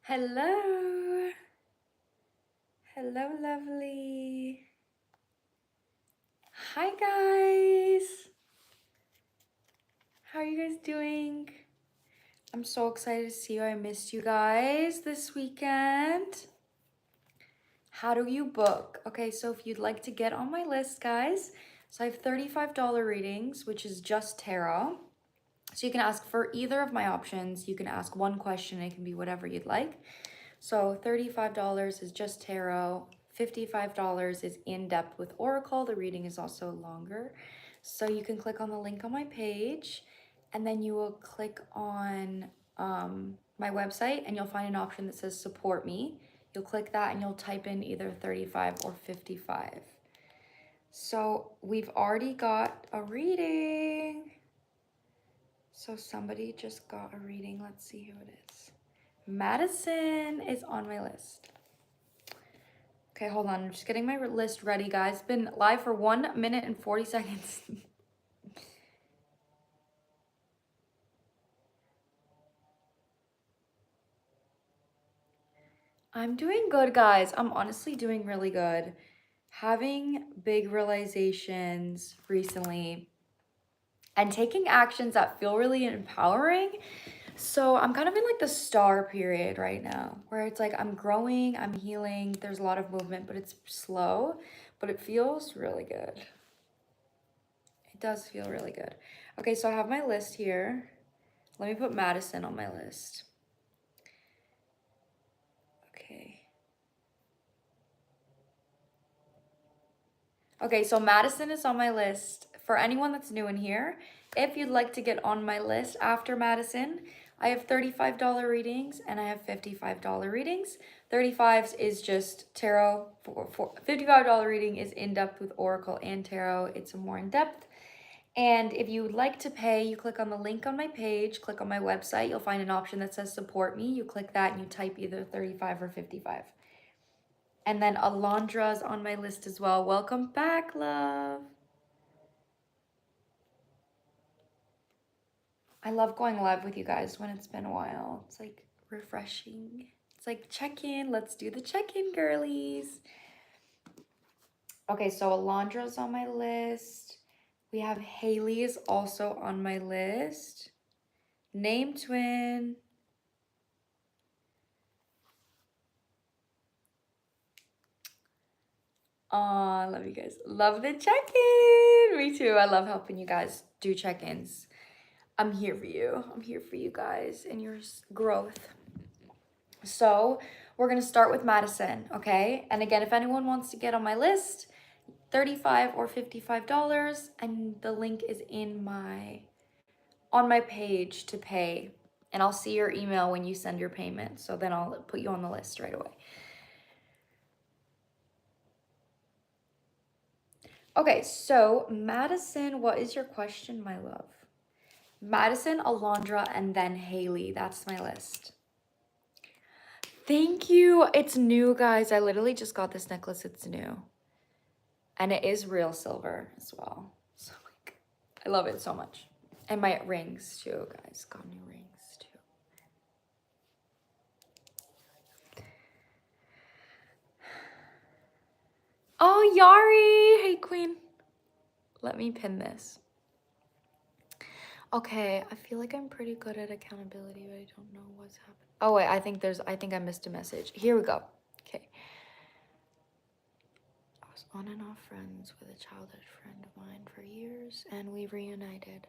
Hello. Hello, lovely. Hi, guys. How are you guys doing? I'm so excited to see you. I missed you guys this weekend. How do you book? Okay, so if you'd like to get on my list, guys, so I have $35 readings, which is just tarot. So you can ask for either of my options. You can ask one question. It can be whatever you'd like. So $35 is just tarot. $55 is in-depth with Oracle. The reading is also longer. So you can click on the link on my page, and then you will click on my website, and you'll find an option that says support me. You'll click that and you'll type in either 35 or 55. So we've already got a reading. So somebody just got a reading. Let's see who it is. Madison is on my list. Okay, hold on. I'm just getting my list ready, guys. Been live for 1 minute and 40 seconds. I'm doing good, guys. I'm honestly doing really good. Having big realizations recently and taking actions that feel really empowering. So I'm kind of in like the star period right now, where it's like I'm growing, I'm healing, there's a lot of movement, but it's slow, but it feels really good. It does feel really good. Okay, so I have my list here. Let me put Madison on my list. Okay. Okay, so Madison is on my list. For anyone that's new in here, if you'd like to get on my list after Madison, I have $35 readings and I have $55 readings. 35s is just tarot. $55 reading is in-depth with Oracle and tarot. It's a more in-depth. And if you would like to pay, you click on the link on my page, click on my website. You'll find an option that says support me. You click that and you type either 35 or 55. And then Alondra's on my list as well. Welcome back, love. I love going live with you guys when it's been a while. It's like refreshing. It's like check-in. Let's do the check-in, girlies. Okay, so Alondra's on my list. We have Haley is also on my list. Name twin. Aw, love you guys. Love the check-in. Me too. I love helping you guys do check-ins. I'm here for you. I'm here for you guys and your growth. So we're going to start with Madison, okay? And again, if anyone wants to get on my list, $35 or $55, and the link is on my page to pay. And I'll see your email when you send your payment. So then I'll put you on the list right away. Okay, so Madison, what is your question, my love? Madison, Alondra, and then Haley. That's my list. Thank you. It's new, guys. I literally just got this necklace. It's new. And it is real silver as well. So like, I love it so much. And my rings too, guys. Got new rings too. Oh, Yari. Hey, queen. Let me pin this. Okay, I feel like I'm pretty good at accountability, but I don't know what's happening. Oh wait, I think I missed a message. Here we go. Okay. I was on and off friends with a childhood friend of mine for years, and we reunited.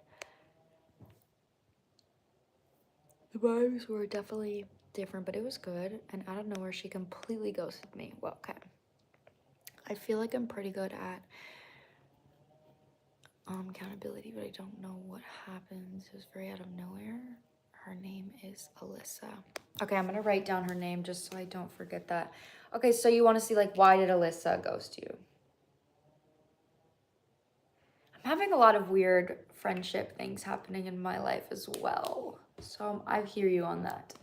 The vibes were definitely different, but it was good. And out of nowhere, she completely ghosted me. Well, okay. I feel like I'm pretty good at accountability, but I don't know what happens. It was very out of nowhere. Her name is Alyssa. Okay, I'm gonna write down her name just so I don't forget that. Okay, so you want to see like why did Alyssa ghost you? I'm having a lot of weird friendship things happening in my life as well. So I hear you on that.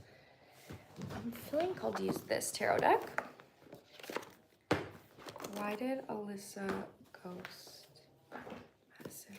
I'm feeling called to use this tarot deck. Why did Alyssa ghost Madison?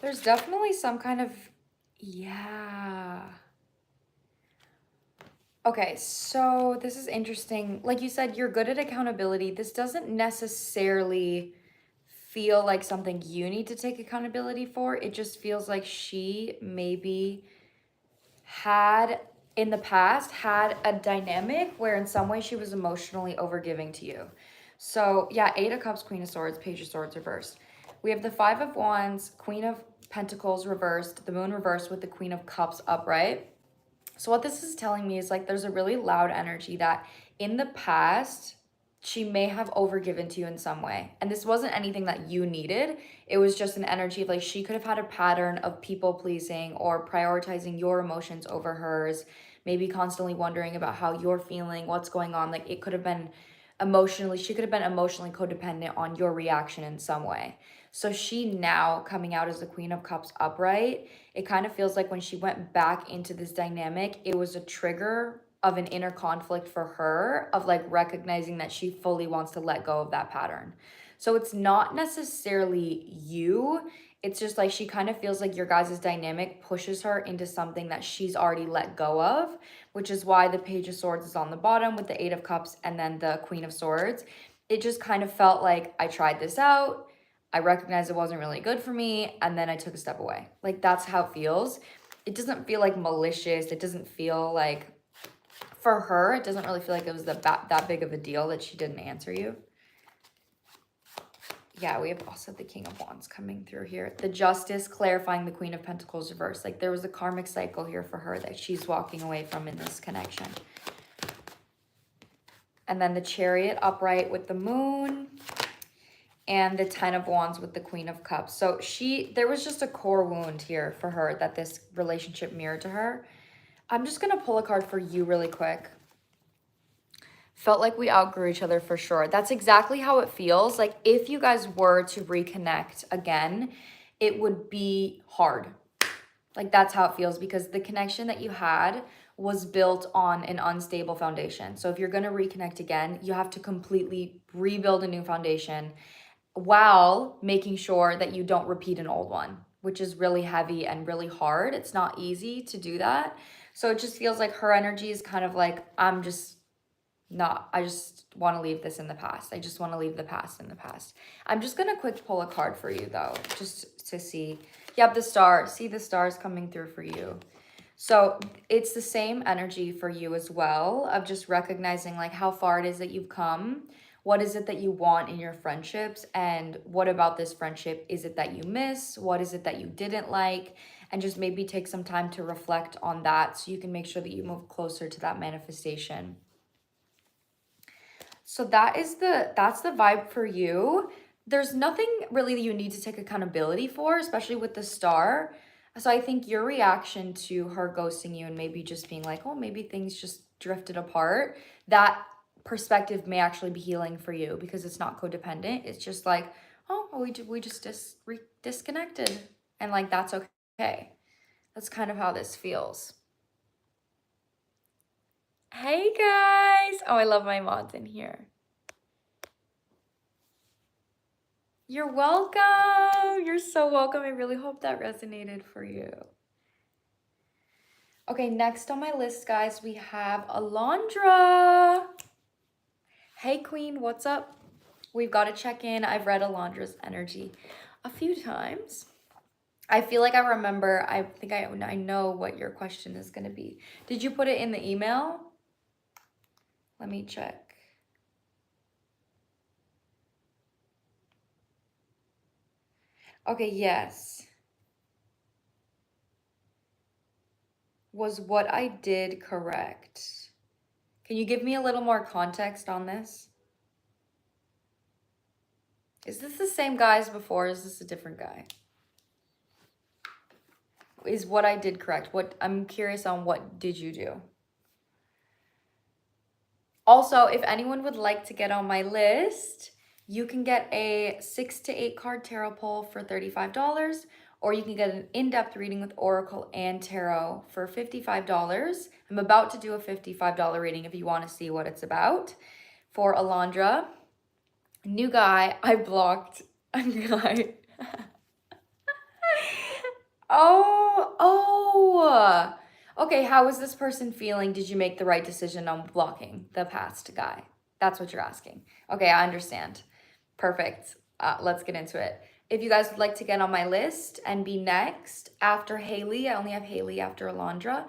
There's definitely some kind of, yeah. Okay, so this is interesting. Like you said, you're good at accountability. This doesn't necessarily feel like something you need to take accountability for. It just feels like she maybe had in the past had a dynamic where in some way she was emotionally overgiving to you. So yeah, Eight of Cups, Queen of Swords, Page of Swords reversed. We have the Five of Wands, Queen of Pentacles reversed, the Moon reversed with the Queen of Cups upright. So what this is telling me is like there's a really loud energy that in the past she may have overgiven to you in some way. And this wasn't anything that you needed. It was just an energy of like she could have had a pattern of people pleasing or prioritizing your emotions over hers, maybe constantly wondering about how you're feeling, what's going on. Like it could have been emotionally, she could have been emotionally codependent on your reaction in some way. So she now coming out as the Queen of Cups upright, it kind of feels like when she went back into this dynamic, it was a trigger of an inner conflict for her of like recognizing that she fully wants to let go of that pattern. So it's not necessarily you. It's just like she kind of feels like your guys' dynamic pushes her into something that she's already let go of, which is why the Page of Swords is on the bottom with the Eight of Cups and then the Queen of Swords. It just kind of felt like I tried this out. I recognized it wasn't really good for me, and then I took a step away. Like, that's how it feels. It doesn't feel like malicious. It doesn't feel like, for her, it doesn't really feel like it was that big of a deal that she didn't answer you. Yeah, we have also the King of Wands coming through here. The Justice clarifying the Queen of Pentacles reverse. Like, there was a karmic cycle here for her that she's walking away from in this connection. And then the Chariot upright with the Moon. And the Ten of Wands with the Queen of Cups. So there was just a core wound here for her that this relationship mirrored to her. I'm just going to pull a card for you really quick. Felt like we outgrew each other for sure. That's exactly how it feels. Like if you guys were to reconnect again, it would be hard. Like that's how it feels because the connection that you had was built on an unstable foundation. So if you're going to reconnect again, you have to completely rebuild a new foundation while making sure that you don't repeat an old one, which is really heavy and really hard. It's not easy to do that. So it just feels like her energy is kind of like, I just want to leave this in the past. I just want to leave the past in the past. I'm just going to quick pull a card for you though, just to see. Yep, the star. See the stars coming through for you. So it's the same energy for you as well of just recognizing like how far it is that you've come. What is it that you want in your friendships? And what about this friendship is it that you miss? What is it that you didn't like? And just maybe take some time to reflect on that so you can make sure that you move closer to that manifestation. So that's the vibe for you. There's nothing really that you need to take accountability for, especially with the star. So I think your reaction to her ghosting you and maybe just being like, oh, maybe things just drifted apart, that perspective may actually be healing for you because it's not codependent. It's just like, oh, we just disconnected. And like, that's okay. That's kind of how this feels. Hey guys. Oh, I love my mods in here. You're welcome. You're so welcome. I really hope that resonated for you. Okay, next on my list, guys, we have Alondra. Hey, Queen, what's up? We've got to check in. I've read Alondra's energy a few times. I feel like I remember. I think I know what your question is going to be. Did you put it in the email? Let me check. Okay, yes. Was what I did correct? Can you give me a little more context on this? Is this the same guy as before? Is this a different guy? Is what I did correct? I'm curious on what did you do? Also, if anyone would like to get on my list, you can get a 6 to 8 card tarot pull for $35, or you can get an in-depth reading with Oracle and Tarot for $55. I'm about to do a $55 reading if you want to see what it's about. For Alondra, new guy, I blocked a guy. Oh. Okay, how is this person feeling? Did you make the right decision on blocking the past guy? That's what you're asking. Okay, I understand. Perfect. Let's get into it. If you guys would like to get on my list and be next after Haley, I only have Haley after Alondra,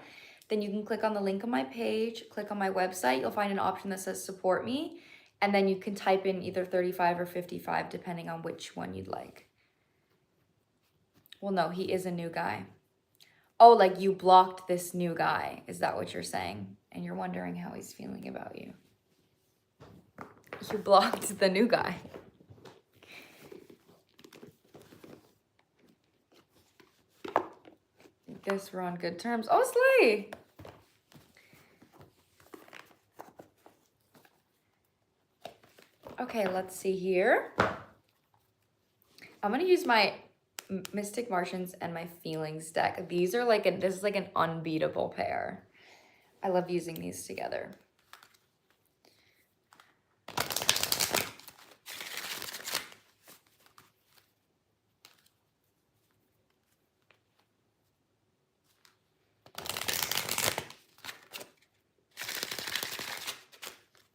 then you can click on the link on my page, click on my website. You'll find an option that says support me, and then you can type in either 35 or 55, depending on which one you'd like. Well, no, he is a new guy. Oh, like you blocked this new guy. Is that what you're saying? And you're wondering how he's feeling about you. You blocked the new guy. Guess we're on good terms. Oh, slay! Okay, let's see here. I'm gonna use my Mystic Martians and my Feelings deck. These are like this is like an unbeatable pair. I love using these together.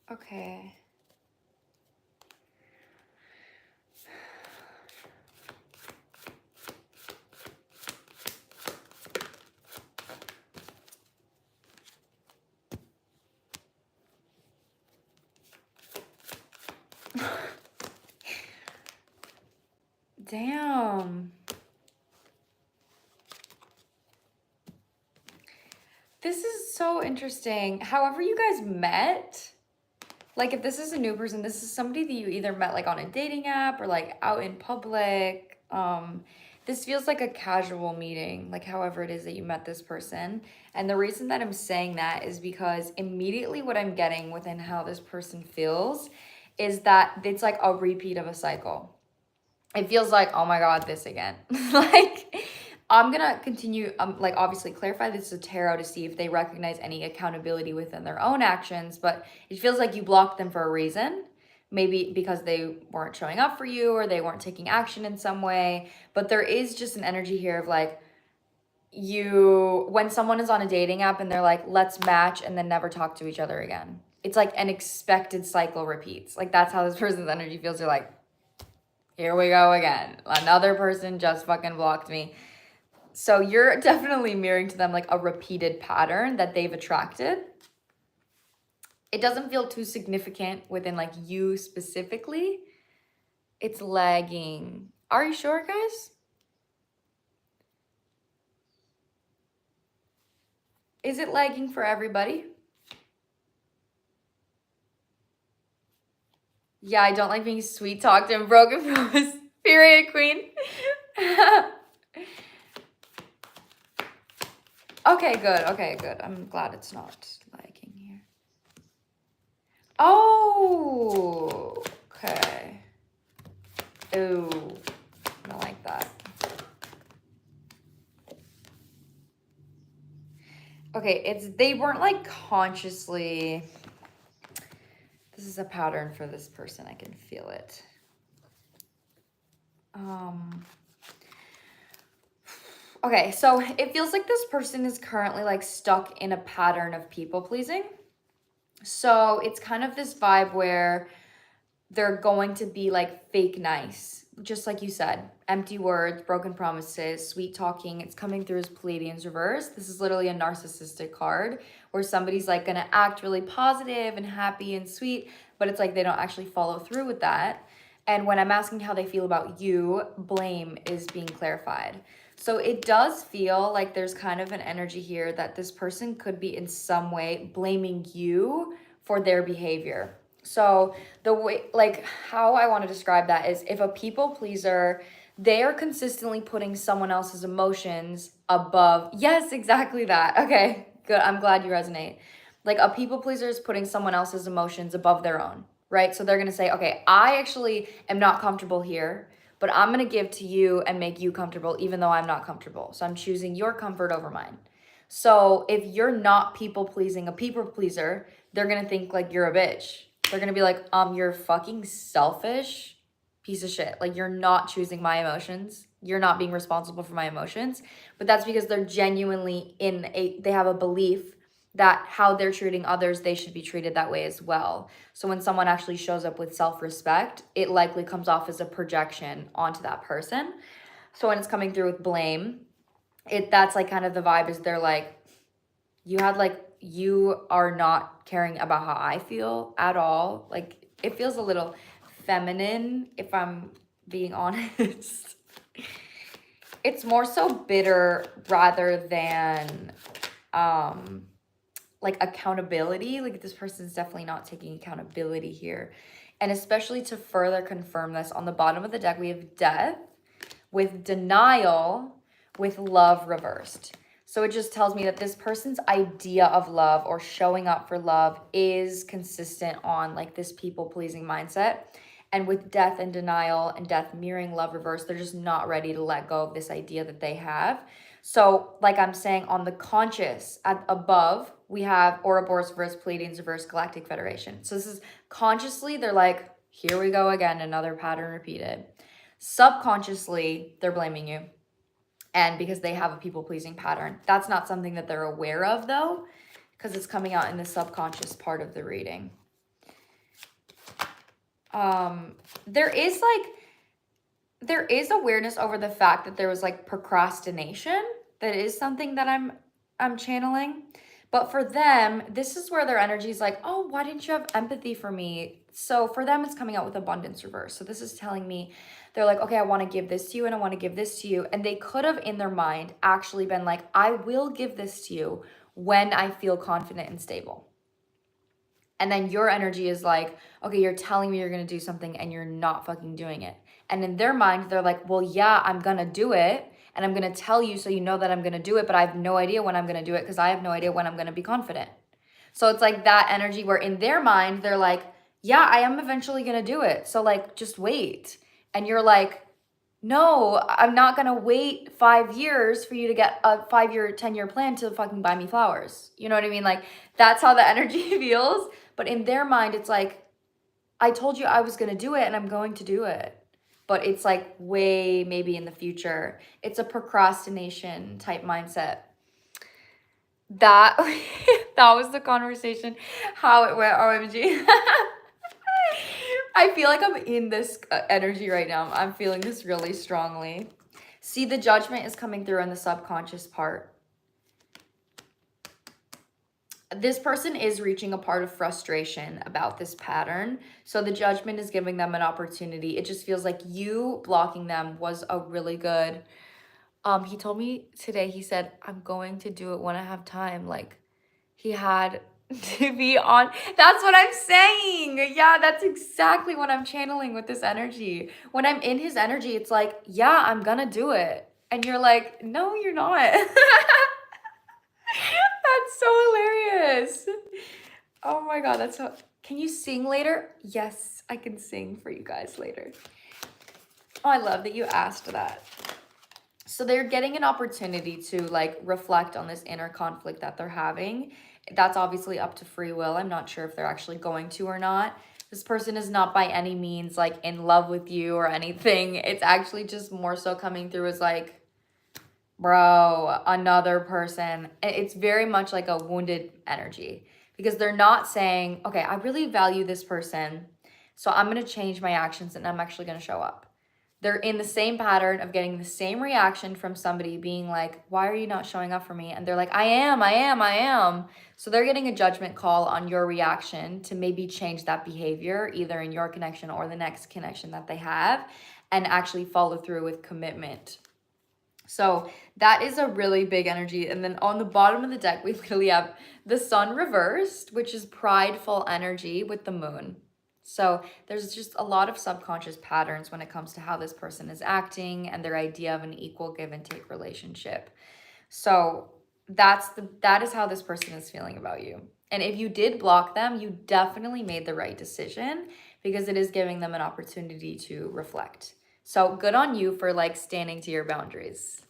Okay. Damn. This is so interesting. However you guys met, like if this is a new person, this is somebody that you either met like on a dating app or like out in public. This feels like a casual meeting, like however it is that you met this person. And the reason that I'm saying that is because immediately what I'm getting within how this person feels is that it's like a repeat of a cycle. It feels like, oh my God, this again. Like, I'm gonna continue, like obviously clarify this is a tarot to see if they recognize any accountability within their own actions, but it feels like you blocked them for a reason. Maybe because they weren't showing up for you or they weren't taking action in some way. But there is just an energy here of like, when someone is on a dating app and they're like, let's match and then never talk to each other again. It's like an expected cycle repeats. Like that's how this person's energy feels. They're like, here we go again. Another person just fucking blocked me. So you're definitely mirroring to them like a repeated pattern that they've attracted. It doesn't feel too significant within like you specifically. It's lagging. Are you sure, guys? Is it lagging for everybody? Yeah, I don't like being sweet talked and broken promise. Period, queen. Okay, good. Okay, good. I'm glad it's not lagging here. Oh, okay. Ooh, I don't like that. Okay, they weren't like consciously. This is a pattern for this person. I can feel it. Okay, so it feels like this person is currently like stuck in a pattern of people pleasing. So it's kind of this vibe where they're going to be like fake nice, just like you said, empty words, broken promises, sweet talking. It's coming through as Palladian's reverse. This is literally a narcissistic card where somebody's like gonna act really positive and happy and sweet, but it's like they don't actually follow through with that. And when I'm asking how they feel about you, blame is being clarified. So it does feel like there's kind of an energy here that this person could be in some way blaming you for their behavior. So the way, like how I want to describe that is if a people pleaser, they are consistently putting someone else's emotions above. Yes, exactly that. Okay, good. I'm glad you resonate. Like a people pleaser is putting someone else's emotions above their own, right? So they're going to say, okay, I actually am not comfortable here, but I'm going to give to you and make you comfortable even though I'm not comfortable. So I'm choosing your comfort over mine. So if you're not people pleasing a people pleaser, they're going to think like you're a bitch. They're going to be like, you're fucking selfish piece of shit. Like you're not choosing my emotions. you're not being responsible for my emotions. But that's because they're genuinely they have a belief that how they're treating others, they should be treated that way as well. So when someone actually shows up with self-respect, it likely comes off as a projection onto that person. So when it's coming through with blame, that's like kind of the vibe is they're like, you are not caring about how I feel at all. Like, it feels a little feminine, if I'm being honest. It's more so bitter rather than like accountability. Like, this person's definitely not taking accountability here. And especially to further confirm this, on the bottom of the deck we have death with denial with love reversed. So it just tells me that this person's idea of love or showing up for love is consistent on like this people-pleasing mindset. And with death and denial and death mirroring love reverse, they're just not ready to let go of this idea that they have. So like I'm saying, on the conscious above, we have Ouroboros reverse, Pleiadians reverse, Galactic Federation. So this is consciously, they're like, here we go again, another pattern repeated. Subconsciously, they're blaming you. And because they have a people-pleasing pattern. That's not something that they're aware of though, because it's coming out in the subconscious part of the reading. There is awareness over the fact that there was like procrastination. That is something that I'm channeling. But for them, this is where their energy is like, oh, why didn't you have empathy for me? So for them, it's coming out with abundance reverse. So this is telling me, they're like, okay, I want to give this to you and I want to give this to you. And they could have in their mind actually been like, I will give this to you when I feel confident and stable. And then your energy is like, okay, you're telling me you're going to do something and you're not fucking doing it. And in their mind, they're like, well, yeah, I'm going to do it. And I'm going to tell you so you know that I'm going to do it, but I have no idea when I'm going to do it because I have no idea when I'm going to be confident. So it's like that energy where in their mind, they're like, yeah, I am eventually going to do it. So like, just wait. And you're like, no, I'm not going to wait 5 years for you to get a 5-year, 10-year plan to fucking buy me flowers. You know what I mean? Like, that's how the energy feels. But in their mind, it's like, I told you I was going to do it and I'm going to do it. But it's like way maybe in the future. It's a procrastination type mindset. That that was the conversation, how it went. OMG. I feel like I'm in this energy right now. I'm feeling this really strongly. See, the judgment is coming through in the subconscious part. This person is reaching a part of frustration about this pattern. So the judgment is giving them an opportunity. It just feels like you blocking them was a really good... He told me today, he said, I'm going to do it when I have time. Like, he had to be on. That's what I'm saying. Yeah, that's exactly what I'm channeling with this energy. When I'm in his energy, it's like, yeah, I'm gonna do it. And you're like, no, you're not. That's so hilarious. Oh my God, that's so... Can you sing later? Yes, I can sing for you guys later. Oh, I love that you asked that. So they're getting an opportunity to like reflect on this inner conflict that they're having. That's obviously up to free will. I'm not sure if they're actually going to or not. This person is not by any means like in love with you or anything. It's actually just more so coming through as like, bro, another person. It's very much like a wounded energy because they're not saying, okay, I really value this person, so I'm going to change my actions and I'm actually going to show up. They're in the same pattern of getting the same reaction from somebody being like, why are you not showing up for me? And they're like, I am. So they're getting a judgment call on your reaction to maybe change that behavior, either in your connection or the next connection that they have, and actually follow through with commitment. So that is a really big energy. And then on the bottom of the deck, we literally have the sun reversed, which is prideful energy with the moon. So there's just a lot of subconscious patterns when it comes to how this person is acting and their idea of an equal give and take relationship. So that is how this person is feeling about you. And if you did block them, you definitely made the right decision because it is giving them an opportunity to reflect. So good on you for like standing to your boundaries.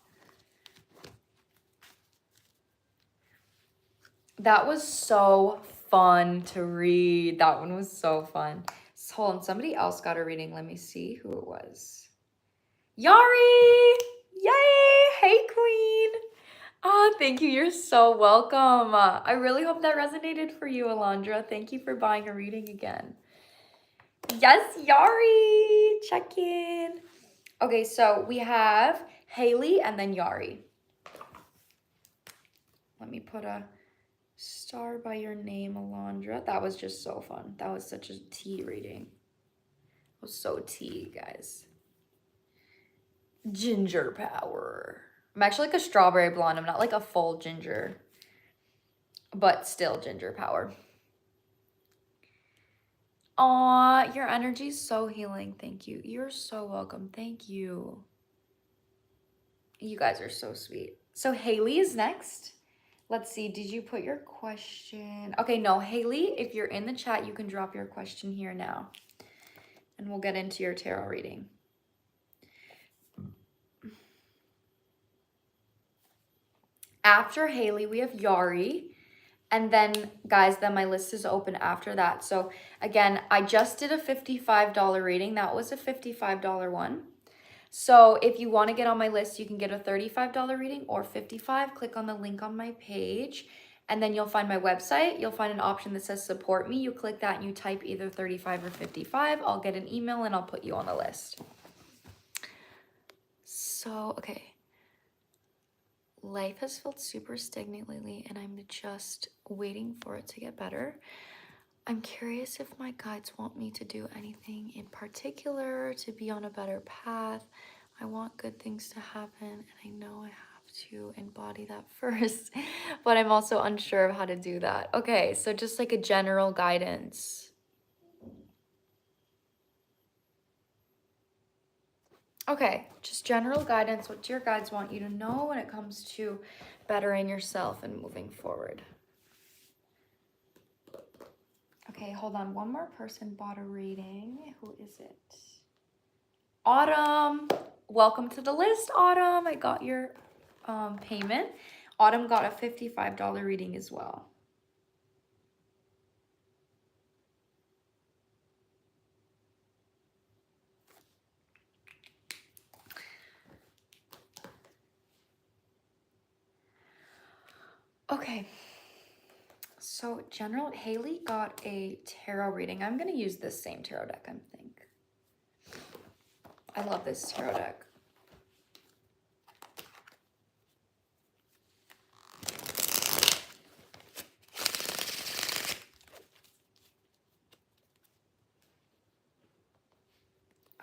That was so fun to read. That one was so fun. So hold on, somebody else got a reading. Let me see who it was. Yari! Yay! Hey, queen! Oh, thank you. You're so welcome. I really hope that resonated for you, Alondra. Thank you for buying a reading again. Yes, Yari! Check in. Okay, so we have Haley and then Yari. Let me put a star by your name, Alondra. That was just so fun. That was such a tea reading. It was so tea, guys. Ginger power. I'm actually like a strawberry blonde. I'm not like a full ginger, but still ginger power. Aw, your energy's so healing. Thank you. You're so welcome. Thank you. You guys are so sweet. So Haley is next. Let's see. Did you put your question? Okay, no, Haley, if you're in the chat, you can drop your question here now. And we'll get into your tarot reading. After Haley, we have Yari. And then, guys, then my list is open after that. So, again, I just did a $55 reading. That was a $55 one. So, if you want to get on my list, you can get a $35 reading or $55. Click on the link on my page. And then you'll find my website. You'll find an option that says support me. You click that and you type either 35 or 55. I'll get an email and I'll put you on the list. So, okay. Life has felt super stagnant lately and I'm just waiting for it to get better. I'm curious if my guides want me to do anything in particular to be on a better path. I want good things to happen and I know I have to embody that first, but I'm also unsure of how to do that. Okay, so just like a general guidance. Okay, just general guidance. What do your guides want you to know when it comes to bettering yourself and moving forward? Okay, hold on. One more person bought a reading. Who is it? Autumn. Welcome to the list, Autumn. I got your payment. Autumn got a $55 reading as well. Okay, so general, Haley got a tarot reading. I'm going to use this same tarot deck, I think. I love this tarot deck.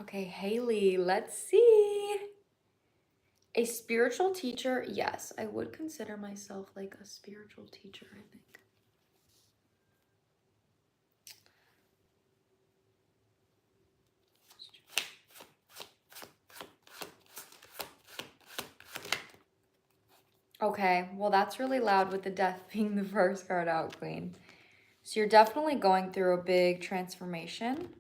Okay, Haley, let's see. A spiritual teacher, yes, I would consider myself like a spiritual teacher, I think. Okay, well, that's really loud with the death being the first card out, Queen. So you're definitely going through a big transformation.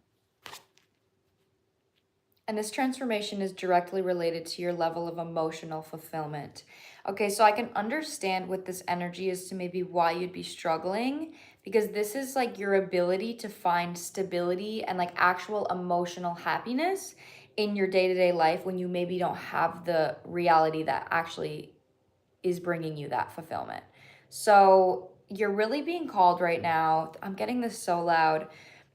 And this transformation is directly related to your level of emotional fulfillment. Okay, so I can understand what this energy is to maybe why you'd be struggling, because this is like your ability to find stability and like actual emotional happiness in your day-to-day life when you maybe don't have the reality that actually is bringing you that fulfillment. So you're really being called right now, I'm getting this so loud,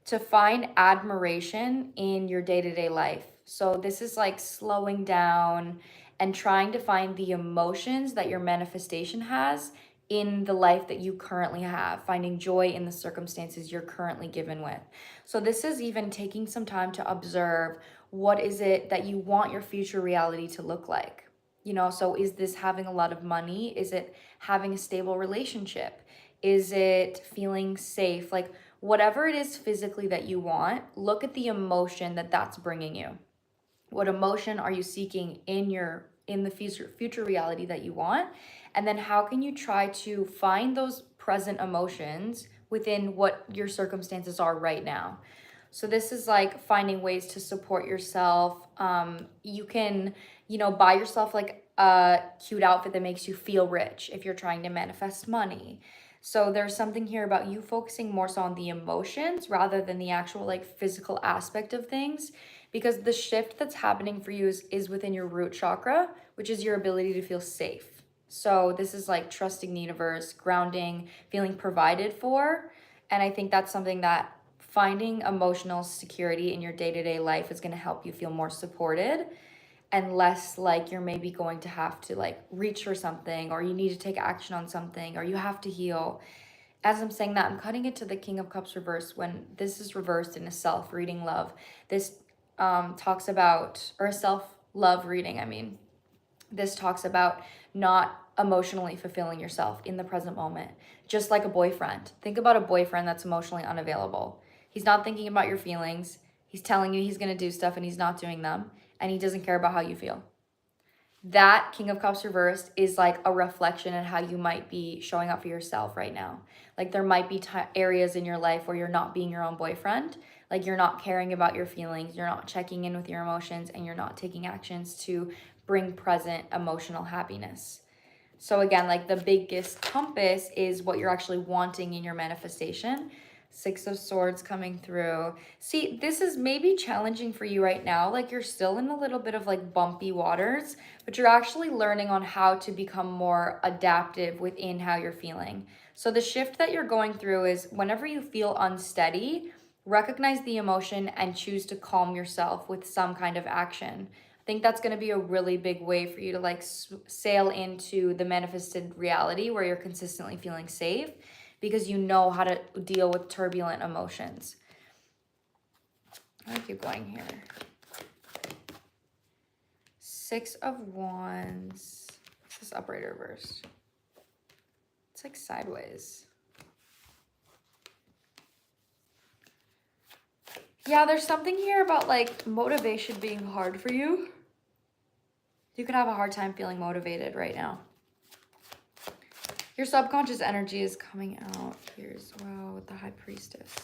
to find admiration in your day-to-day life. So this is like slowing down and trying to find the emotions that your manifestation has in the life that you currently have, finding joy in the circumstances you're currently given with. So this is even taking some time to observe what is it that you want your future reality to look like. You know, so is this having a lot of money? Is it having a stable relationship? Is it feeling safe? Like whatever it is physically that you want, look at the emotion that that's bringing you. What emotion are you seeking in the future reality that you want? And then how can you try to find those present emotions within what your circumstances are right now? So this is like finding ways to support yourself. You can, buy yourself like a cute outfit that makes you feel rich if you're trying to manifest money. So there's something here about you focusing more so on the emotions rather than the actual like physical aspect of things, because the shift that's happening for you is within your root chakra, which is your ability to feel safe. So this is like trusting the universe, grounding, feeling provided for. And I think that's something that finding emotional security in your day-to-day life is going to help you feel more supported and less like you're maybe going to have to like reach for something, or you need to take action on something, or you have to heal. As I'm saying that, I'm cutting it to the King of Cups reverse. When this is reversed in a self-reading love, this talks about, or a self-love reading, I mean, this talks about not emotionally fulfilling yourself in the present moment. Just like a boyfriend. Think about a boyfriend that's emotionally unavailable. He's not thinking about your feelings. He's telling you he's going to do stuff and he's not doing them. And he doesn't care about how you feel. That King of Cups reversed is like a reflection on how you might be showing up for yourself right now. Like there might be areas in your life where you're not being your own boyfriend. Like you're not caring about your feelings. You're not checking in with your emotions, and you're not taking actions to bring present emotional happiness. So again, like the biggest compass is what you're actually wanting in your manifestation. Six of Swords coming through. See, this is maybe challenging for you right now. Like you're still in a little bit of like bumpy waters, but you're actually learning on how to become more adaptive within how you're feeling. So the shift that you're going through is whenever you feel unsteady, recognize the emotion and choose to calm yourself with some kind of action. I think that's going to be a really big way for you to like sail into the manifested reality where you're consistently feeling safe, because you know how to deal with turbulent emotions. I'm gonna keep going here. Six of Wands. This is upright or reversed. It's like sideways. Yeah, there's something here about like motivation being hard for you. You could have a hard time feeling motivated right now. Your subconscious energy is coming out here as well with the High Priestess.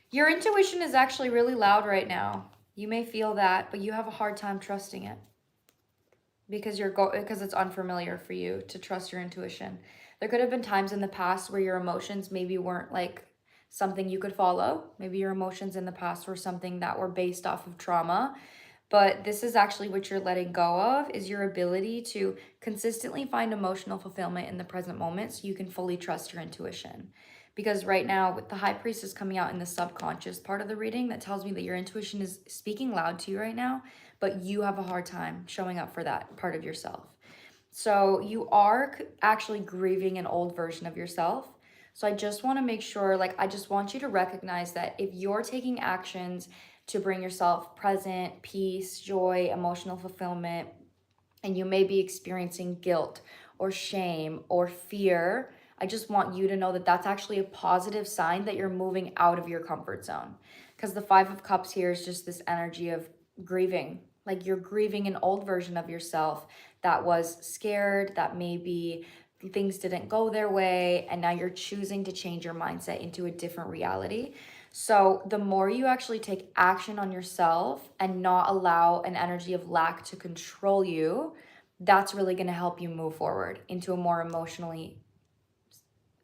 Your intuition is actually really loud right now. You may feel that, but you have a hard time trusting it because because it's unfamiliar for you to trust your intuition. There could have been times in the past where your emotions maybe weren't like something you could follow. Maybe your emotions in the past were something that were based off of trauma. But this is actually what you're letting go of, is your ability to consistently find emotional fulfillment in the present moment so you can fully trust your intuition. Because right now, with the High Priestess coming out in the subconscious part of the reading, that tells me that your intuition is speaking loud to you right now, but you have a hard time showing up for that part of yourself. So you are actually grieving an old version of yourself. So I just want to make sure, like, I just want you to recognize that if you're taking actions to bring yourself present, peace, joy, emotional fulfillment, and you may be experiencing guilt or shame or fear, I just want you to know that that's actually a positive sign that you're moving out of your comfort zone. Because the Five of Cups here is just this energy of grieving. Like you're grieving an old version of yourself that was scared, that maybe things didn't go their way, and now you're choosing to change your mindset into a different reality. So the more you actually take action on yourself and not allow an energy of lack to control you, that's really going to help you move forward into a more emotionally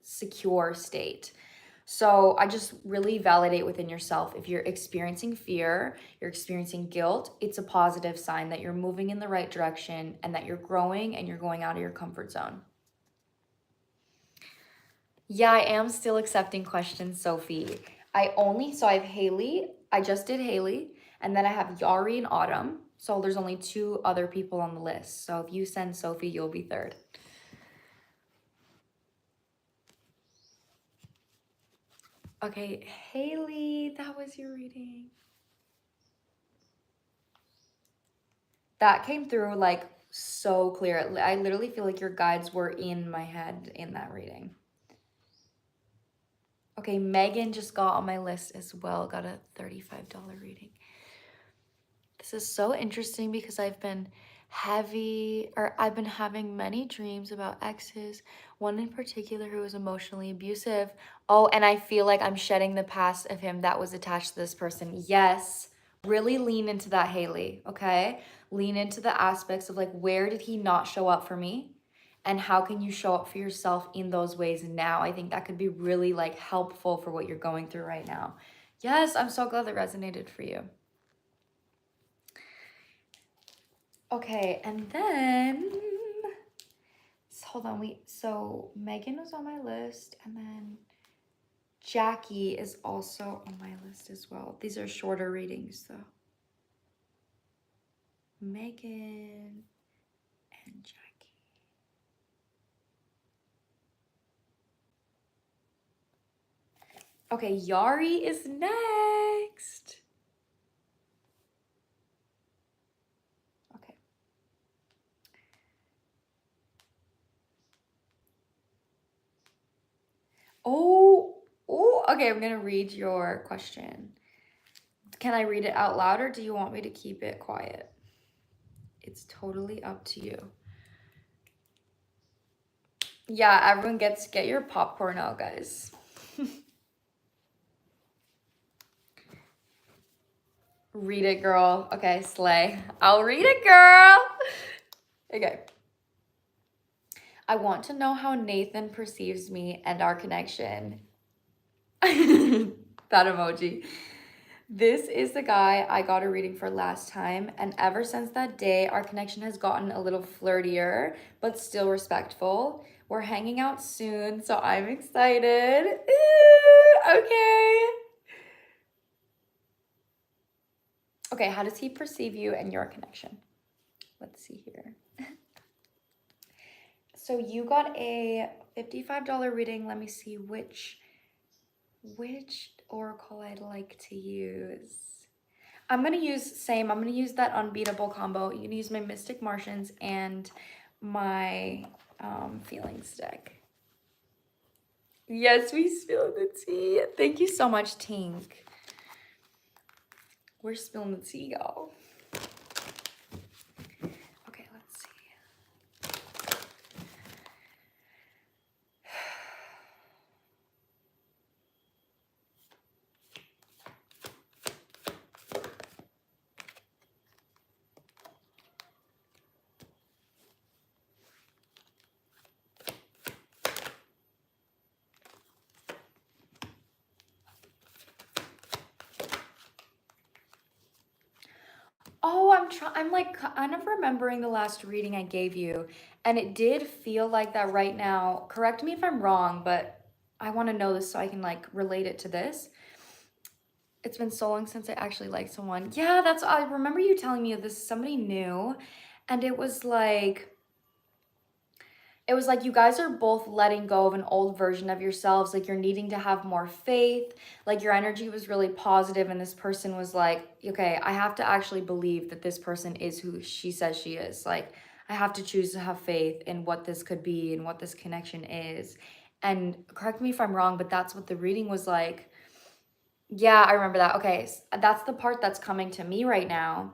secure state. So I just really validate within yourself. If you're experiencing fear, you're experiencing guilt, it's a positive sign that you're moving in the right direction and that you're growing and you're going out of your comfort zone. Yeah, I am still accepting questions, Sophie. So I have Haley. I just did Haley. And then I have Yari and Autumn. So there's only 2 other people on the list. So if you send Sophie, you'll be 3rd. Okay, Haley, that was your reading. That came through like so clear. I literally feel like your guides were in my head in that reading. Okay, Megan just got on my list as well. Got a $35 reading. This is so interesting because I've been having many dreams about exes, one in particular who was emotionally abusive. Oh, and I feel like I'm shedding the past of him that was attached to this person. Yes, really lean into that, Haley, okay? lean into the aspects of like, where did he not show up for me? And how can you show up for yourself in those ways now? I think that could be really like helpful for what you're going through right now. Yes, I'm so glad that resonated for you. Okay, and then, hold on, so Megan was on my list, and then Jackie is also on my list as well. These are shorter readings though. Megan and Jackie. Okay, Yari is next. Okay. Oh, okay, I'm gonna read your question. Can I read it out loud or do you want me to keep it quiet? It's totally up to you. Yeah, everyone get your popcorn out, guys. Read it, girl. Okay, slay. I'll read it, girl. Okay. I want to know how Nathan perceives me and our connection. That emoji. This is the guy I got a reading for last time, and ever since that day, our connection has gotten a little flirtier, but still respectful. We're hanging out soon, so I'm excited. Okay. Okay, how does he perceive you and your connection? Let's see here. So you got a $55 reading. Let me see which oracle I'd like to use. I'm gonna use that unbeatable combo. You can use my Mystic Martians and my feelings deck. Yes, we spilled the tea. Thank you so much, Tink. We're spilling the tea, y'all. Okay, let's see. Oh, I'm like kind of remembering the last reading I gave you, and it did feel like that right now. Correct me if I'm wrong, but I want to know this so I can like relate it to this. It's been so long since I actually liked someone. Yeah, I remember you telling me this is somebody new, and it was like you guys are both letting go of an old version of yourselves. Like you're needing to have more faith. Like your energy was really positive, and this person was like, okay, I have to actually believe that this person is who she says she is. Like I have to choose to have faith in what this could be and what this connection is. And correct me if I'm wrong, but that's what the reading was like. Yeah, I remember that. Okay, that's the part that's coming to me right now.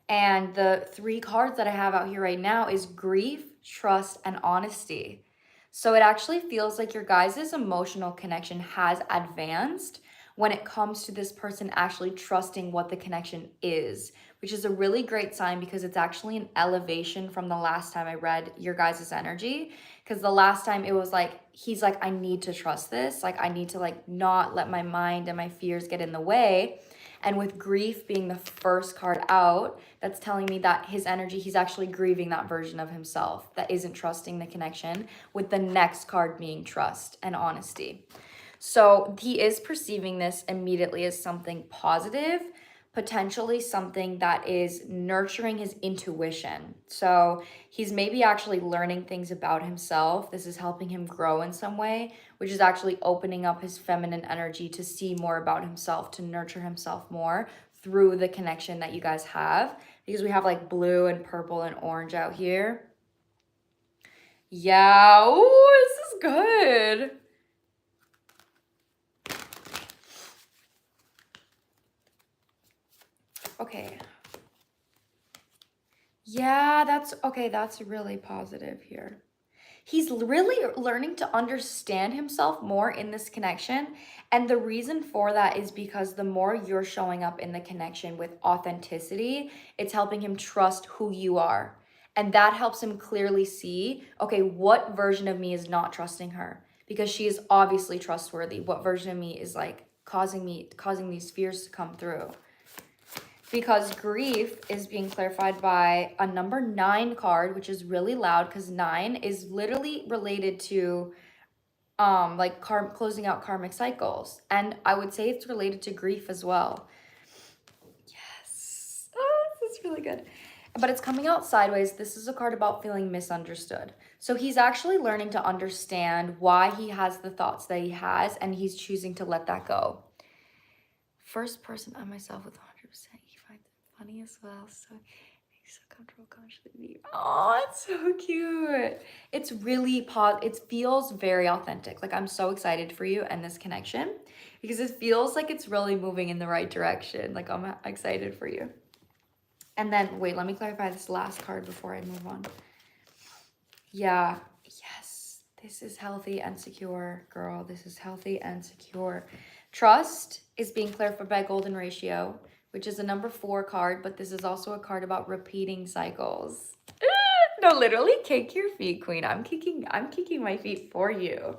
And the 3 cards that I have out here right now is grief, trust, and honesty. So it actually feels like your guys' emotional connection has advanced when it comes to this person actually trusting what the connection is, which is a really great sign because it's actually an elevation from the last time I read your guys' energy. Because the last time it was like, he's like, I need to trust this. Like, I need to like not let my mind and my fears get in the way. And with grief being the first card out, that's telling me that his energy, he's actually grieving that version of himself that isn't trusting the connection, with the next card being trust and honesty. So he is perceiving this immediately as something positive, potentially something that is nurturing his intuition. So he's maybe actually learning things about himself. This is helping him grow in some way, which is actually opening up his feminine energy to see more about himself, to nurture himself more through the connection that you guys have. Because we have like blue and purple and orange out here. Yeah, ooh, this is good. Okay. Yeah, that's really positive here. He's really learning to understand himself more in this connection. And the reason for that is because the more you're showing up in the connection with authenticity, it's helping him trust who you are. And that helps him clearly see, okay, what version of me is not trusting her? Because she is obviously trustworthy. What version of me is like causing these fears to come through? Because grief is being clarified by a number 9 card, which is really loud because 9 is literally related to like closing out karmic cycles. And I would say it's related to grief as well. Yes. Oh, this is really good. But it's coming out sideways. This is a card about feeling misunderstood. So he's actually learning to understand why he has the thoughts that he has, and he's choosing to let that go. First person I myself with 100%. He finds it funny as well. So makes so comfortable consciously be. Oh, it's so cute. It's really it feels very authentic. Like I'm so excited for you and this connection because it feels like it's really moving in the right direction. Like I'm excited for you. And then wait, let me clarify this last card before I move on. Yeah, yes. This is healthy and secure, girl. This is healthy and secure. Trust is being clarified by golden ratio, which is a number 4 card, but this is also a card about repeating cycles. No, literally kick your feet, queen. I'm kicking my feet for you.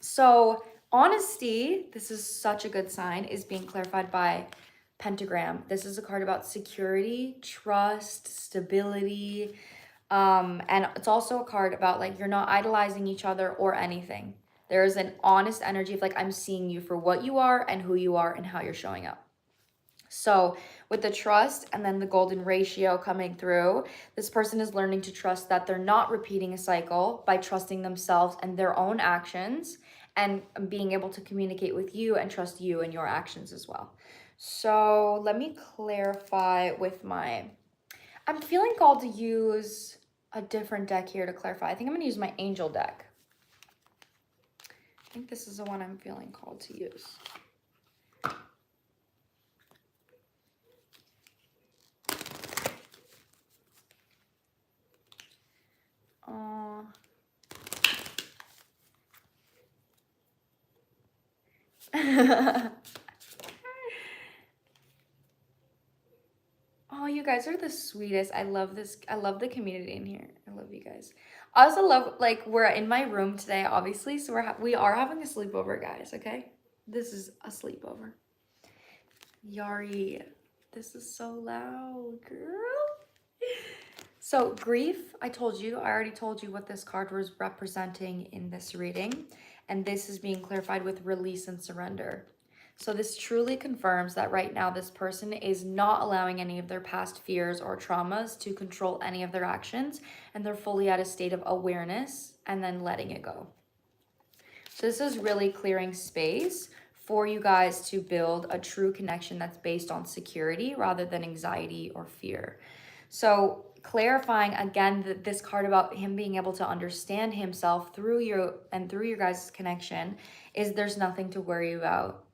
So honesty, this is such a good sign, is being clarified by pentagram. This is a card about security, trust, stability, and it's also a card about like you're not idolizing each other or anything. There is an honest energy of like I'm seeing you for what you are and who you are and how you're showing up. So with the trust and then the golden ratio coming through, this person is learning to trust that they're not repeating a cycle by trusting themselves and their own actions and being able to communicate with you and trust you and your actions as well. So let me clarify with I'm feeling called to use a different deck here to clarify. I think I'm going to use my angel deck. I think this is the one I'm feeling called to use. Oh, you guys are the sweetest. I love this. I love the community in here. I love you guys. I also love, like, we're in my room today, obviously. So we are having a sleepover, guys, okay? This is a sleepover. Yari, this is so loud, girl. So grief, I already told you what this card was representing in this reading. And this is being clarified with release and surrender. So this truly confirms that right now this person is not allowing any of their past fears or traumas to control any of their actions, and they're fully at a state of awareness and then letting it go. So this is really clearing space for you guys to build a true connection that's based on security rather than anxiety or fear. So clarifying again this card about him being able to understand himself through your guys' connection is there's nothing to worry about.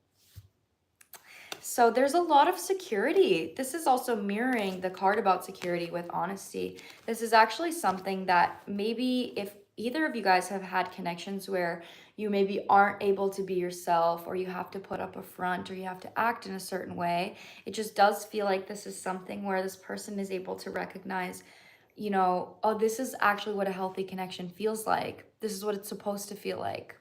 So there's a lot of security. This is also mirroring the card about security with honesty. This is actually something that maybe if either of you guys have had connections where you maybe aren't able to be yourself, or you have to put up a front, or you have to act in a certain way, it just does feel like this is something where this person is able to recognize, you know, oh, this is actually what a healthy connection feels like. This is what it's supposed to feel like.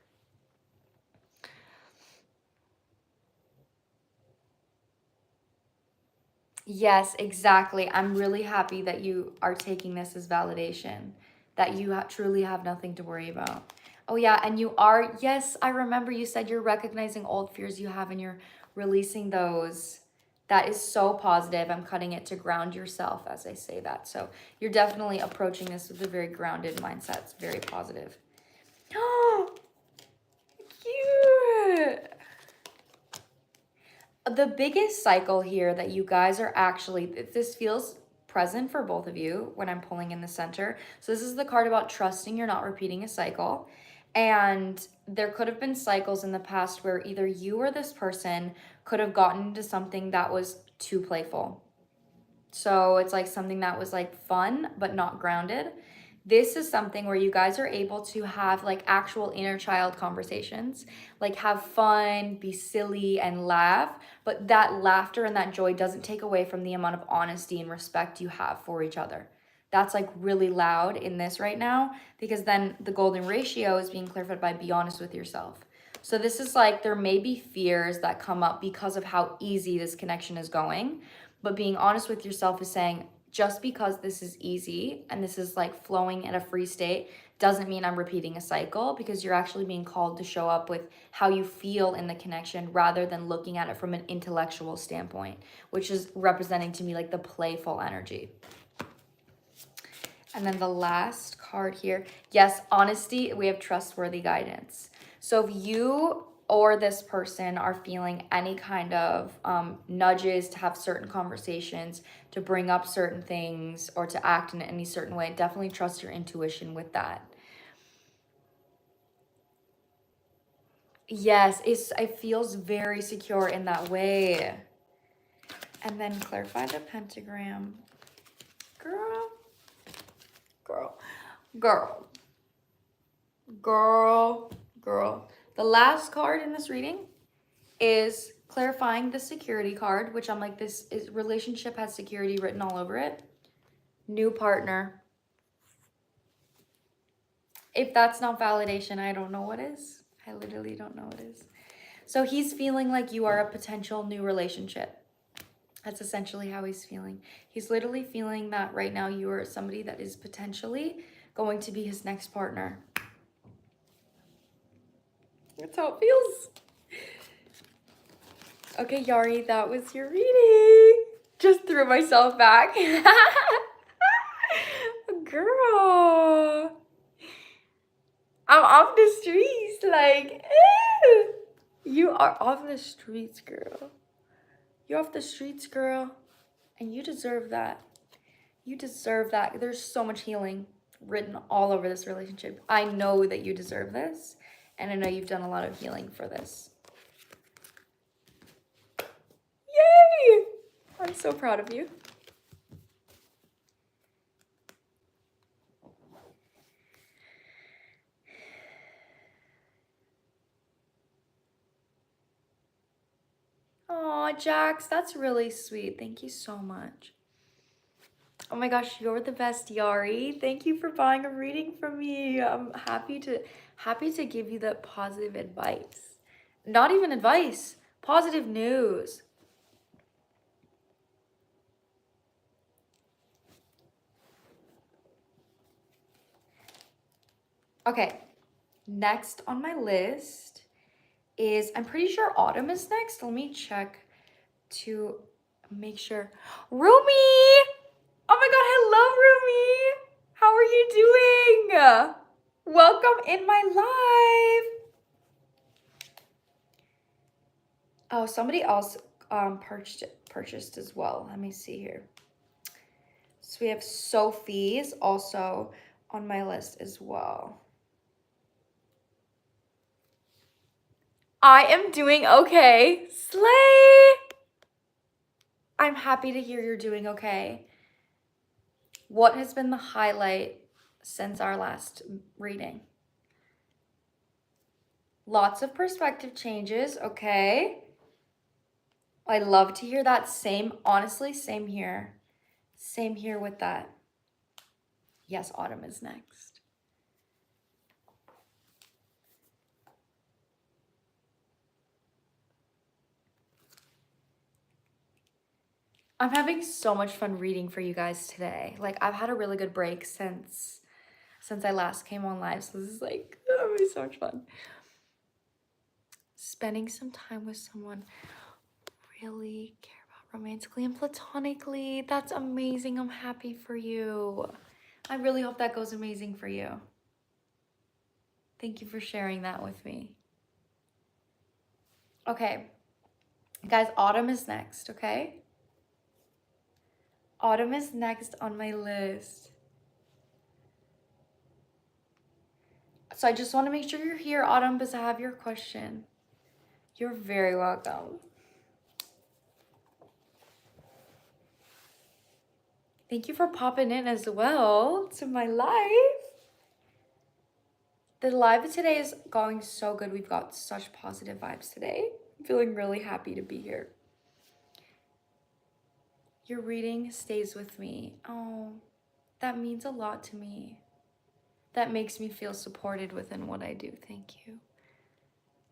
Yes, exactly. I'm really happy that you are taking this as validation, that you truly have nothing to worry about. Oh yeah, and you are, yes, I remember you said you're recognizing old fears you have and you're releasing those. That is so positive. I'm cutting it to ground yourself as I say that. So you're definitely approaching this with a very grounded mindset. It's very positive. Oh, cute. The biggest cycle here that you guys are actually, this feels present for both of you when I'm pulling in the center. So this is the card about trusting you're not repeating a cycle. And there could have been cycles in the past where either you or this person could have gotten into something that was too playful. So it's like something that was like fun, but not grounded. This is something where you guys are able to have like actual inner child conversations, like have fun, be silly, and laugh. But that laughter and that joy doesn't take away from the amount of honesty and respect you have for each other. That's like really loud in this right now, because then the golden ratio is being clarified by be honest with yourself. So this is like, there may be fears that come up because of how easy this connection is going, but being honest with yourself is saying, just because this is easy and this is like flowing at a free state doesn't mean I'm repeating a cycle, because you're actually being called to show up with how you feel in the connection rather than looking at it from an intellectual standpoint, which is representing to me like the playful energy. And then the last card here, yes, honesty, we have trustworthy guidance. So if you or this person are feeling any kind of nudges to have certain conversations, to bring up certain things, or to act in any certain way, definitely trust your intuition with that. Yes, it feels very secure in that way. And then clarify the pentagram. Girl. The last card in this reading is clarifying the security card, which I'm like, this is relationship has security written all over it. New partner. If that's not validation, I don't know what is. I literally don't know what is. So he's feeling like you are a potential new relationship. That's essentially how he's feeling. He's literally feeling that right now you are somebody that is potentially going to be his next partner. That's how it feels. Okay, Yari, that was your reading. Just threw myself back. Girl. I'm off the streets. Like, you are off the streets, girl. You're off the streets, girl. And you deserve that. You deserve that. There's so much healing written all over this relationship. I know that you deserve this. And I know you've done a lot of healing for this. Yay! I'm so proud of you. Aw, Jax, that's really sweet. Thank you so much. Oh my gosh, you're the best, Yari. Thank you for buying a reading from me. I'm happy to give you that positive advice. Not even advice, positive news. Okay, next on my list is, I'm pretty sure Autumn is next. Let me check to make sure. Rumi! Oh my god, hello, Rumi! How are you doing? Welcome in my live. Oh, somebody else purchased as well. Let me see here. So we have Sophie's also on my list as well. I am doing okay. Slay! I'm happy to hear you're doing okay. What has been the highlight since our last reading? Lots of perspective changes, okay. I love to hear that. Honestly, same here. Same here with that. Yes, Autumn is next. I'm having so much fun reading for you guys today. Like, I've had a really good break since I last came on live, so this is like, it'll be so much fun. Spending some time with someone really care about romantically and platonically. That's amazing. I'm happy for you. I really hope that goes amazing for you. Thank you for sharing that with me. Okay, guys, Autumn is next, okay? Autumn is next on my list. So I just want to make sure you're here, Autumn, because I have your question. You're very welcome. Thank you for popping in as well to my live. The live today is going so good. We've got such positive vibes today. I'm feeling really happy to be here. Your reading stays with me. Oh, that means a lot to me. That makes me feel supported within what I do. Thank you.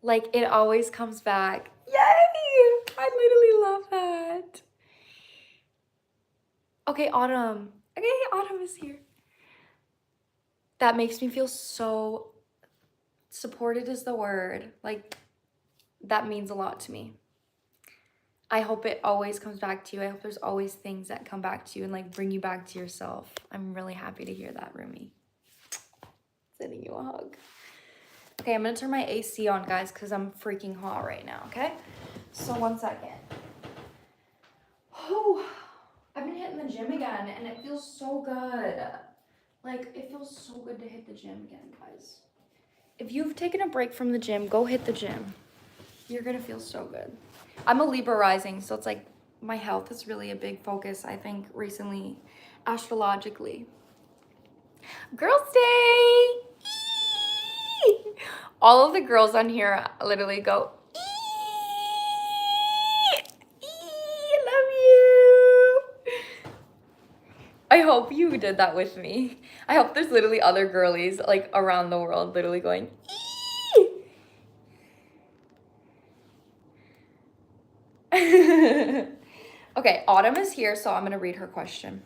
Like, it always comes back. Yay! I literally love that. Okay, Autumn. Okay, Autumn is here. That makes me feel so supported is the word. Like, that means a lot to me. I hope it always comes back to you. I hope there's always things that come back to you and like bring you back to yourself. I'm really happy to hear that, Rumi. Sending you a hug. Okay, I'm gonna turn my AC on, guys, because I'm freaking hot right now, okay? So 1 second. Oh, I've been hitting the gym again and it feels so good. Like, it feels so good to hit the gym again, guys. If you've taken a break from the gym, go hit the gym. You're gonna feel so good. I'm a Libra rising, so it's like my health is really a big focus, I think, recently, astrologically. Girls' Day! Eee! All of the girls on here literally go, Eee! Eee! Love you! I hope you did that with me. I hope there's literally other girlies like around the world literally going, Eee! Okay, Autumn is here, so I'm gonna read her question.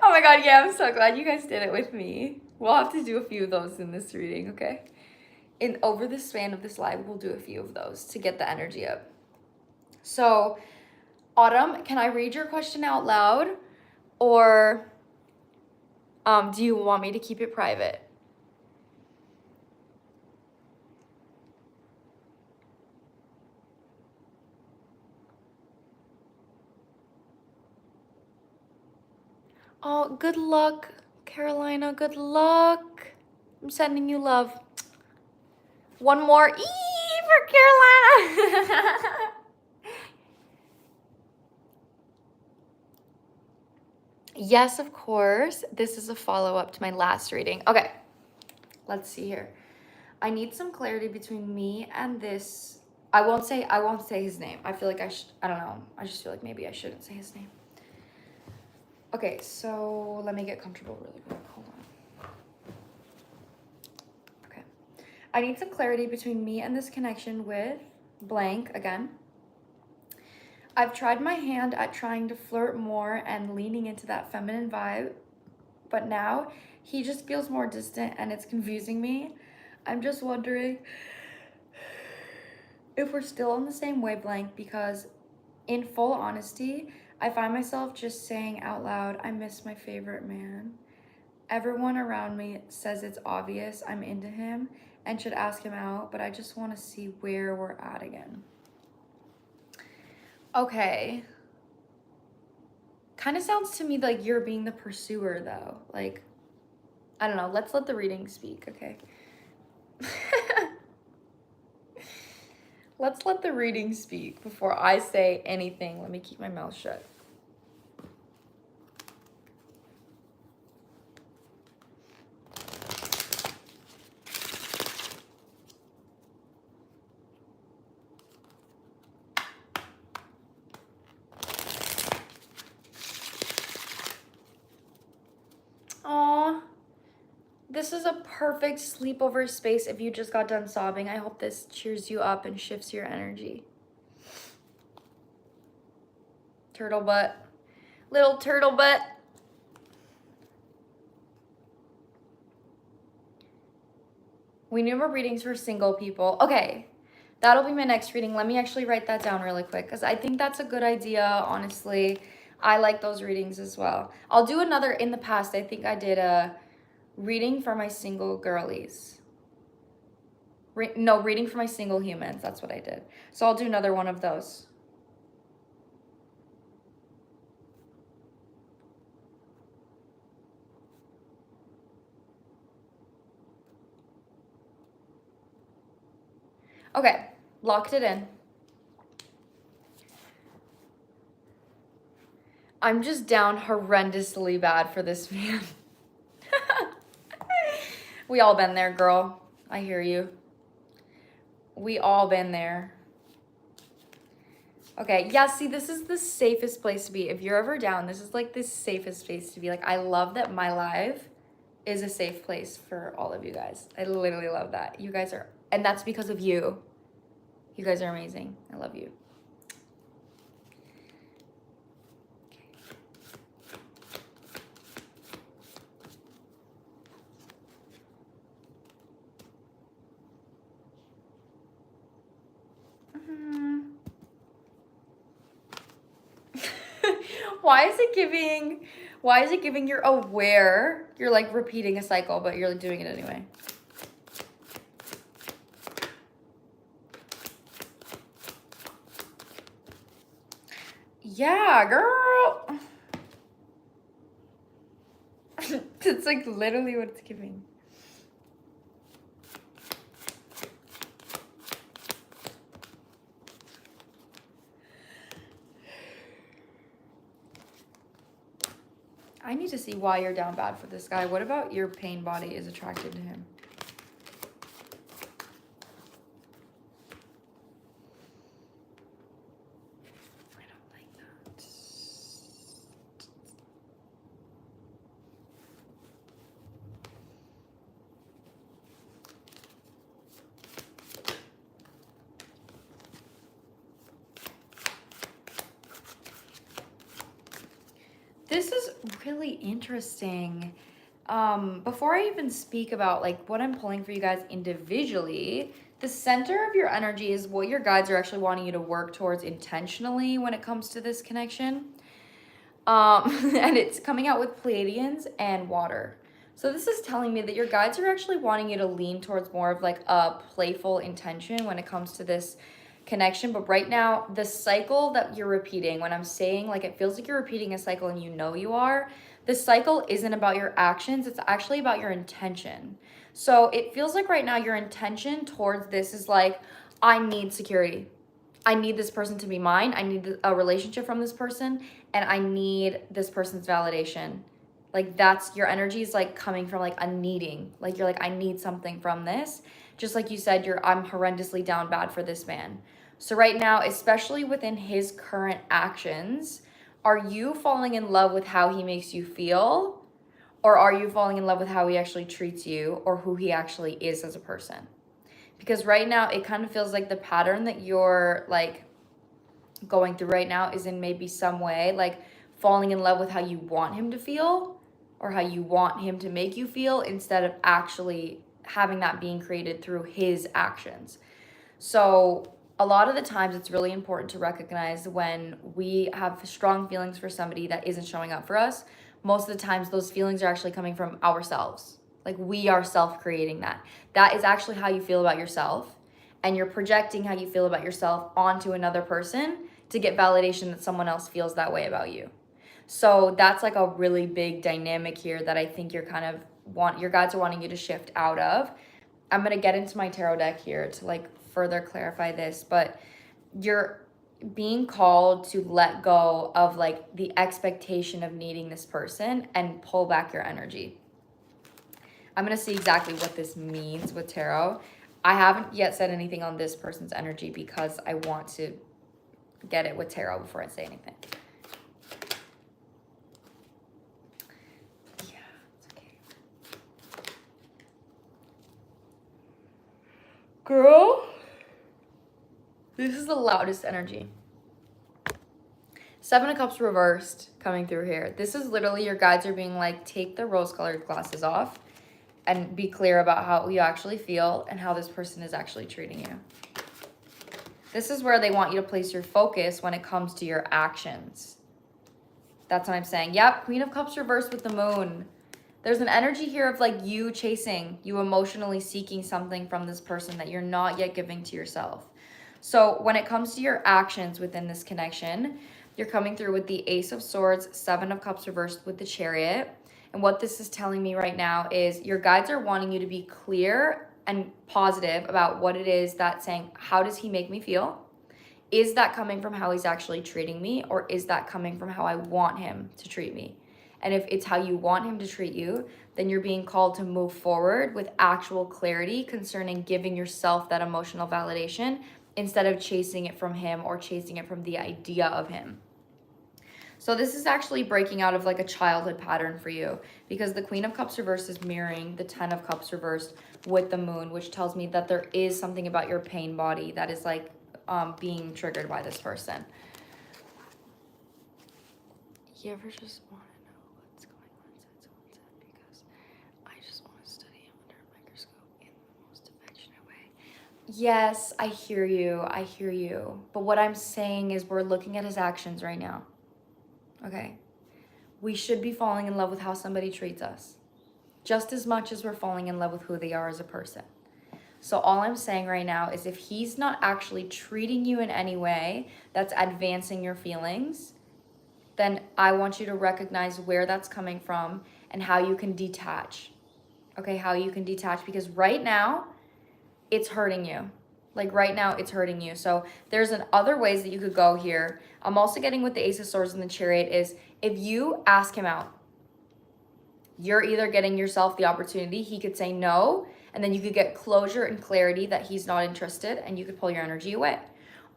Oh my god, yeah, I'm so glad you guys did it with me. We'll have to do a few of those in this reading, okay? And over the span of this live, we'll do a few of those to get the energy up. So, Autumn, can I read your question out loud? Or do you want me to keep it private? Oh, good luck, Carolina. Good luck. I'm sending you love. One more E for Carolina. Yes, of course. This is a follow-up to my last reading. Okay, let's see here. I need some clarity between me and this. I won't say his name. I feel like I don't know. I just feel like maybe I shouldn't say his name. Okay, so let me get comfortable really quick. Hold on. Okay. I need some clarity between me and this connection with blank again. I've tried my hand at trying to flirt more and leaning into that feminine vibe, but now he just feels more distant and it's confusing me. I'm just wondering if we're still on the same wavelength, because in full honesty, I find myself just saying out loud, I miss my favorite man. Everyone around me says it's obvious I'm into him and should ask him out, but I just want to see where we're at again. Okay. Kind of sounds to me like you're being the pursuer, though. Like, I don't know. Let's let the reading speak, okay? Let's let the reading speak before I say anything. Let me keep my mouth shut. Aw. This is a perfect sleepover space if you just got done sobbing. I hope this cheers you up and shifts your energy. Turtle butt. Little turtle butt. We need more readings for single people. Okay, that'll be my next reading. Let me actually write that down really quick because I think that's a good idea, honestly. I like those readings as well. I'll do another in the past. I think I did a reading for my single girlies. Reading for my single humans. That's what I did. So I'll do another one of those. Okay, locked it in. I'm just down horrendously bad for this man. We all been there, girl. I hear you. We all been there. Okay, yeah, see, this is the safest place to be. If you're ever down, this is like the safest place to be. Like, I love that my live is a safe place for all of you guys. I literally love that. You guys are, and that's because of you. You guys are amazing. I love you. Why is it giving you're aware? You're like repeating a cycle, but you're doing it anyway. Yeah, girl. It's like literally what it's giving. I need to see why you're down bad for this guy. What about your pain body is attracted to him? I don't like that. This is really interesting. Before I even speak about like what I'm pulling for you guys individually, the center of your energy is what your guides are actually wanting you to work towards intentionally when it comes to this connection. And it's coming out with Pleiadians and water. So this is telling me that your guides are actually wanting you to lean towards more of like a playful intention when it comes to this connection. But right now, the cycle that you're repeating, when I'm saying like it feels like you're repeating a cycle and you know you are, the cycle isn't about your actions, it's actually about your intention. So it feels like right now your intention towards this is like, I need security. I need this person to be mine. I need a relationship from this person, and I need this person's validation. Like that's your energy is like coming from like a needing. Like you're like, I need something from this. Just like you said, I'm horrendously down bad for this man. So right now, especially within his current actions, are you falling in love with how he makes you feel? Or are you falling in love with how he actually treats you or who he actually is as a person? Because right now it kind of feels like the pattern that you're like going through right now is in maybe some way like falling in love with how you want him to feel or how you want him to make you feel instead of actually having that being created through his actions. So a lot of the times it's really important to recognize when we have strong feelings for somebody that isn't showing up for us. Most of the times those feelings are actually coming from ourselves. Like we are self-creating that. That is actually how you feel about yourself. And you're projecting how you feel about yourself onto another person to get validation that someone else feels that way about you. So that's like a really big dynamic here that I think you're kind of your guides are wanting you to shift out of. I'm going to get into my tarot deck here to like further clarify this, but you're being called to let go of like the expectation of needing this person and pull back your energy. I'm going to see exactly what this means with tarot. I haven't yet said anything on this person's energy because I want to get it with tarot before I say anything. Yeah, it's okay. Girl, this is the loudest energy. 7 of Cups reversed coming through here. This is literally your guides are being like, take the rose-colored glasses off and be clear about how you actually feel and how this person is actually treating you. This is where they want you to place your focus when it comes to your actions. That's what I'm saying. Yep, Queen of Cups reversed with the moon. There's an energy here of like you chasing, you emotionally seeking something from this person that you're not yet giving to yourself. So when it comes to your actions within this connection, you're coming through with the Ace of Swords, 7 of Cups reversed with the Chariot. And what this is telling me right now is your guides are wanting you to be clear and positive about what it is that's saying, how does he make me feel? Is that coming from how he's actually treating me, or is that coming from how I want him to treat me? And if it's how you want him to treat you, then you're being called to move forward with actual clarity concerning giving yourself that emotional validation instead of chasing it from him or chasing it from the idea of him. So this is actually breaking out of like a childhood pattern for you, because the Queen of Cups reversed is mirroring the Ten of Cups reversed with the Moon, which tells me that there is something about your pain body that is like being triggered by this person. You ever just want to know what's going on inside someone's head? Because I just want to study under a microscope in the most affectionate way. Yes, I hear you. I hear you. But what I'm saying is we're looking at his actions right now. Okay? We should be falling in love with how somebody treats us, just as much as we're falling in love with who they are as a person. So all I'm saying right now is if he's not actually treating you in any way that's advancing your feelings, then I want you to recognize where that's coming from and how you can detach. Okay, how you can detach, because right now it's hurting you. Like right now it's hurting you. So there's other ways that you could go here. I'm also getting with the Ace of Swords and the Chariot is if you ask him out, you're either getting yourself the opportunity, he could say no, and then you could get closure and clarity that he's not interested and you could pull your energy away.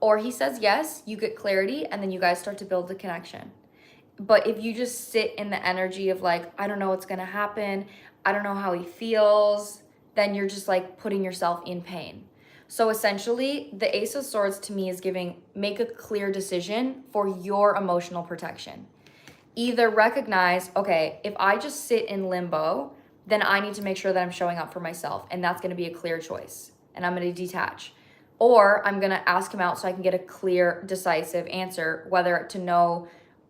Or he says yes, you get clarity, and then you guys start to build the connection. But if you just sit in the energy of like, I don't know what's gonna happen, I don't know how he feels, then you're just like putting yourself in pain. So essentially, the Ace of Swords to me is giving, make a clear decision for your emotional protection. Either recognize, okay, if I just sit in limbo, then I need to make sure that I'm showing up for myself, and that's gonna be a clear choice, and I'm gonna detach. Or I'm gonna ask him out so I can get a clear, decisive answer, whether to know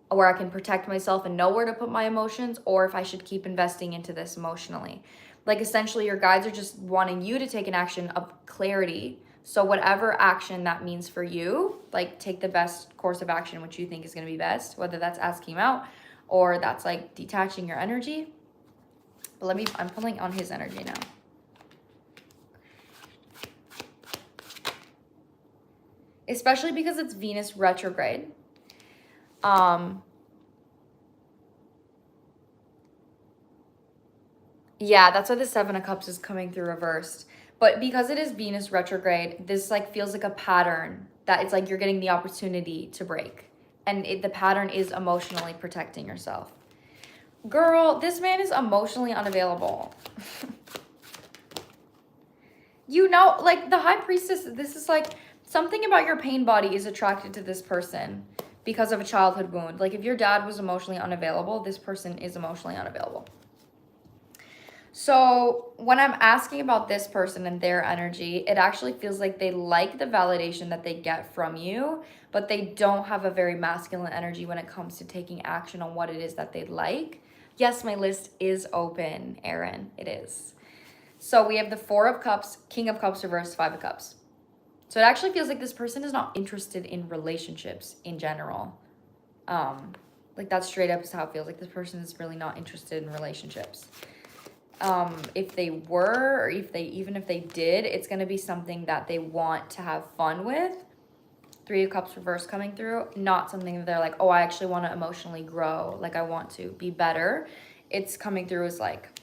where I can protect myself and know where to put my emotions, or if I should keep investing into this emotionally. Like essentially your guides are just wanting you to take an action of clarity. So whatever action that means for you, like take the best course of action, which you think is gonna be best, whether that's asking him out or that's like detaching your energy. But I'm pulling on his energy now. Especially because it's Venus retrograde. Yeah, that's why the Seven of Cups is coming through reversed. But because it is Venus retrograde, this like feels like a pattern that it's like you're getting the opportunity to break. And the pattern is emotionally protecting yourself. Girl, this man is emotionally unavailable. You know, like the High Priestess, this is like something about your pain body is attracted to this person because of a childhood wound. Like if your dad was emotionally unavailable, this person is emotionally unavailable. So when I'm asking about this person and their energy, it actually feels like they like the validation that they get from you, but they don't have a very masculine energy when it comes to taking action on what it is that they'd like. Yes, my list is open, Erin. It is. So we have the Four of Cups, King of Cups reversed, Five of Cups. So it actually feels like this person is not interested in relationships in general. Like that straight up is how it feels. Like this person is really not interested in relationships. If they were, or even if they did, it's going to be something that they want to have fun with. Three of Cups reverse coming through, not something that they're like, oh, I actually want to emotionally grow. Like I want to be better. It's coming through as like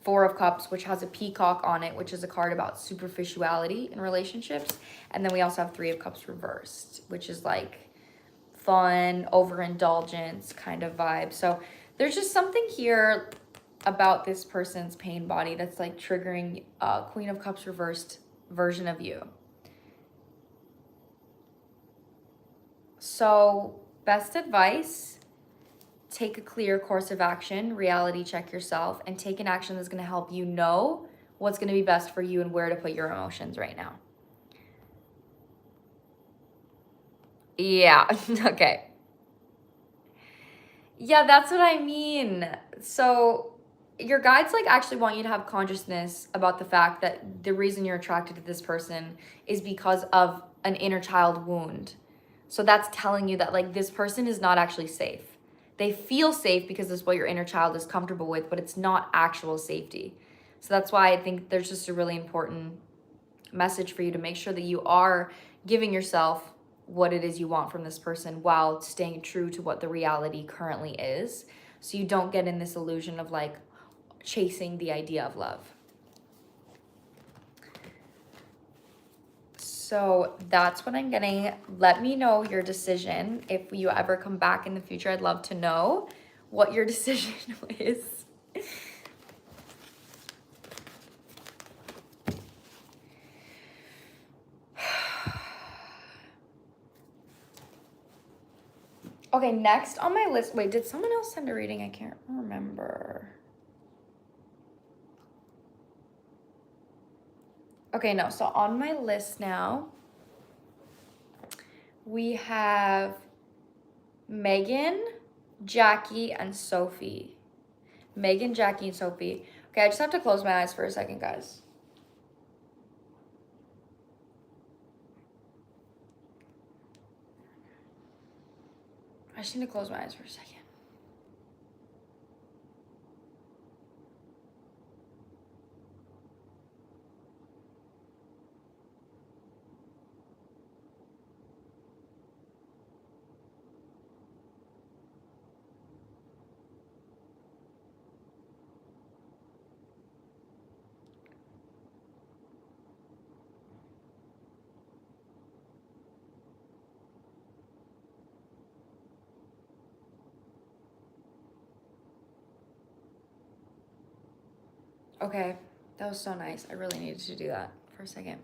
Four of Cups, which has a peacock on it, which is a card about superficiality in relationships. And then we also have Three of Cups reversed, which is like fun, overindulgence kind of vibe. So there's just something here about this person's pain body that's like triggering a Queen of Cups reversed version of you. So best advice, take a clear course of action, reality check yourself, and take an action that's going to help you know what's going to be best for you and where to put your emotions right now. Yeah, okay. Yeah, that's what I mean. So your guides like actually want you to have consciousness about the fact that the reason you're attracted to this person is because of an inner child wound. So that's telling you that like this person is not actually safe. They feel safe because it's what your inner child is comfortable with, but it's not actual safety. So that's why I think there's just a really important message for you to make sure that you are giving yourself what it is you want from this person while staying true to what the reality currently is. So you don't get in this illusion of like chasing the idea of love. So that's what I'm getting. Let me know your decision. If you ever come back in the future, I'd love to know what your decision is. Okay, next on my list. Wait, did someone else send a reading? I can't remember. Okay, no. So on my list now, we have Megan, Jackie, and Sophie. Megan, Jackie, and Sophie. Okay, I just have to close my eyes for a second, guys. I just need to close my eyes for a second. Okay, that was so nice. I really needed to do that for a second.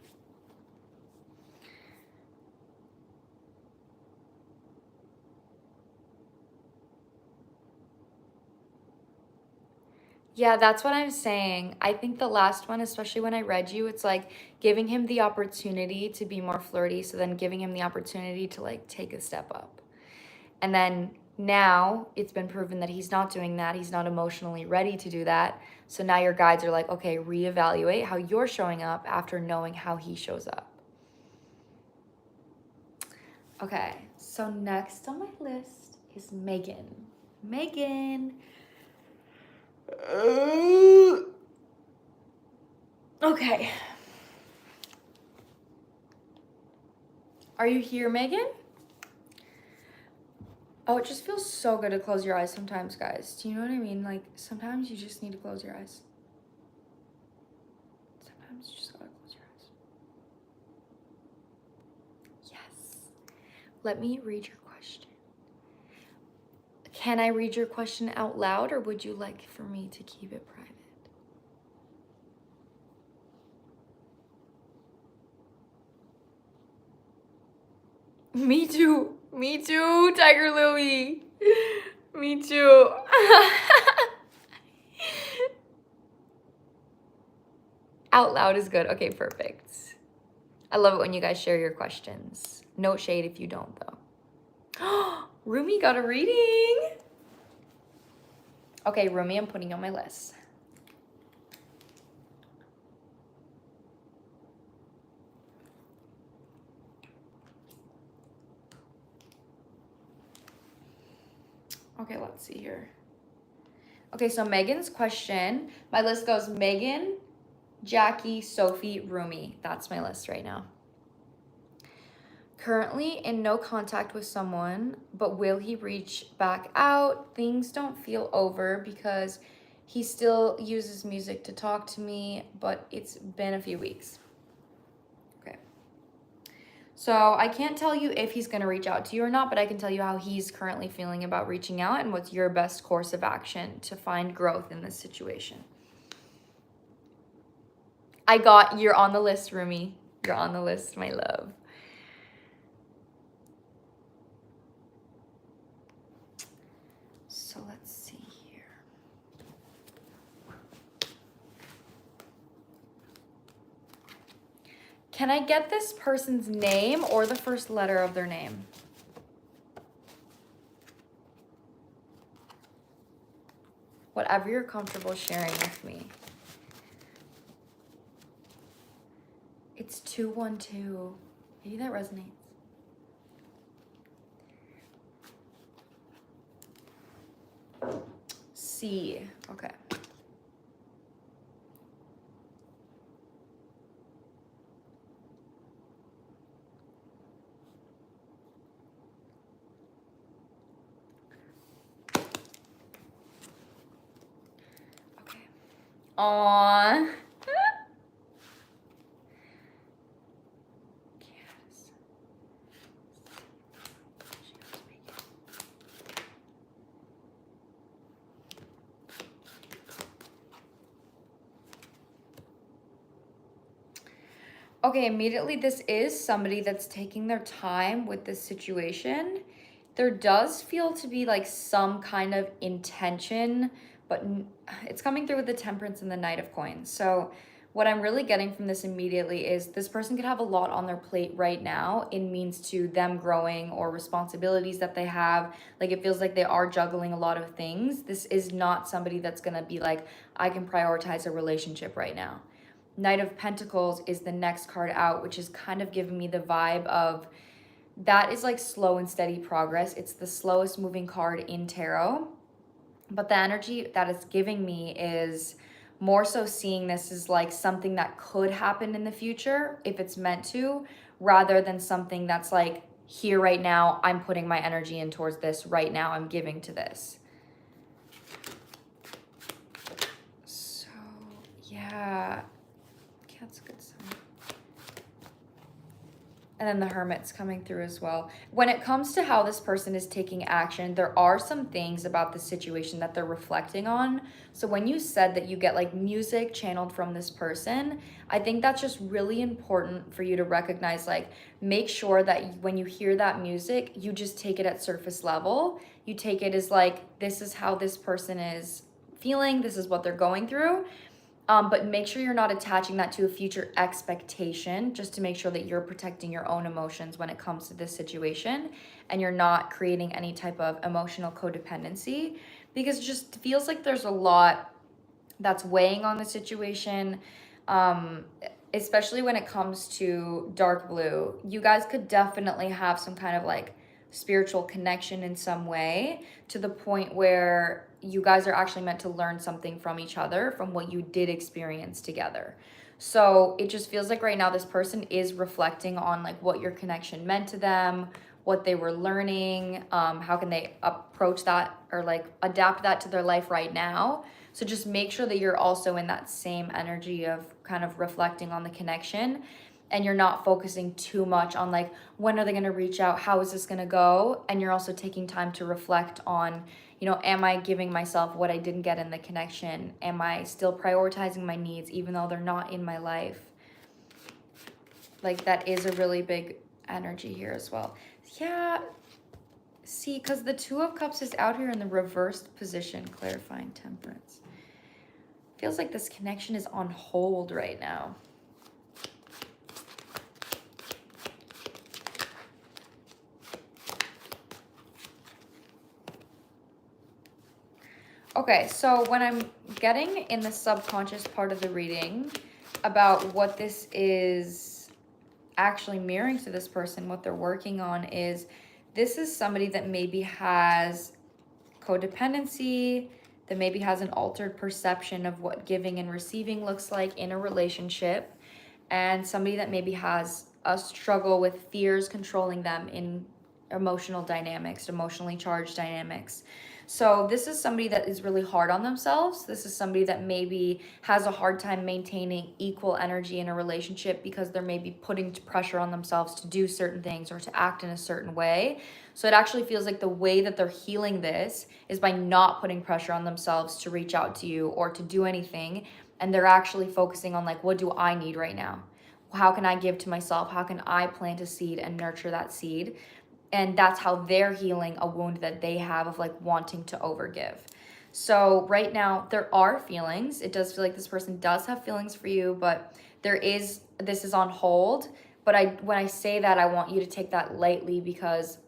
Yeah, that's what I'm saying. I think the last one, especially when I read you, it's like giving him the opportunity to be more flirty, so then giving him the opportunity to like take a step up. And then now it's been proven that he's not doing that. He's not emotionally ready to do that. So now your guides are like, okay, reevaluate how you're showing up after knowing how he shows up. Okay, so next on my list is Megan. Megan. Okay. Are you here, Megan? Oh, it just feels so good to close your eyes sometimes, guys. Do you know what I mean? Like, sometimes you just need to close your eyes. Sometimes you just gotta close your eyes. Yes. Let me read your question. Can I read your question out loud, or would you like for me to keep it private? Me too. Me too, Tiger Lily. Me too. Out loud is good. Okay, perfect. I love it when you guys share your questions. No shade if you don't, though. Rumi got a reading. Okay, Rumi, I'm putting you on my list. Okay, let's see here. Okay, so Megan's question. My list goes Megan, Jackie, Sophie, Rumi. That's my list right now. Currently in no contact with someone, but will he reach back out? Things don't feel over because he still uses music to talk to me, but it's been a few weeks. Okay. So I can't tell you if he's going to reach out to you or not, but I can tell you how he's currently feeling about reaching out and what's your best course of action to find growth in this situation. You're on the list, Rumi. You're on the list, my love. So let's see here. Can I get this person's name or the first letter of their name? Whatever you're comfortable sharing with me. It's 212. Maybe that resonates. C. Okay. Aww. Yes. Okay, immediately this is somebody that's taking their time with this situation. There does feel to be like some kind of intention, but it's coming through with the Temperance and the Knight of Coins. So what I'm really getting from this immediately is this person could have a lot on their plate right now in means to them growing or responsibilities that they have. Like it feels like they are juggling a lot of things. This is not somebody that's gonna be like, I can prioritize a relationship right now. Knight of Pentacles is the next card out, which is kind of giving me the vibe of that is like slow and steady progress. It's the slowest moving card in tarot. But the energy that it's giving me is more so seeing this as like something that could happen in the future if it's meant to, rather than something that's like here right now, I'm putting my energy in towards this right now, I'm giving to this. So yeah, that's a good sign. And then the Hermit's coming through as well. When it comes to how this person is taking action, there are some things about the situation that they're reflecting on. So when you said that you get like music channeled from this person, I think that's just really important for you to recognize, like, make sure that when you hear that music, you just take it at surface level. You take it as like, this is how this person is feeling, this is what they're going through. But make sure you're not attaching that to a future expectation, just to make sure that you're protecting your own emotions when it comes to this situation and you're not creating any type of emotional codependency, because it just feels like there's a lot that's weighing on the situation, especially when it comes to dark blue. You guys could definitely have some kind of like spiritual connection in some way, to the point where you guys are actually meant to learn something from each other, from what you did experience together. So it just feels like right now this person is reflecting on like what your connection meant to them, what they were learning, how can they approach that or like adapt that to their life right now. So just make sure that you're also in that same energy of kind of reflecting on the connection, and you're not focusing too much on like, when are they going to reach out? How is this going to go? And you're also taking time to reflect on, you know, am I giving myself what I didn't get in the connection? Am I still prioritizing my needs even though they're not in my life? Like that is a really big energy here as well. Yeah, see, because the Two of Cups is out here in the reversed position, clarifying Temperance. Feels like this connection is on hold right now. Okay, so when I'm getting in the subconscious part of the reading about what this is actually mirroring to this person, what they're working on is, this is somebody that maybe has codependency, that maybe has an altered perception of what giving and receiving looks like in a relationship, and somebody that maybe has a struggle with fears controlling them in emotional dynamics, emotionally charged dynamics. So this is somebody that is really hard on themselves. This is somebody that maybe has a hard time maintaining equal energy in a relationship because they're maybe putting pressure on themselves to do certain things or to act in a certain way. So it actually feels like the way that they're healing this is by not putting pressure on themselves to reach out to you or to do anything. And they're actually focusing on like, what do I need right now? How can I give to myself? How can I plant a seed and nurture that seed? And that's how they're healing a wound that they have of like wanting to overgive. So right now there are feelings. It does feel like this person does have feelings for you, but this is on hold. But when I say that, I want you to take that lightly, because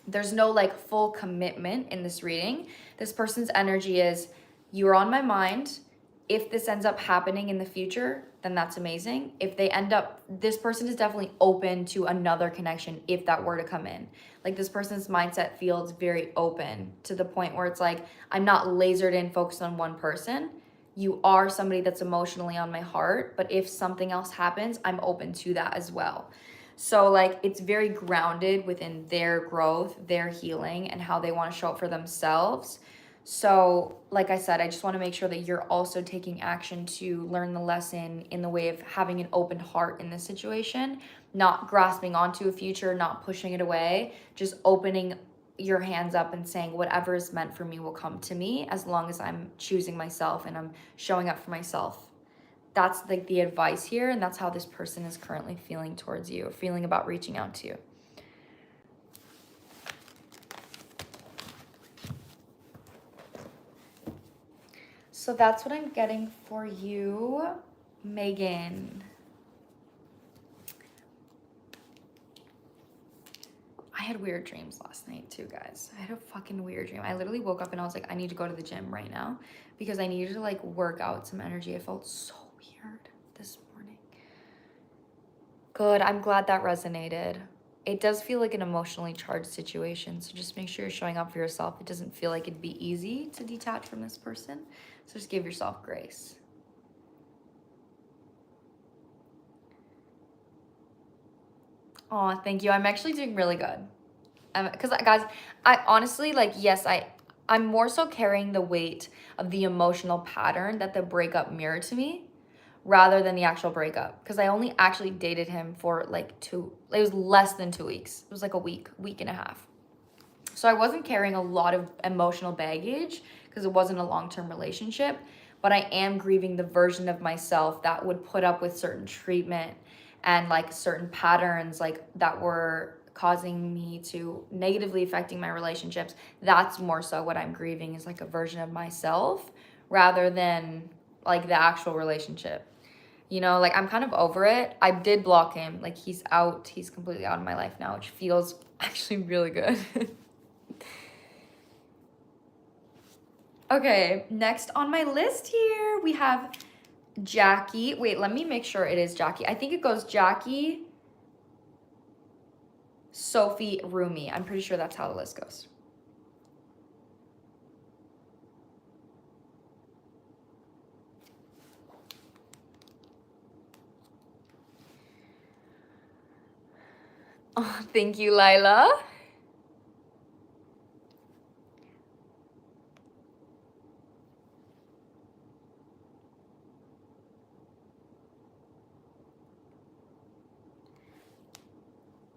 there's no like full commitment in this reading. This person's energy is, you are on my mind. If this ends up happening in the future, then that's amazing. If they end up, this person is definitely open to another connection if that were to come in. Like this person's mindset feels very open, to the point where it's like, I'm not lasered in, focused on one person. You are somebody that's emotionally on my heart, but if something else happens, I'm open to that as well. So like it's very grounded within their growth, their healing, and how they want to show up for themselves. So, like I said, I just want to make sure that you're also taking action to learn the lesson in the way of having an open heart in this situation, not grasping onto a future, not pushing it away, just opening your hands up and saying whatever is meant for me will come to me as long as I'm choosing myself and I'm showing up for myself. That's like the advice here, and that's how this person is currently feeling towards you, feeling about reaching out to you. So that's what I'm getting for you, Megan. I had weird dreams last night too, guys. I had a fucking weird dream. I literally woke up and I was like, I need to go to the gym right now because I needed to like work out some energy. I felt so weird this morning. Good. I'm glad that resonated. It does feel like an emotionally charged situation. So just make sure you're showing up for yourself. It doesn't feel like it'd be easy to detach from this person. So just give yourself grace. Oh, thank you. I'm actually doing really good. Because guys, I honestly, like, yes, I'm more so carrying the weight of the emotional pattern that the breakup mirrored to me rather than the actual breakup. Because I only actually dated him for like it was less than 2 weeks. It was like a week and a half. So I wasn't carrying a lot of emotional baggage because it wasn't a long-term relationship, but I am grieving the version of myself that would put up with certain treatment and like certain patterns like that were causing me to negatively affecting my relationships. That's more so what I'm grieving, is like a version of myself rather than like the actual relationship. You know, like I'm kind of over it. I did block him. Like he's completely out of my life now, which feels actually really good. Okay, next on my list here, we have Jackie. Wait, let me make sure it is Jackie. I think it goes Jackie, Sophie, Rumi. I'm pretty sure that's how the list goes. Oh, thank you, Lila.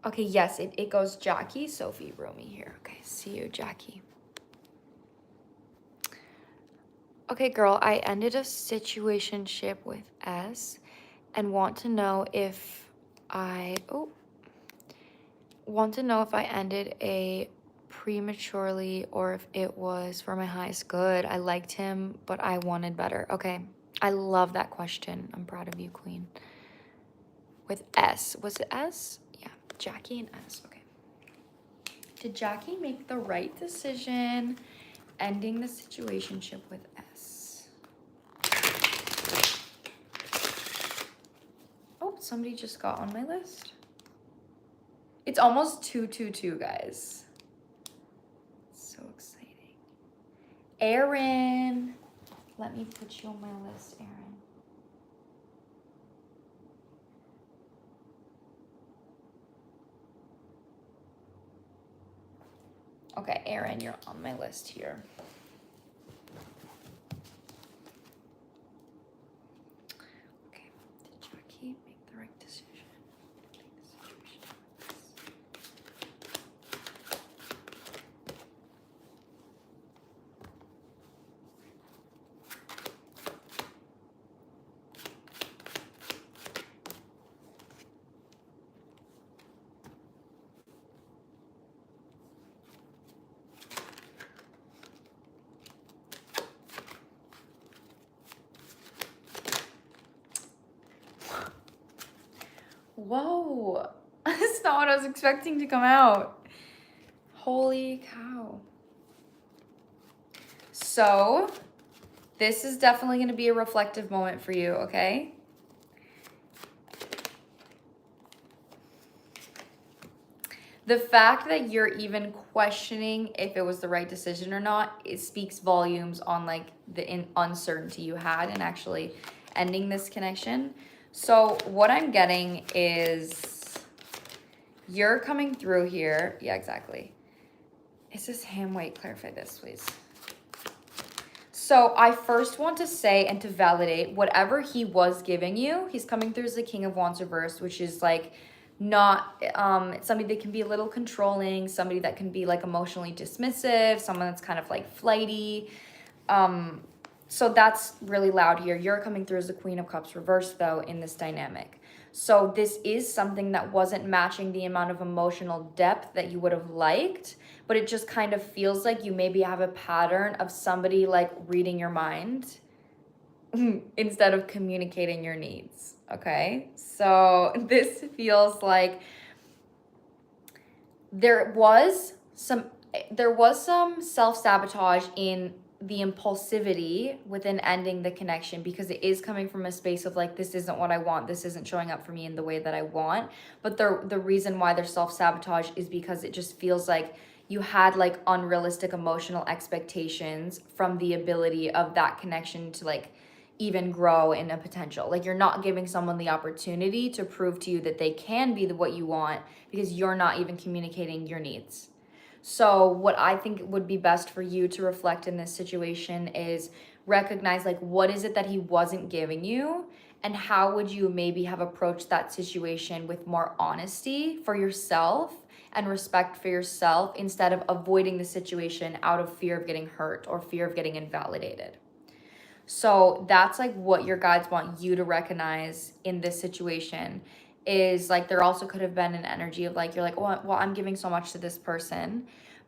Okay, yes, it goes Jackie, Sophie, Rumi here. Okay, see you, Jackie. Okay, girl, I ended a situationship with S and want to know if I ended a prematurely or if it was for my highest good. I liked him, but I wanted better. Okay, I love that question. I'm proud of you, queen. With S. Was it S? Yeah, Jackie and S. Okay. Did Jackie make the right decision ending the situationship with S? Oh, somebody just got on my list. It's almost 222, guys. So exciting. Erin. Let me put you on my list, Erin. Okay, Erin, you're on my list here. Okay, did Jackie make the right decision? Whoa, that's not what I was expecting to come out. Holy cow. So, this is definitely going to be a reflective moment for you, okay? The fact that you're even questioning if it was the right decision or not, it speaks volumes on like the uncertainty you had in actually ending this connection. So what I'm getting is you're coming through here. Yeah, exactly. Is this him? Wait, clarify this, please. So I first want to say and to validate whatever he was giving you. He's coming through as the King of Wands reversed, which is like not somebody that can be a little controlling, somebody that can be like emotionally dismissive, someone that's kind of like flighty. So that's really loud here. You're coming through as the Queen of Cups reversed though in this dynamic. So this is something that wasn't matching the amount of emotional depth that you would have liked, but it just kind of feels like you maybe have a pattern of somebody like reading your mind instead of communicating your needs, okay? So this feels like there was some self-sabotage in the impulsivity within ending the connection, because it is coming from a space of like, this isn't what I want, this isn't showing up for me in the way that I want. But the reason why there's self-sabotage is because it just feels like you had like unrealistic emotional expectations from the ability of that connection to like even grow in a potential. Like you're not giving someone the opportunity to prove to you that they can be what you want, because you're not even communicating your needs. So what I think would be best for you to reflect in this situation is recognize like, what is it that he wasn't giving you, and how would you maybe have approached that situation with more honesty for yourself and respect for yourself, instead of avoiding the situation out of fear of getting hurt or fear of getting invalidated. So that's like what your guides want you to recognize in this situation. Is like, there also could have been an energy of like, you're like, well, I'm giving so much to this person,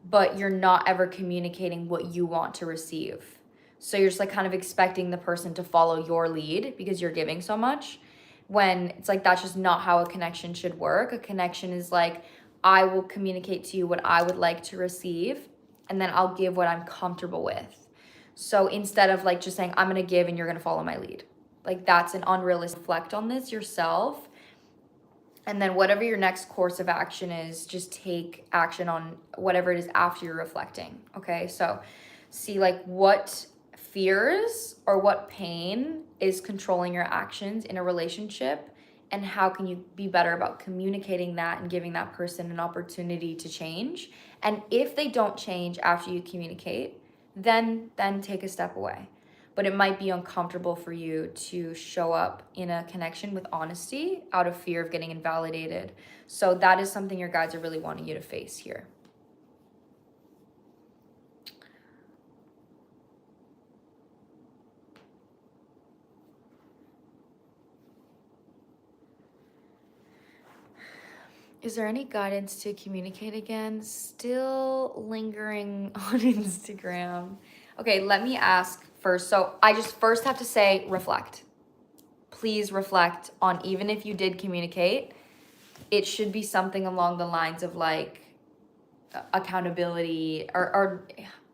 but you're not ever communicating what you want to receive. So you're just like kind of expecting the person to follow your lead because you're giving so much, when it's like, that's just not how a connection should work. A connection is like, I will communicate to you what I would like to receive, and then I'll give what I'm comfortable with. So instead of like just saying, I'm going to give and you're going to follow my lead, like that's an unrealistic. Reflect on this yourself. And then whatever your next course of action is, just take action on whatever it is after you're reflecting. Okay, so see like what fears or what pain is controlling your actions in a relationship, and how can you be better about communicating that and giving that person an opportunity to change. And if they don't change after you communicate, then take a step away. But it might be uncomfortable for you to show up in a connection with honesty out of fear of getting invalidated. So that is something your guides are really wanting you to face here. Is there any guidance to communicate again? Still lingering on Instagram. Okay, let me ask first. So I just first have to say, reflect. Please reflect on, even if you did communicate, it should be something along the lines of like accountability, or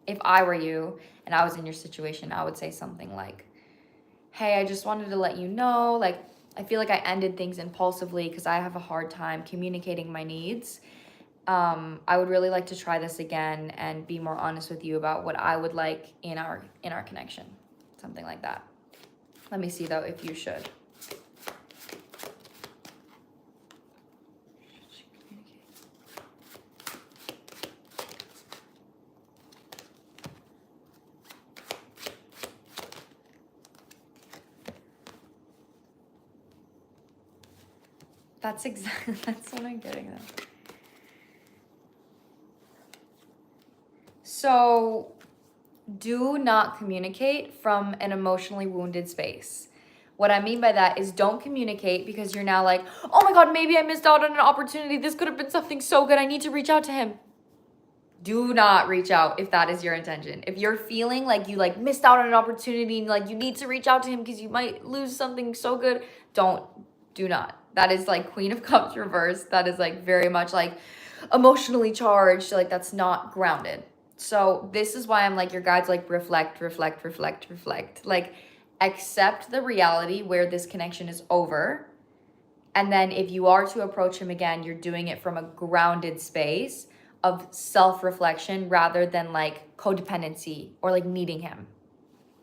if I were you and I was in your situation, I would say something like, hey, I just wanted to let you know, like, I feel like I ended things impulsively because I have a hard time communicating my needs. I would really like to try this again and be more honest with you about what I would like in our connection. Something like that. Let me see though if you should. That's exactly, that's what I'm getting at. So do not communicate from an emotionally wounded space. What I mean by that is, don't communicate because you're now like, oh my God, maybe I missed out on an opportunity. This could have been something so good. I need to reach out to him. Do not reach out if that is your intention. If you're feeling like you like missed out on an opportunity and like you need to reach out to him because you might lose something so good, do not. That is like Queen of Cups reversed. That is like very much like emotionally charged. Like that's not grounded. So this is why I'm like, your guides like reflect. Like accept the reality where this connection is over. And then if you are to approach him again, you're doing it from a grounded space of self-reflection rather than like codependency or like needing him.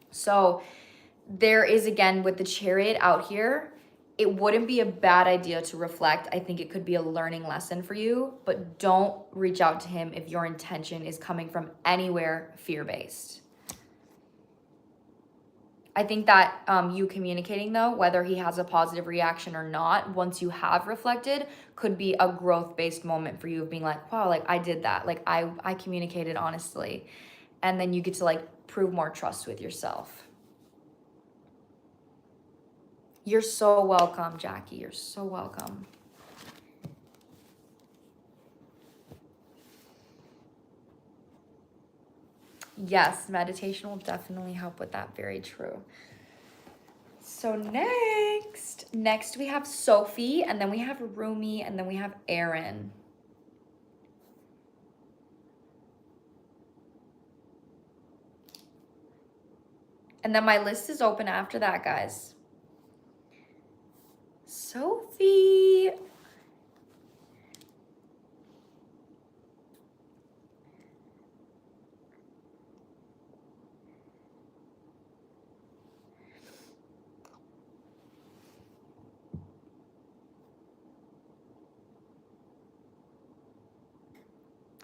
So there is, again, with the Chariot out here, it wouldn't be a bad idea to reflect. I think it could be a learning lesson for you, but don't reach out to him if your intention is coming from anywhere fear-based. I think that you communicating though, whether he has a positive reaction or not, once you have reflected, could be a growth-based moment for you of being like, wow, like I did that. Like I communicated honestly. And then you get to like prove more trust with yourself. You're so welcome, Jackie. You're so welcome. Yes, meditation will definitely help with that. Very true. So next we have Sophie, and then we have Rumi, and then we have Aaron. And then my list is open after that, guys. Sophie.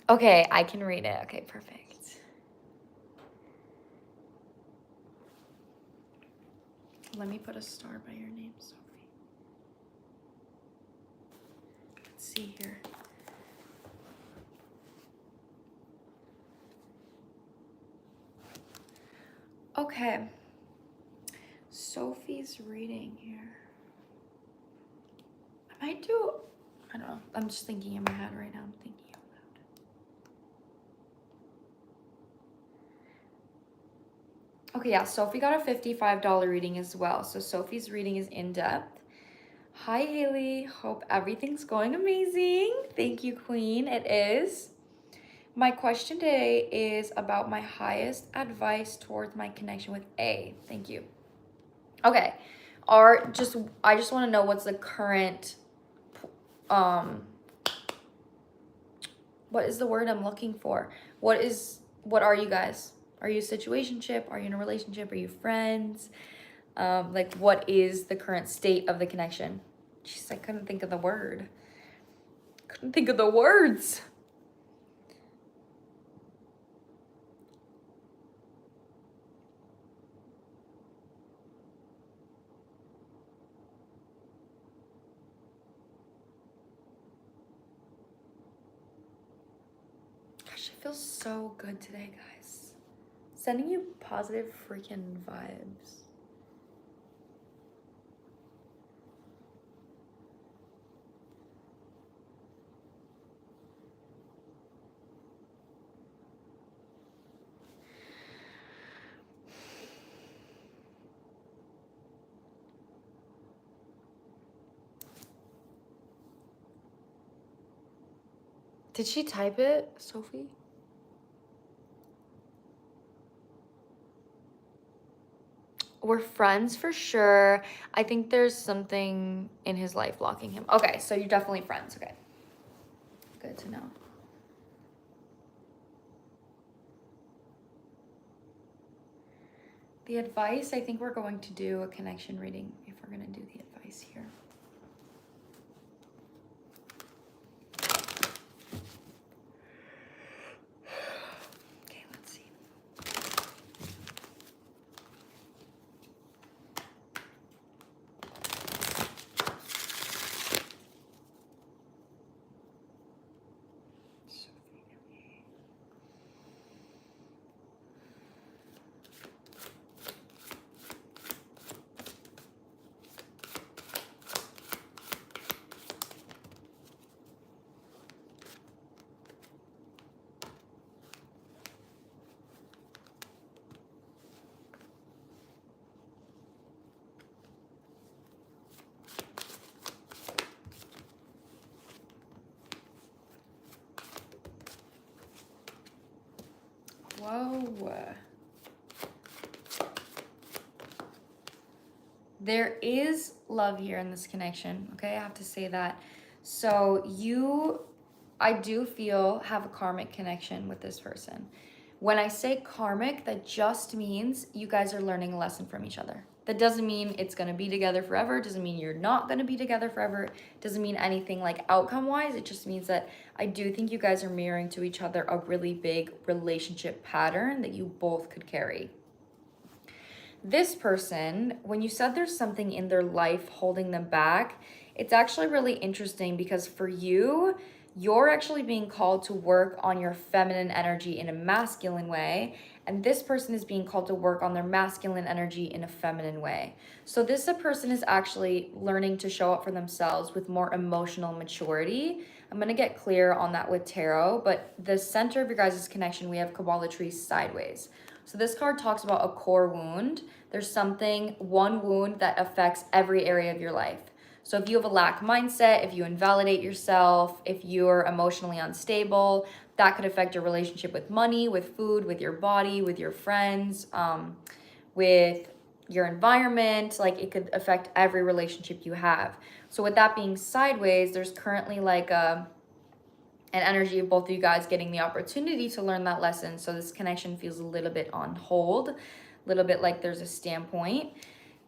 Okay, I can read it. Okay, perfect. Let me put a star by your name, Sophie. Let's see here. Okay. Sophie's reading here. I might do, I don't know. I'm just thinking in my head right now. I'm thinking out loud. Okay, yeah, Sophie got a $55 reading as well. So Sophie's reading is in depth. Hi, Haley. Hope everything's going amazing. Thank you, Queen. It is. My question today is about my highest advice towards my connection with A. Thank you. Okay. I just want to know what's the current, what is the word I'm looking for? What are you guys? Are you a situationship? Are you in a relationship? Are you friends? Like, what is the current state of the connection? Jeez, I couldn't think of the word. Couldn't think of the words. Gosh, it feels so good today, guys. Sending you positive freaking vibes. Did she type it, Sophie? We're friends for sure. I think there's something in his life blocking him. Okay, so you're definitely friends. Okay. Good to know. The advice, I think we're going to do a connection reading if we're going to do the advice here. Okay, let's see. Whoa. There is love here in this connection, okay? I have to say that. So I do feel, have a karmic connection with this person. When I say karmic, that just means you guys are learning a lesson from each other. That doesn't mean it's gonna be together forever. It doesn't mean you're not gonna be together forever. It doesn't mean anything like outcome-wise. It just means that I do think you guys are mirroring to each other a really big relationship pattern that you both could carry. this person, when you said there's something in their life holding them back, it's actually really interesting because for you, you're actually being called to work on your feminine energy in a masculine way, and this person is being called to work on their masculine energy in a feminine way. So this a person is actually learning to show up for themselves with more emotional maturity. I'm going to get clear on that with tarot, but the center of your guys' connection, we have Kabbalah tree sideways. So this card talks about a core wound. There's something, one wound that affects every area of your life. So if you have a lack mindset, if you invalidate yourself, if you're emotionally unstable, that could affect your relationship with money, with food, with your body, with your friends, with your environment. Like it could affect every relationship you have. So with that being sideways, there's currently like an energy of both of you guys getting the opportunity to learn that lesson. So this connection feels a little bit on hold, a little bit like there's a standpoint.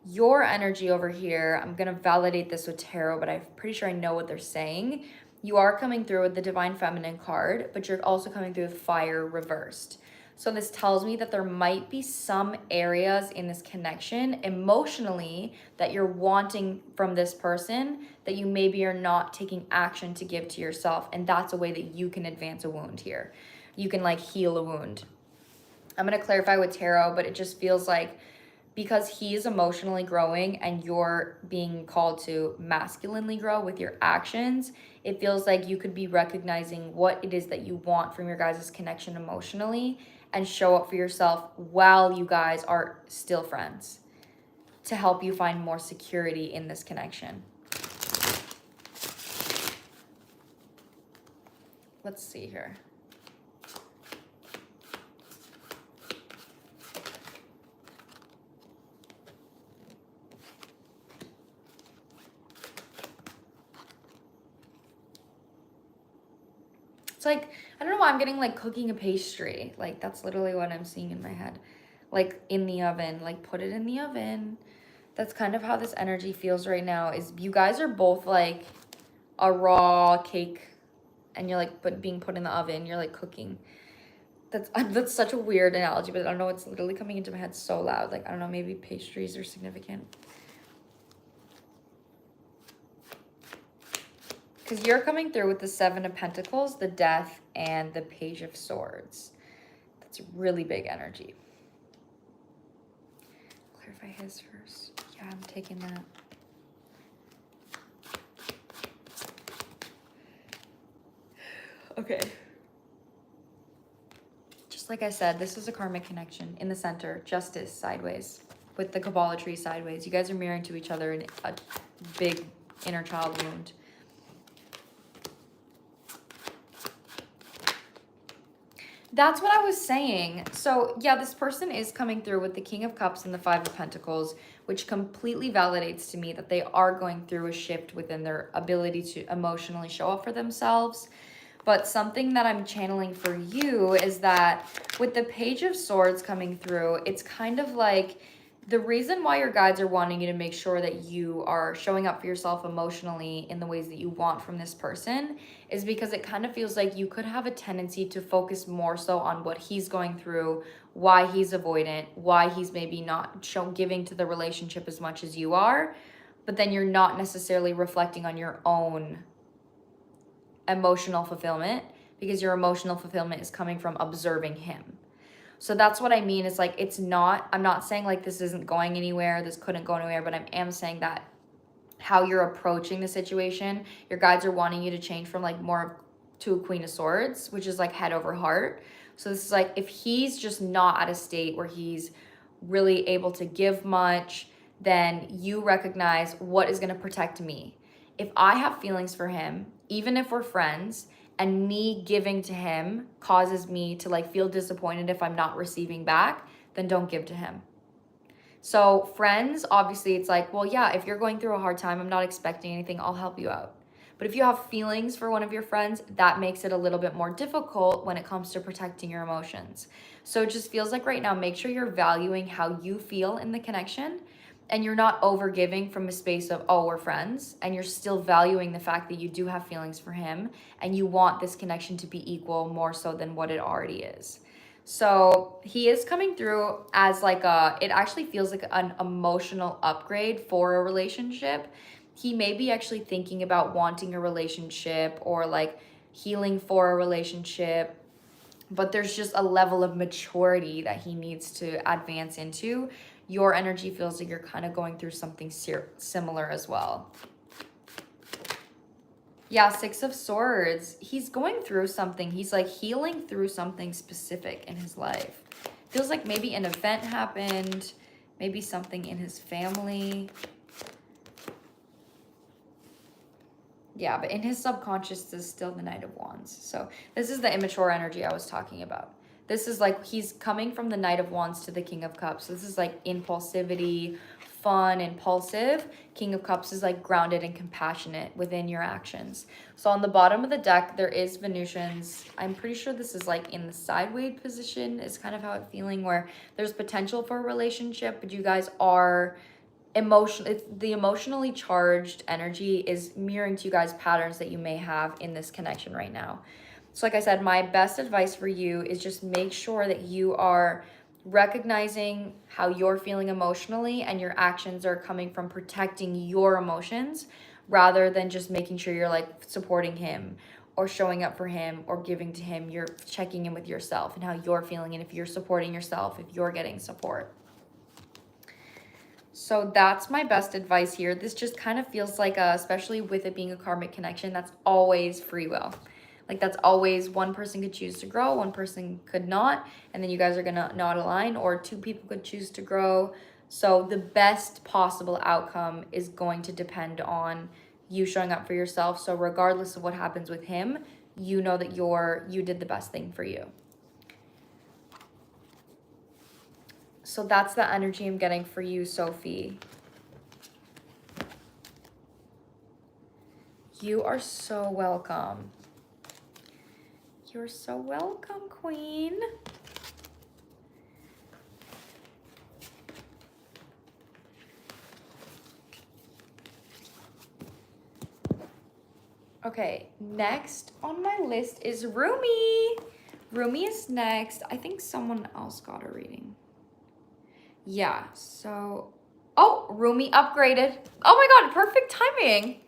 Your energy over here, I'm going to validate this with tarot, but I'm pretty sure I know what they're saying. You are coming through with the Divine Feminine card, but you're also coming through with fire reversed. So this tells me that there might be some areas in this connection emotionally that you're wanting from this person that you maybe are not taking action to give to yourself. And that's a way that you can advance a wound here. You can like heal a wound. I'm going to clarify with tarot, but it just feels like because he's emotionally growing and you're being called to masculinely grow with your actions, it feels like you could be recognizing what it is that you want from your guys' connection emotionally and show up for yourself while you guys are still friends to help you find more security in this connection. Let's see here. Like, I don't know why I'm getting like cooking a pastry. Like that's literally what I'm seeing in my head. Like in the oven, like put it in the oven. That's kind of how this energy feels right now is you guys are both like a raw cake and you're like being put in the oven. You're like cooking. That's such a weird analogy, but I don't know. It's literally coming into my head so loud. Like, I don't know, maybe pastries are significant. Because you're coming through with the Seven of Pentacles, the Death, and the Page of Swords. That's really big energy. Clarify his first. Yeah, I'm taking that. Okay. Just like I said, this is a karmic connection in the center. Justice sideways with the Kabbalah tree sideways. You guys are mirroring to each other in a big inner child wound. That's what I was saying. So yeah, this person is coming through with the King of Cups and the Five of Pentacles, which completely validates to me that they are going through a shift within their ability to emotionally show up for themselves. But something that I'm channeling for you is that with the Page of Swords coming through, it's kind of like the reason why your guides are wanting you to make sure that you are showing up for yourself emotionally in the ways that you want from this person is because it kind of feels like you could have a tendency to focus more so on what he's going through, why he's avoidant, why he's maybe not giving to the relationship as much as you are, but then you're not necessarily reflecting on your own emotional fulfillment because your emotional fulfillment is coming from observing him. So that's what I mean. It's like, I'm not saying like this isn't going anywhere, this couldn't go anywhere, but I am saying that how you're approaching the situation, your guides are wanting you to change from like more to a Queen of Swords, which is like head over heart. So this is like, if he's just not at a state where he's really able to give much, then you recognize what is going to protect me. If I have feelings for him, even if we're friends, and me giving to him causes me to like feel disappointed if I'm not receiving back, then don't give to him. So friends, obviously it's like, well, yeah, if you're going through a hard time, I'm not expecting anything, I'll help you out. But if you have feelings for one of your friends, that makes it a little bit more difficult when it comes to protecting your emotions. So it just feels like right now, make sure you're valuing how you feel in the connection and you're not over giving from a space of, oh, we're friends, and you're still valuing the fact that you do have feelings for him and you want this connection to be equal more so than what it already is. So he is coming through as like it actually feels like an emotional upgrade for a relationship. He may be actually thinking about wanting a relationship or like healing for a relationship, but there's just a level of maturity that he needs to advance into. Your energy feels like you're kind of going through something similar as well. Yeah, Six of Swords. He's going through something. He's like healing through something specific in his life. Feels like maybe an event happened, maybe something in his family. Yeah, but in his subconscious, this is still the Knight of Wands. So this is the immature energy I was talking about. This is like he's coming from the Knight of Wands to the King of Cups. So this is like impulsivity, fun, impulsive. King of Cups is like grounded and compassionate within your actions. So on the bottom of the deck, there is Venusians. I'm pretty sure this is like in the sideways position is kind of how it's feeling, where there's potential for a relationship, but you guys are the emotionally charged energy is mirroring to you guys patterns that you may have in this connection right now. So like I said, my best advice for you is just make sure that you are recognizing how you're feeling emotionally and your actions are coming from protecting your emotions rather than just making sure you're like supporting him or showing up for him or giving to him. You're checking in with yourself and how you're feeling, and if you're supporting yourself, if you're getting support. So that's my best advice here. This just kind of feels like, especially with it being a karmic connection, that's always free will. Like that's always one person could choose to grow, one person could not, and then you guys are gonna not align, or two people could choose to grow. So the best possible outcome is going to depend on you showing up for yourself. So regardless of what happens with him, you know that you did the best thing for you. So that's the energy I'm getting for you, Sophie. You are so welcome. You're so welcome, Queen. Okay, next on my list is Rumi. Rumi is next. I think someone else got a reading. Yeah, so... Oh, Rumi upgraded. Oh my god, perfect timing.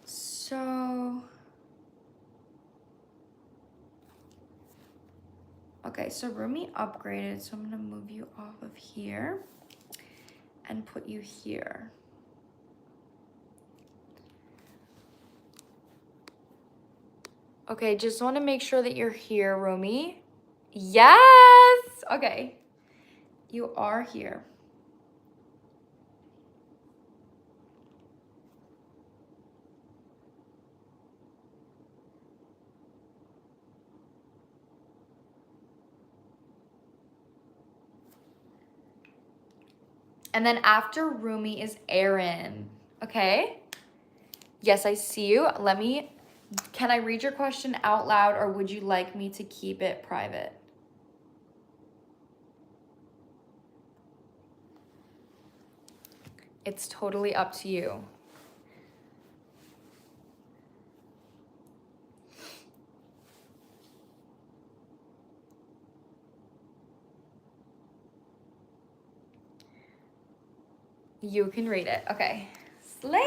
So... Okay, so Rumi upgraded, so I'm gonna move you off of here and put you here. Okay, just want to make sure that you're here, Rumi. Yes! Okay, you are here. And then after Rumi is Aaron, okay? Yes, I see you. Can I read your question out loud, or would you like me to keep it private? It's totally up to you. You can read it. Okay. Slay!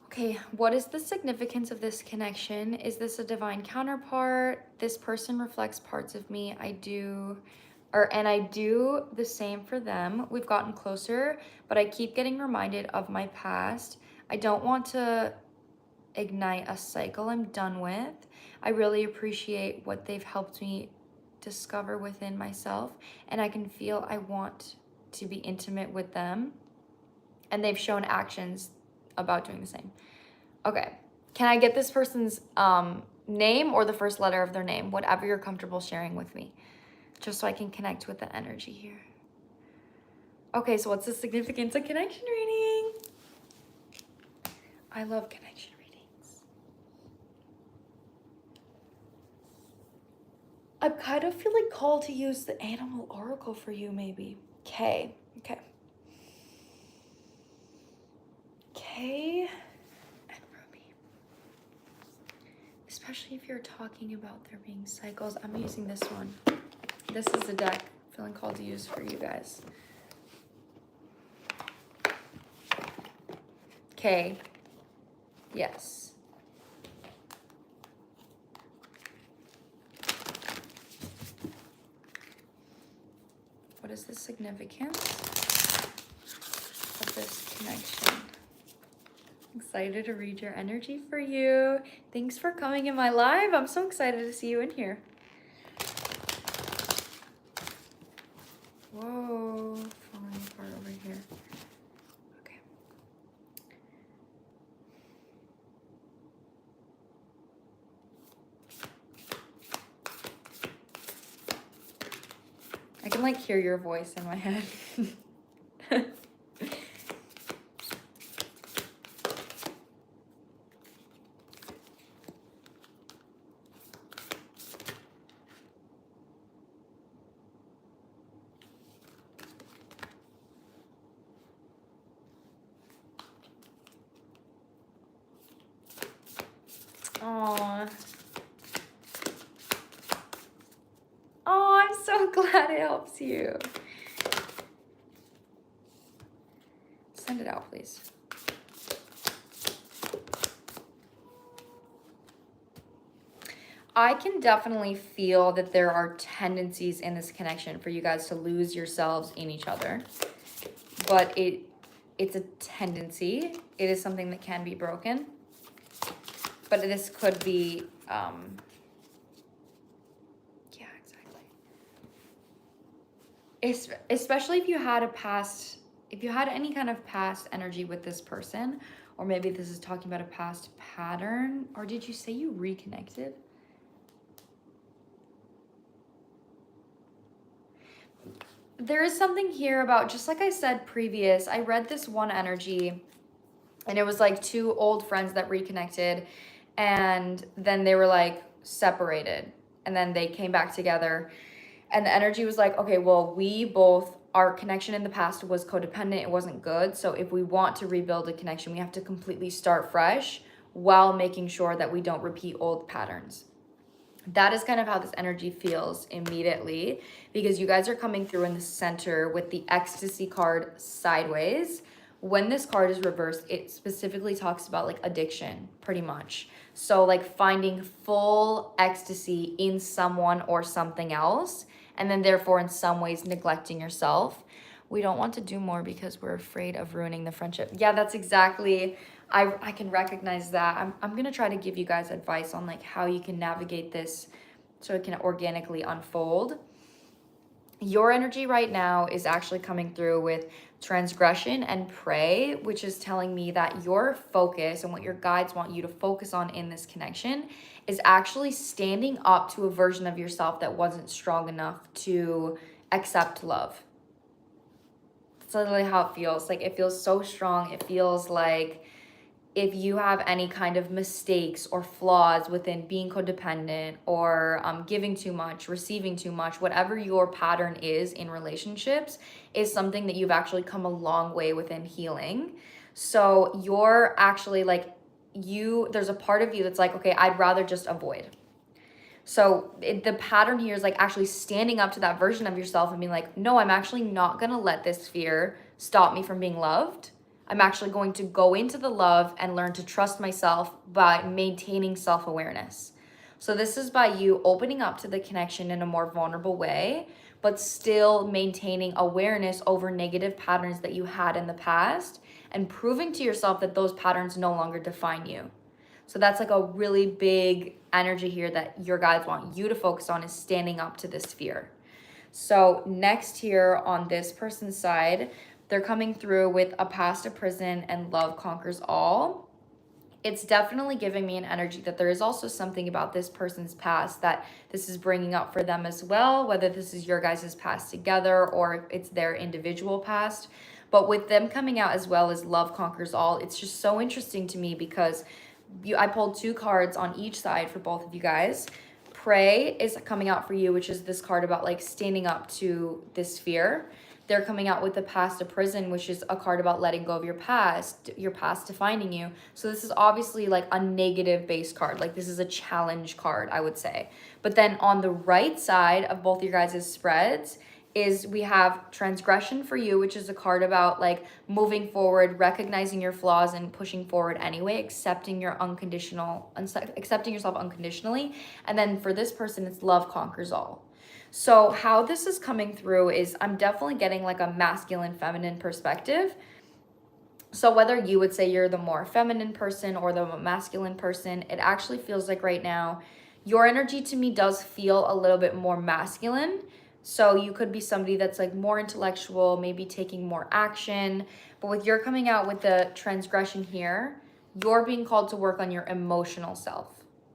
Okay, what is the significance of this connection? Is this a divine counterpart? This person reflects parts of me. I do the same for them. We've gotten closer, but I keep getting reminded of my past. I don't want to ignite a cycle I'm done with. I really appreciate what they've helped me discover within myself, and I can feel I want to be intimate with them, and they've shown actions about doing the same. Okay, can I get this person's name or the first letter of their name, whatever you're comfortable sharing with me, just so I can connect with the energy here. Okay, so what's the significance of connection reading? I love connection readings. I kind of feel like called to use the animal oracle for you, maybe. Okay. especially if you're talking about there being cycles. I'm using this one. This is the deck I'm feeling called to use for you guys. Okay. Yes. What is the significance of this connection? Excited to read your energy for you. Thanks for coming in my live. I'm so excited to see you in here. Whoa, falling apart over here. Okay. I can like hear your voice in my head. Aww. Oh, I'm so glad it helps you. Send it out, please. I can definitely feel that there are tendencies in this connection for you guys to lose yourselves in each other. But it's a tendency. It is something that can be broken. But this could be, yeah, exactly. Especially if you had a past, if you had any kind of past energy with this person, or maybe this is talking about a past pattern, or did you say you reconnected? There is something here about, just like I said previous, I read this one energy and it was like two old friends that reconnected and then they were like separated and then they came back together and the energy was like, okay, well, we both, our connection in the past was codependent, it wasn't good. So if we want to rebuild a connection, we have to completely start fresh while making sure that we don't repeat old patterns. That is kind of how this energy feels immediately, because you guys are coming through in the center with the ecstasy card sideways. When this card is reversed, it specifically talks about like addiction, pretty much. So like finding full ecstasy in someone or something else, and then therefore in some ways neglecting yourself. We don't want to do more because we're afraid of ruining the friendship. Yeah, that's exactly, I can recognize that. I'm gonna try to give you guys advice on like how you can navigate this so it can organically unfold. Your energy right now is actually coming through with transgression and pray, which is telling me that your focus and what your guides want you to focus on in this connection is actually standing up to a version of yourself that wasn't strong enough to accept love. That's literally how it feels. Like, it feels so strong. It feels like if you have any kind of mistakes or flaws within being codependent or giving too much, receiving too much, whatever your pattern is in relationships is something that you've actually come a long way within healing. So you're actually like, there's a part of you that's like, okay, I'd rather just avoid. So the pattern here is like actually standing up to that version of yourself and being like, no, I'm actually not gonna let this fear stop me from being loved. I'm actually going to go into the love and learn to trust myself by maintaining self-awareness. So this is by you opening up to the connection in a more vulnerable way, but still maintaining awareness over negative patterns that you had in the past and proving to yourself that those patterns no longer define you. So that's like a really big energy here that your guides want you to focus on, is standing up to this fear. So next here on this person's side, they're coming through with a past of prison and love conquers all. It's definitely giving me an energy that there is also something about this person's past that this is bringing up for them as well, whether this is your guys' past together or it's their individual past. But with them coming out as well as love conquers all, it's just so interesting to me because I pulled two cards on each side for both of you guys. Pray is coming out for you, which is this card about like standing up to this fear. they're coming out with the Past of Prison, which is a card about letting go of your past defining you. So this is obviously like a negative base card. Like this is a challenge card, I would say. But then on the right side of both your guys' spreads is we have Transgression for you, which is a card about like moving forward, recognizing your flaws and pushing forward anyway, accepting yourself unconditionally. And then for this person, it's Love Conquers All. So how this is coming through is I'm definitely getting like a masculine, feminine perspective. So whether you would say you're the more feminine person or the masculine person, it actually feels like right now, your energy to me does feel a little bit more masculine. So you could be somebody that's like more intellectual, maybe taking more action. But with your coming out with the transgression here, you're being called to work on your emotional self.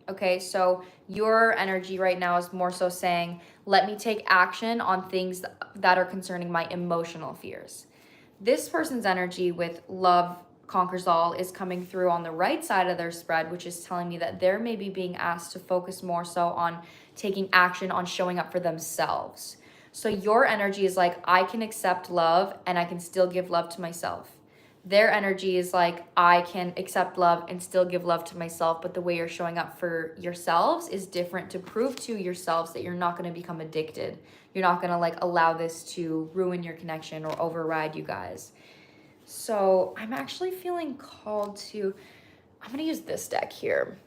Okay, so your energy right now is more so saying, let me take action on things that are concerning my emotional fears. This person's energy with Love Conquers All is coming through on the right side of their spread, which is telling me that they're maybe being asked to focus more so on taking action on showing up for themselves. So your energy is like, I can accept love and I can still give love to myself. Their energy is like, I can accept love and still give love to myself, but the way you're showing up for yourselves is different to prove to yourselves that you're not going to become addicted. You're not going to like allow this to ruin your connection or override you guys. So I'm actually feeling called to, I'm going to use this deck here.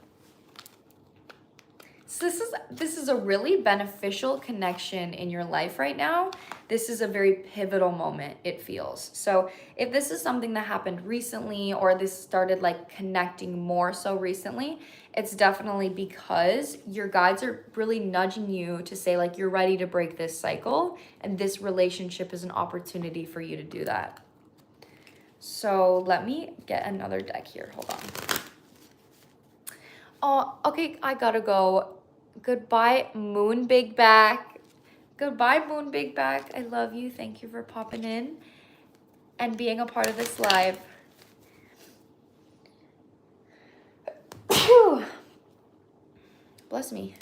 So this is a really beneficial connection in your life right now. This is a very pivotal moment, it feels. So if this is something that happened recently or this started like connecting more so recently, it's definitely because your guides are really nudging you to say like you're ready to break this cycle and this relationship is an opportunity for you to do that. So let me get another deck here. Hold on. Oh, okay, I gotta go. Goodbye, Moon Big Back. Goodbye, Moon Big Back. I love you. Thank you for popping in and being a part of this live. Whew. Bless me.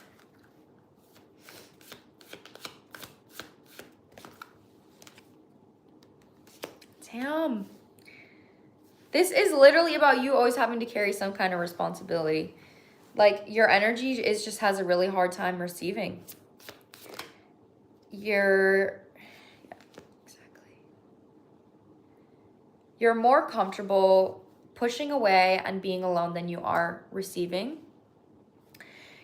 Damn. This is literally about you always having to carry some kind of responsibility. Like your energy just has a really hard time receiving. You're more comfortable pushing away and being alone than you are receiving.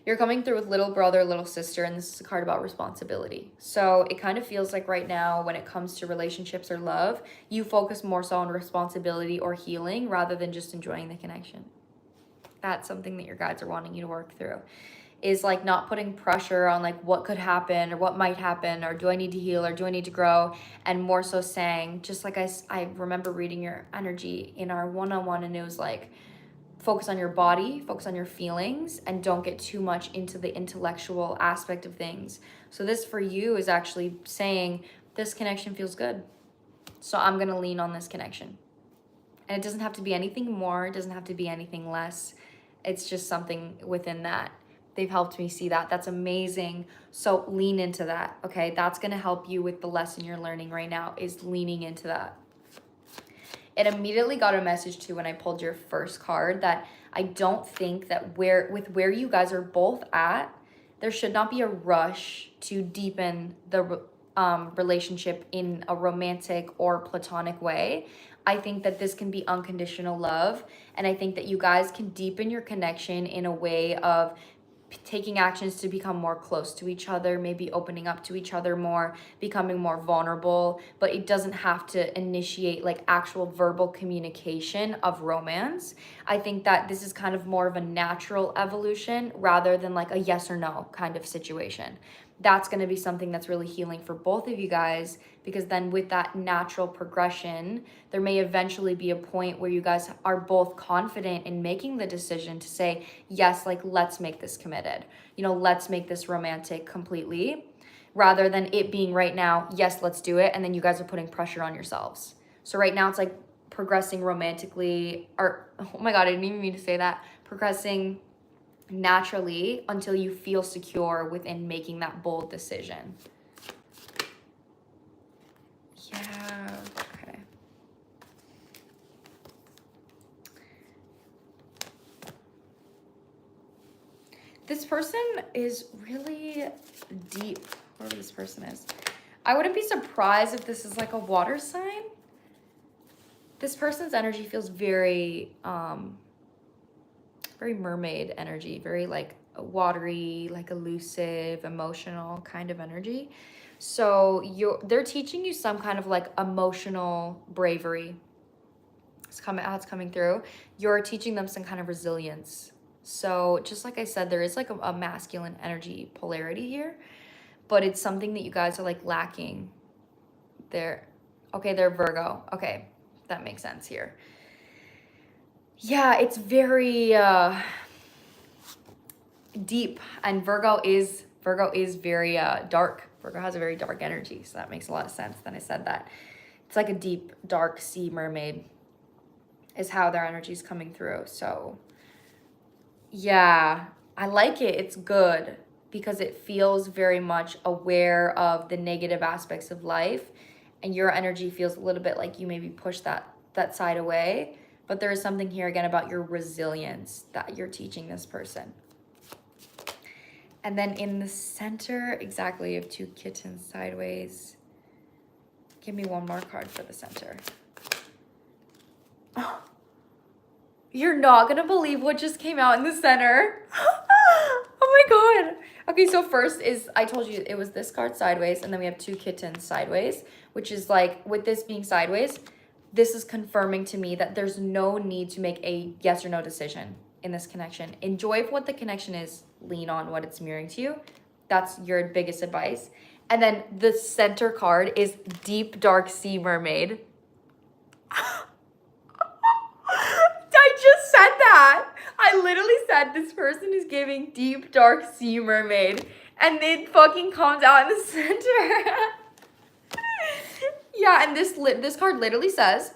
You're coming through with little brother, little sister, and this is a card about responsibility. So it kind of feels like right now when it comes to relationships or love, you focus more so on responsibility or healing rather than just enjoying the connection. That's something that your guides are wanting you to work through, is like not putting pressure on like what could happen or what might happen or do I need to heal or do I need to grow, and more so saying, just like I remember reading your energy in our one-on-one, and it was like, focus on your body, focus on your feelings, and don't get too much into the intellectual aspect of things. So this for you is actually saying this connection feels good, so I'm gonna lean on this connection. And it doesn't have to be anything more, it doesn't have to be anything less. It's just something within that. They've helped me see that. That's amazing. So lean into that, okay? That's gonna help you with the lesson you're learning right now, is leaning into that. It immediately got a message too when I pulled your first card that I don't think that where you guys are both at, there should not be a rush to deepen the relationship in a romantic or platonic way. I think that this can be unconditional love, and I think that you guys can deepen your connection in a way of taking actions to become more close to each other, maybe opening up to each other more, becoming more vulnerable, but it doesn't have to initiate like actual verbal communication of romance. I think that this is kind of more of a natural evolution rather than like a yes or no kind of situation. That's going to be something that's really healing for both of you guys, because then with that natural progression, there may eventually be a point where you guys are both confident in making the decision to say, yes, like let's make this committed. You know, let's make this romantic completely, rather than it being right now, yes, let's do it. And then you guys are putting pressure on yourselves. So right now it's like progressing romantically, or, oh my God, I didn't even mean to say that, progressing naturally until you feel secure within making that bold decision. Yeah, okay. This person is really deep, whoever this person is. I wouldn't be surprised if this is like a water sign. This person's energy feels very, very mermaid energy, very like watery, like elusive, emotional kind of energy. So they're teaching you some kind of like emotional bravery. It's coming through. You're teaching them some kind of resilience. So just like I said, there is like a masculine energy polarity here, but it's something that you guys are like lacking. They're Virgo. Okay, that makes sense here. Yeah, it's very deep, and Virgo is very dark. Virgo has a very dark energy, so that makes a lot of sense. Then I said that it's like a deep, dark sea mermaid is how their energy is coming through. So yeah, I like it. It's good because it feels very much aware of the negative aspects of life, and your energy feels a little bit like you maybe push that side away. But there is something here again about your resilience that you're teaching this person. And then in the center, exactly, you have two kittens sideways. Give me one more card for the center. Oh, you're not gonna believe what just came out in the center. Oh my god. Okay, so first is, I told you it was this card sideways, and then we have two kittens sideways, which is like, with this being sideways, this is confirming to me that there's no need to make a yes or no decision in this connection. Enjoy what the connection is, lean on what it's mirroring to you. That's your biggest advice. And then the center card is Deep Dark Sea Mermaid. I just said that. I literally said this person is giving Deep Dark Sea Mermaid, and it fucking comes out in the center. Yeah, and this card literally says,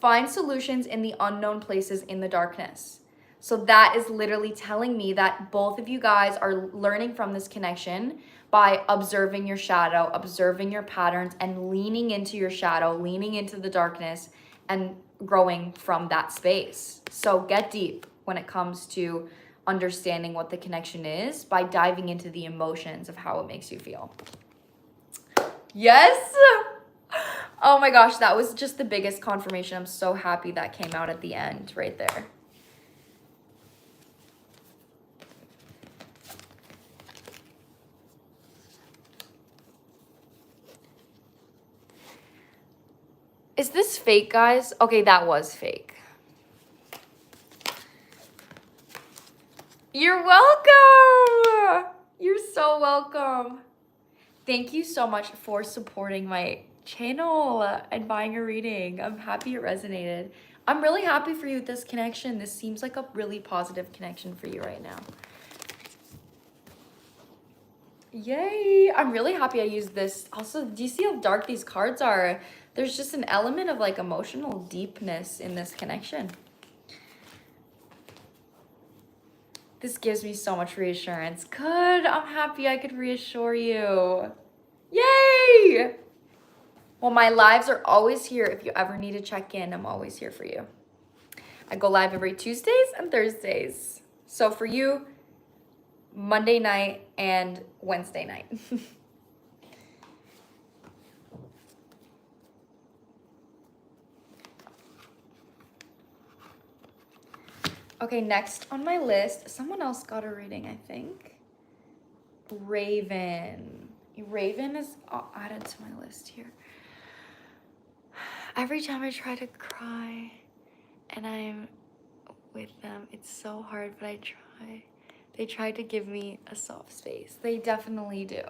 find solutions in the unknown places in the darkness. So that is literally telling me that both of you guys are learning from this connection by observing your shadow, observing your patterns, and leaning into your shadow, leaning into the darkness, and growing from that space. So get deep when it comes to understanding what the connection is by diving into the emotions of how it makes you feel. Yes! Oh my gosh, that was just the biggest confirmation. I'm so happy that came out at the end right there. Is this fake, guys? Okay, that was fake. You're welcome! You're so welcome. Thank you so much for supporting my channel and buying a reading. I'm happy it resonated. I'm really happy for you with this connection. This seems like a really positive connection for you right now. Yay! I'm really happy I used this. Also, do you see how dark these cards are? There's just an element of like emotional deepness in this connection. This gives me so much reassurance. Good, I'm happy I could reassure you. Yay! Well, my lives are always here. If you ever need to check in, I'm always here for you. I go live every Tuesdays and Thursdays. So for you, Monday night and Wednesday night. Okay, next on my list, someone else got a reading, I think. Raven. Raven is added to my list here. Every time I try to cry and I'm with them, it's so hard, but I try. They try to give me a soft space. They definitely do.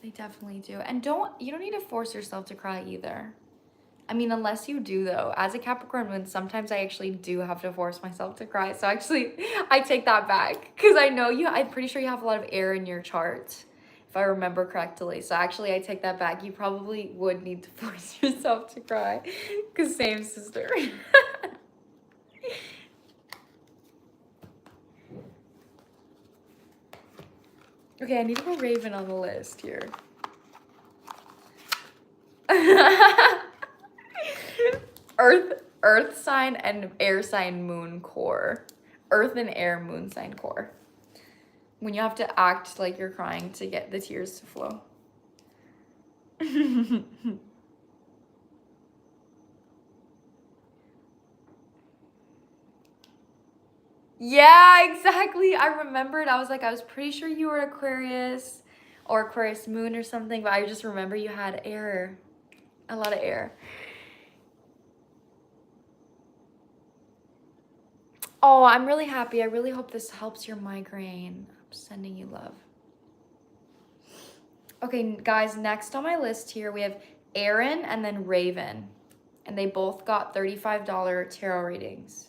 They definitely do. And you don't need to force yourself to cry either. I mean, unless you do though. As a Capricorn moon, sometimes I actually do have to force myself to cry. So actually, I take that back because I know I'm pretty sure you have a lot of air in your chart, if I remember correctly. So actually, I take that back. You probably would need to force yourself to cry because same sister. Okay, I need to put Raven on the list here. Earth sign and air sign moon core. Earth and air moon sign core. When you have to act like you're crying to get the tears to flow. Yeah, exactly. I remembered. I was like, I was pretty sure you were Aquarius or Aquarius moon or something, but I just remember you had air. A lot of air. Oh, I'm really happy. I really hope this helps your migraine. I'm sending you love. Okay, guys, next on my list here, we have Aaron and then Raven. And they both got $35 tarot readings.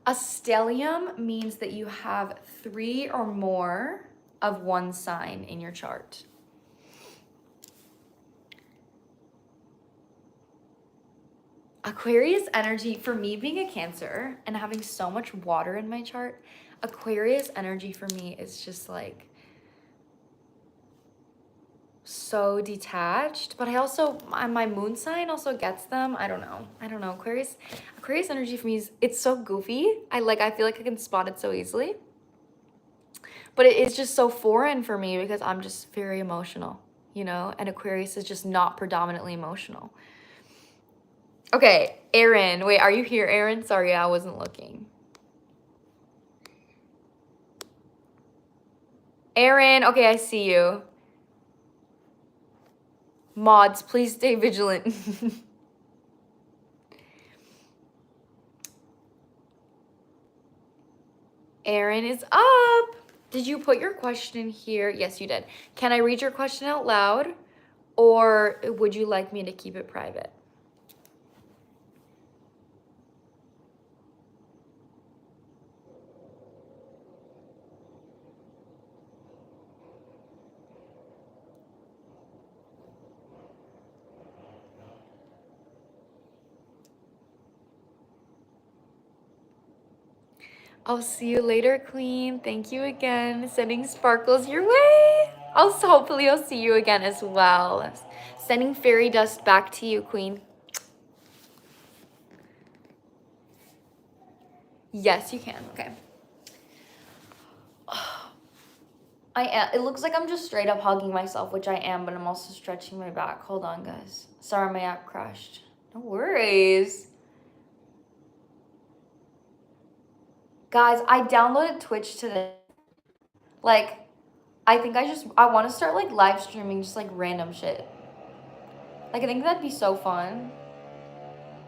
A stellium means that you have 3 or more of one sign in your chart. Aquarius energy, for me being a Cancer and having so much water in my chart, Aquarius energy for me is just like so detached, but I also, my moon sign also gets them. I don't know. Aquarius energy for me is, it's so goofy. I feel like I can spot it so easily, but it is just so foreign for me because I'm just very emotional, you know, and Aquarius is just not predominantly emotional. Okay, Aaron, wait, are you here, Aaron? Sorry, I wasn't looking. Aaron, okay, I see you. Mods, please stay vigilant. Aaron is up. Did you put your question here? Yes, you did. Can I read your question out loud, or would you like me to keep it private? I'll see you later, Queen. Thank you again. Sending sparkles your way. Hopefully I'll see you again as well. Sending fairy dust back to you, Queen. Yes, you can. Okay. I am. It looks like I'm just straight up hugging myself, which I am, but I'm also stretching my back. Hold on, guys. Sorry, my app crashed. No worries. Guys, I downloaded Twitch today. Like, I think I want to start, like, live streaming just, like, random shit. Like, I think that'd be so fun.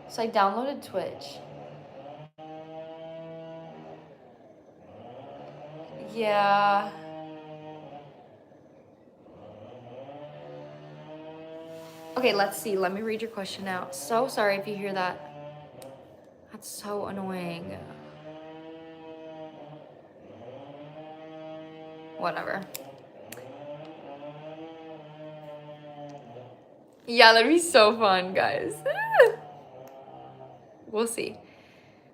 So I downloaded Twitch. Yeah. Okay, let's see. Let me read your question out. So sorry if you hear that. That's so annoying. Whatever. Yeah, that'd be so fun, guys. We'll see.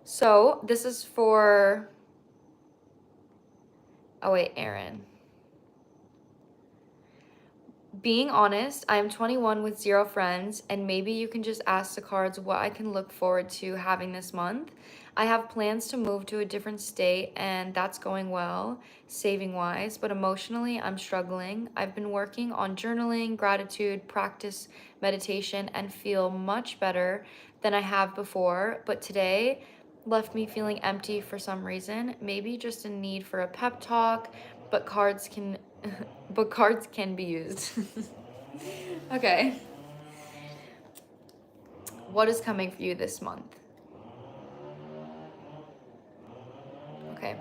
So this is for... Oh, wait, Aaron. Being honest, I am 21 with 0 friends, and maybe you can just ask the cards what I can look forward to having this month. I have plans to move to a different state, and that's going well, saving-wise, but emotionally, I'm struggling. I've been working on journaling, gratitude, practice meditation, and feel much better than I have before, but today left me feeling empty for some reason, maybe just a need for a pep talk, but cards can be used. Okay. What is coming for you this month? Okay.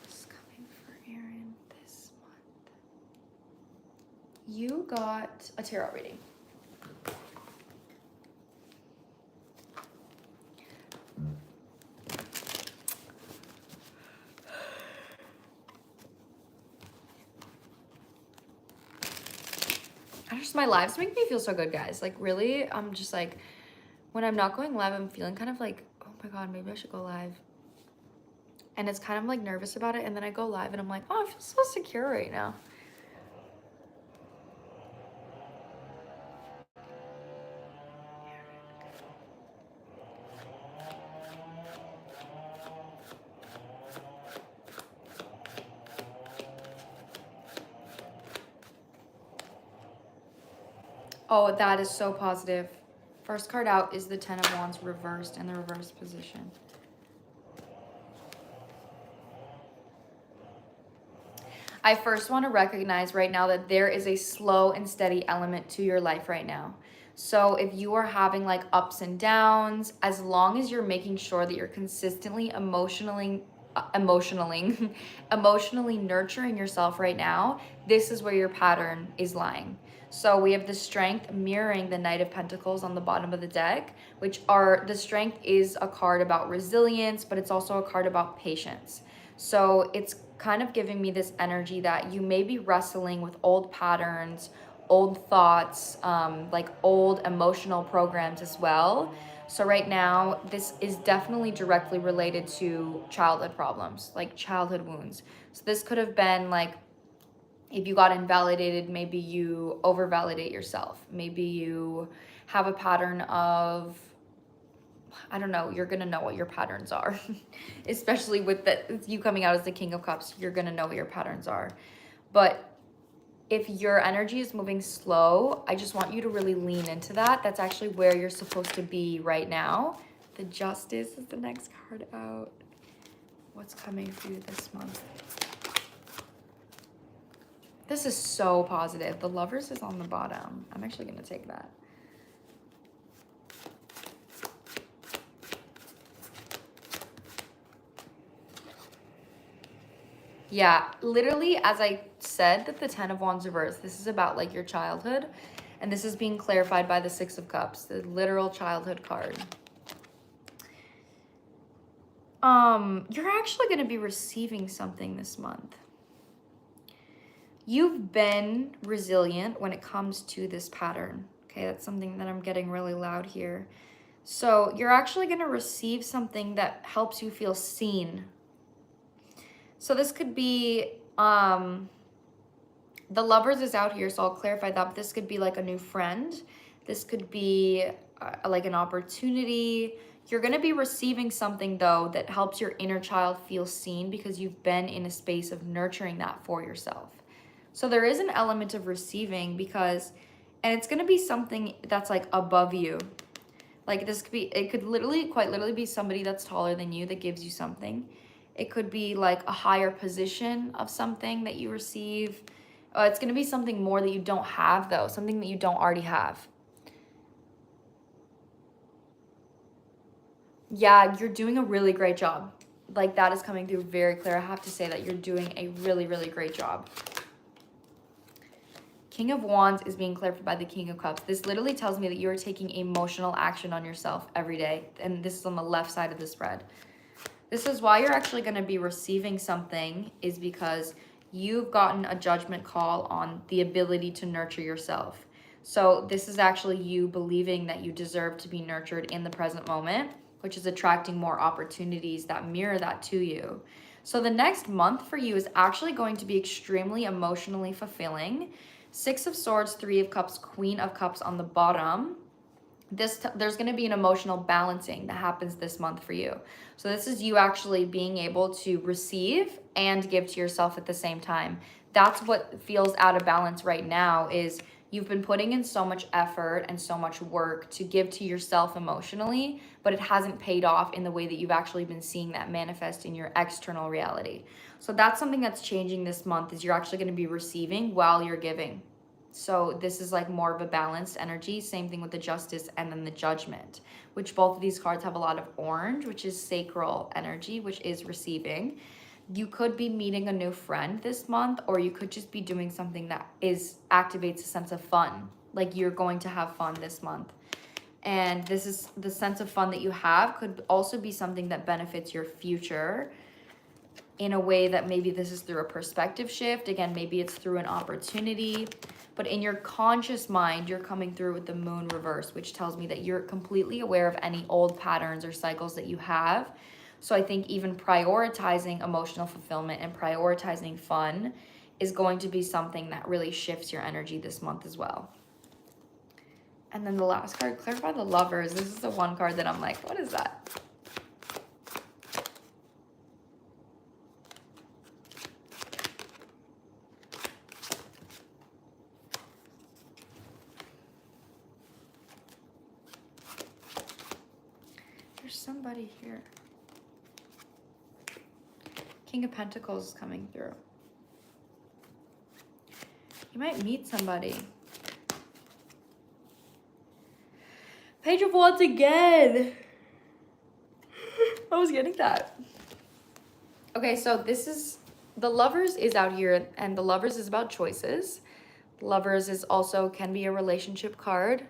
What's coming for Aaron this month? You got a tarot reading. My lives make me feel so good, guys. Like, really, I'm just like, when I'm not going live, I'm feeling kind of like, oh my God, maybe I should go live. And it's kind of like nervous about it. And then I go live and I'm like, oh, I feel so secure right now. Oh, that is so positive. First card out is the Ten of Wands reversed in the reverse position. I first want to recognize right now that there is a slow and steady element to your life right now. So if you are having like ups and downs, as long as you're making sure that you're consistently emotionally nurturing yourself right now, this is where your pattern is lying. So we have the Strength mirroring the Knight of Pentacles on the bottom of the deck, which are, the Strength is a card about resilience, but it's also a card about patience. So it's kind of giving me this energy that you may be wrestling with old patterns, old thoughts, like old emotional programs as well. So right now, this is definitely directly related to childhood problems, like childhood wounds. So this could have been like, if you got invalidated, maybe you overvalidate yourself. Maybe you have a pattern of, I don't know, you're gonna know what your patterns are. Especially with you coming out as the King of Cups, you're gonna know what your patterns are. But if your energy is moving slow, I just want you to really lean into that. That's actually where you're supposed to be right now. The Justice is the next card out. What's coming for you this month? This is so positive. The Lovers is on the bottom. I'm actually gonna take that. Yeah, literally, as I said, that the Ten of Wands reversed, this is about like your childhood, and this is being clarified by the Six of Cups, the literal childhood card. You're actually going to be receiving something this month. You've been resilient when it comes to this pattern. Okay, that's something that I'm getting really loud here. So you're actually going to receive something that helps you feel seen. So this could be, the Lovers is out here, so I'll clarify that. But this could be like a new friend. This could be like an opportunity. You're going to be receiving something, though, that helps your inner child feel seen because you've been in a space of nurturing that for yourself. So there is an element of receiving because, and it's going to be something that's like above you. Like this could be, it could literally, quite literally be somebody that's taller than you that gives you something. It could be like a higher position of something that you receive. It's going to be something more that you don't have, though, something that you don't already have. Yeah, you're doing a really great job. Like that is coming through very clear. I have to say that you're doing a really, really great job. King of Wands is being clarified by the King of Cups. This literally tells me that you are taking emotional action on yourself every day. And this is on the left side of the spread. This is why you're actually going to be receiving something, is because you've gotten a judgment call on the ability to nurture yourself. So this is actually you believing that you deserve to be nurtured in the present moment, which is attracting more opportunities that mirror that to you. So the next month for you is actually going to be extremely emotionally fulfilling. Six of Swords, Three of Cups, Queen of Cups on the bottom. There's going to be an emotional balancing that happens this month for you. So this is you actually being able to receive and give to yourself at the same time. That's what feels out of balance right now, is you've been putting in so much effort and so much work to give to yourself emotionally, but it hasn't paid off in the way that you've actually been seeing that manifest in your external reality. So that's something that's changing this month, is you're actually going to be receiving while you're giving. So this is like more of a balanced energy. Same thing with the Justice and then the Judgment, which both of these cards have a lot of orange, which is sacral energy, which is receiving. You could be meeting a new friend this month, or you could just be doing something that activates a sense of fun. Like you're going to have fun this month. And this is the sense of fun that you have could also be something that benefits your future in a way that maybe this is through a perspective shift. Again, maybe it's through an opportunity. but in your conscious mind, you're coming through with the moon reverse, which tells me that you're completely aware of any old patterns or cycles that you have. So I think even prioritizing emotional fulfillment and prioritizing fun is going to be something that really shifts your energy this month as well. And then the last card, clarify the Lovers. This is the one card that I'm like, what is that? There's somebody here. King of Pentacles is coming through. You might meet somebody. Page of Wands again. I was getting that. Okay, so this is, the Lovers is out here, and the Lovers is about choices. Lovers is also, can be a relationship card.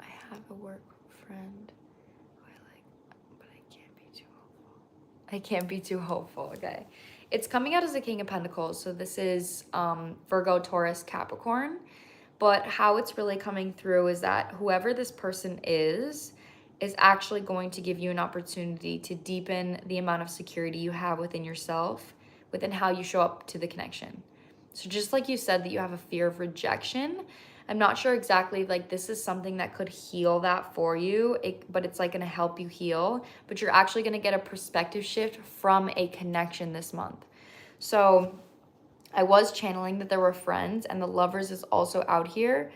I have a work friend who I like, but I can't be too hopeful. I can't be too hopeful, okay. It's coming out as a King of Pentacles, so this is Virgo, Taurus, Capricorn. But how it's really coming through is that whoever this person is actually going to give you an opportunity to deepen the amount of security you have within yourself, within how you show up to the connection. So just like you said that you have a fear of rejection, I'm not sure exactly, like this is something that could heal that for you, but it's like going to help you heal. But you're actually going to get a perspective shift from a connection this month. So I was channeling that there were friends, and the Lovers is also out here.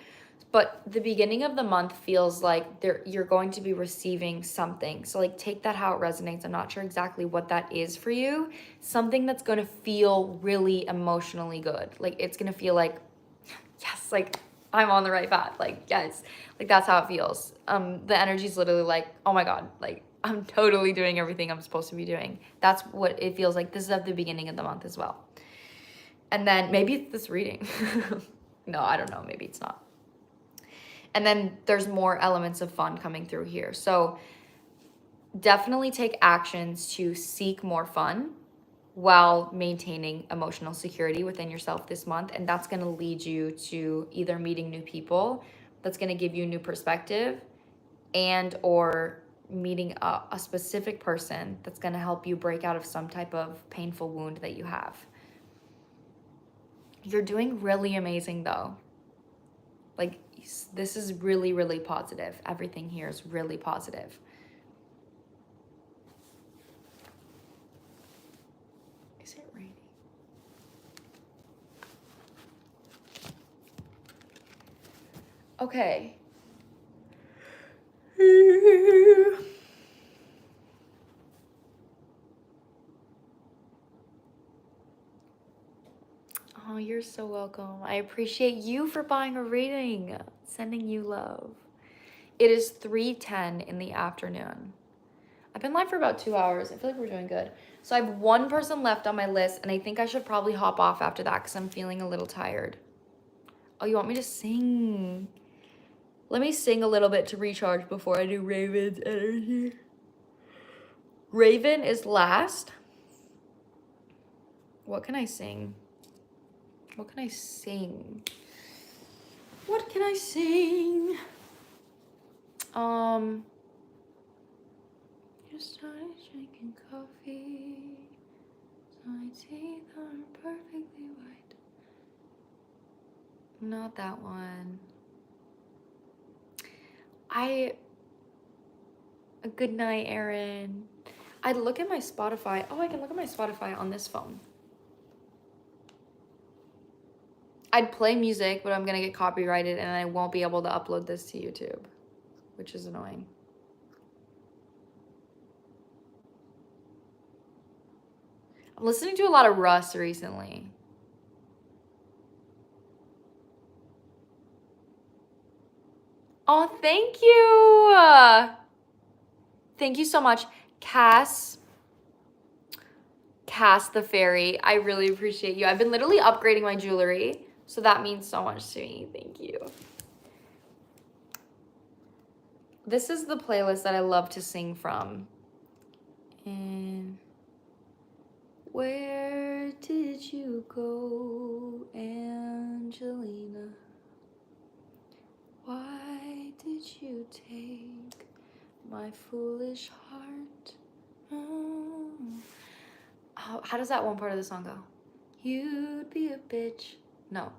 But the beginning of the month feels like you're going to be receiving something. So like take that how it resonates. I'm not sure exactly what that is for you. Something that's going to feel really emotionally good. Like it's going to feel like, yes, like I'm on the right path. Like, yes, like that's how it feels. The energy's literally like, oh my God, like I'm totally doing everything I'm supposed to be doing. That's what it feels like. This is at the beginning of the month as well. And then maybe it's this reading. No, I don't know. Maybe it's not. And then there's more elements of fun coming through here. So definitely take actions to seek more fun while maintaining emotional security within yourself this month. And that's going to lead you to either meeting new people, that's going to give you a new perspective, and or meeting a specific person that's going to help you break out of some type of painful wound that you have. You're doing really amazing though. Like this is really, really positive. Everything here is really positive. Is it raining? Okay. Oh, you're so welcome. I appreciate you for buying a reading. Sending you love. It is 3:10 in the afternoon. I've been live for about 2 hours. I feel like we're doing good. So I have one person left on my list, and I think I should probably hop off after that because I'm feeling a little tired. Oh, you want me to sing? Let me sing a little bit to recharge before I do Raven's energy. Raven is last. What can I sing? What can I sing? What can I sing? Just started drinking coffee. So my teeth are perfectly white. Not that one. Good night, Erin. I'd look at my Spotify. Oh, I can look at my Spotify on this phone. I'd play music, but I'm gonna get copyrighted and I won't be able to upload this to YouTube, which is annoying. I'm listening to a lot of Russ recently. Oh, thank you. Thank you so much, Cass the fairy. I really appreciate you. I've been literally upgrading my jewelry, so that means so much to me. Thank you. This is the playlist that I love to sing from. And where did you go, Angelina? Why did you take my foolish heart? Oh. How does that one part of the song go? You'd be a bitch. No.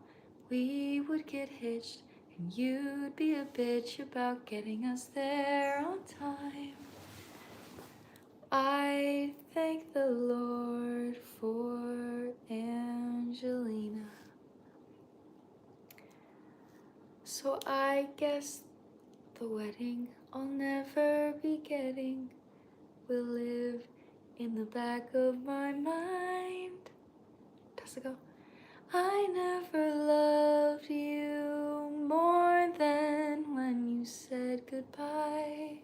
We would get hitched, and you'd be a bitch about getting us there on time. I thank the Lord for Angelina. So I guess the wedding I'll never be getting will live in the back of my mind. Does it go? I never loved you more than when you said goodbye.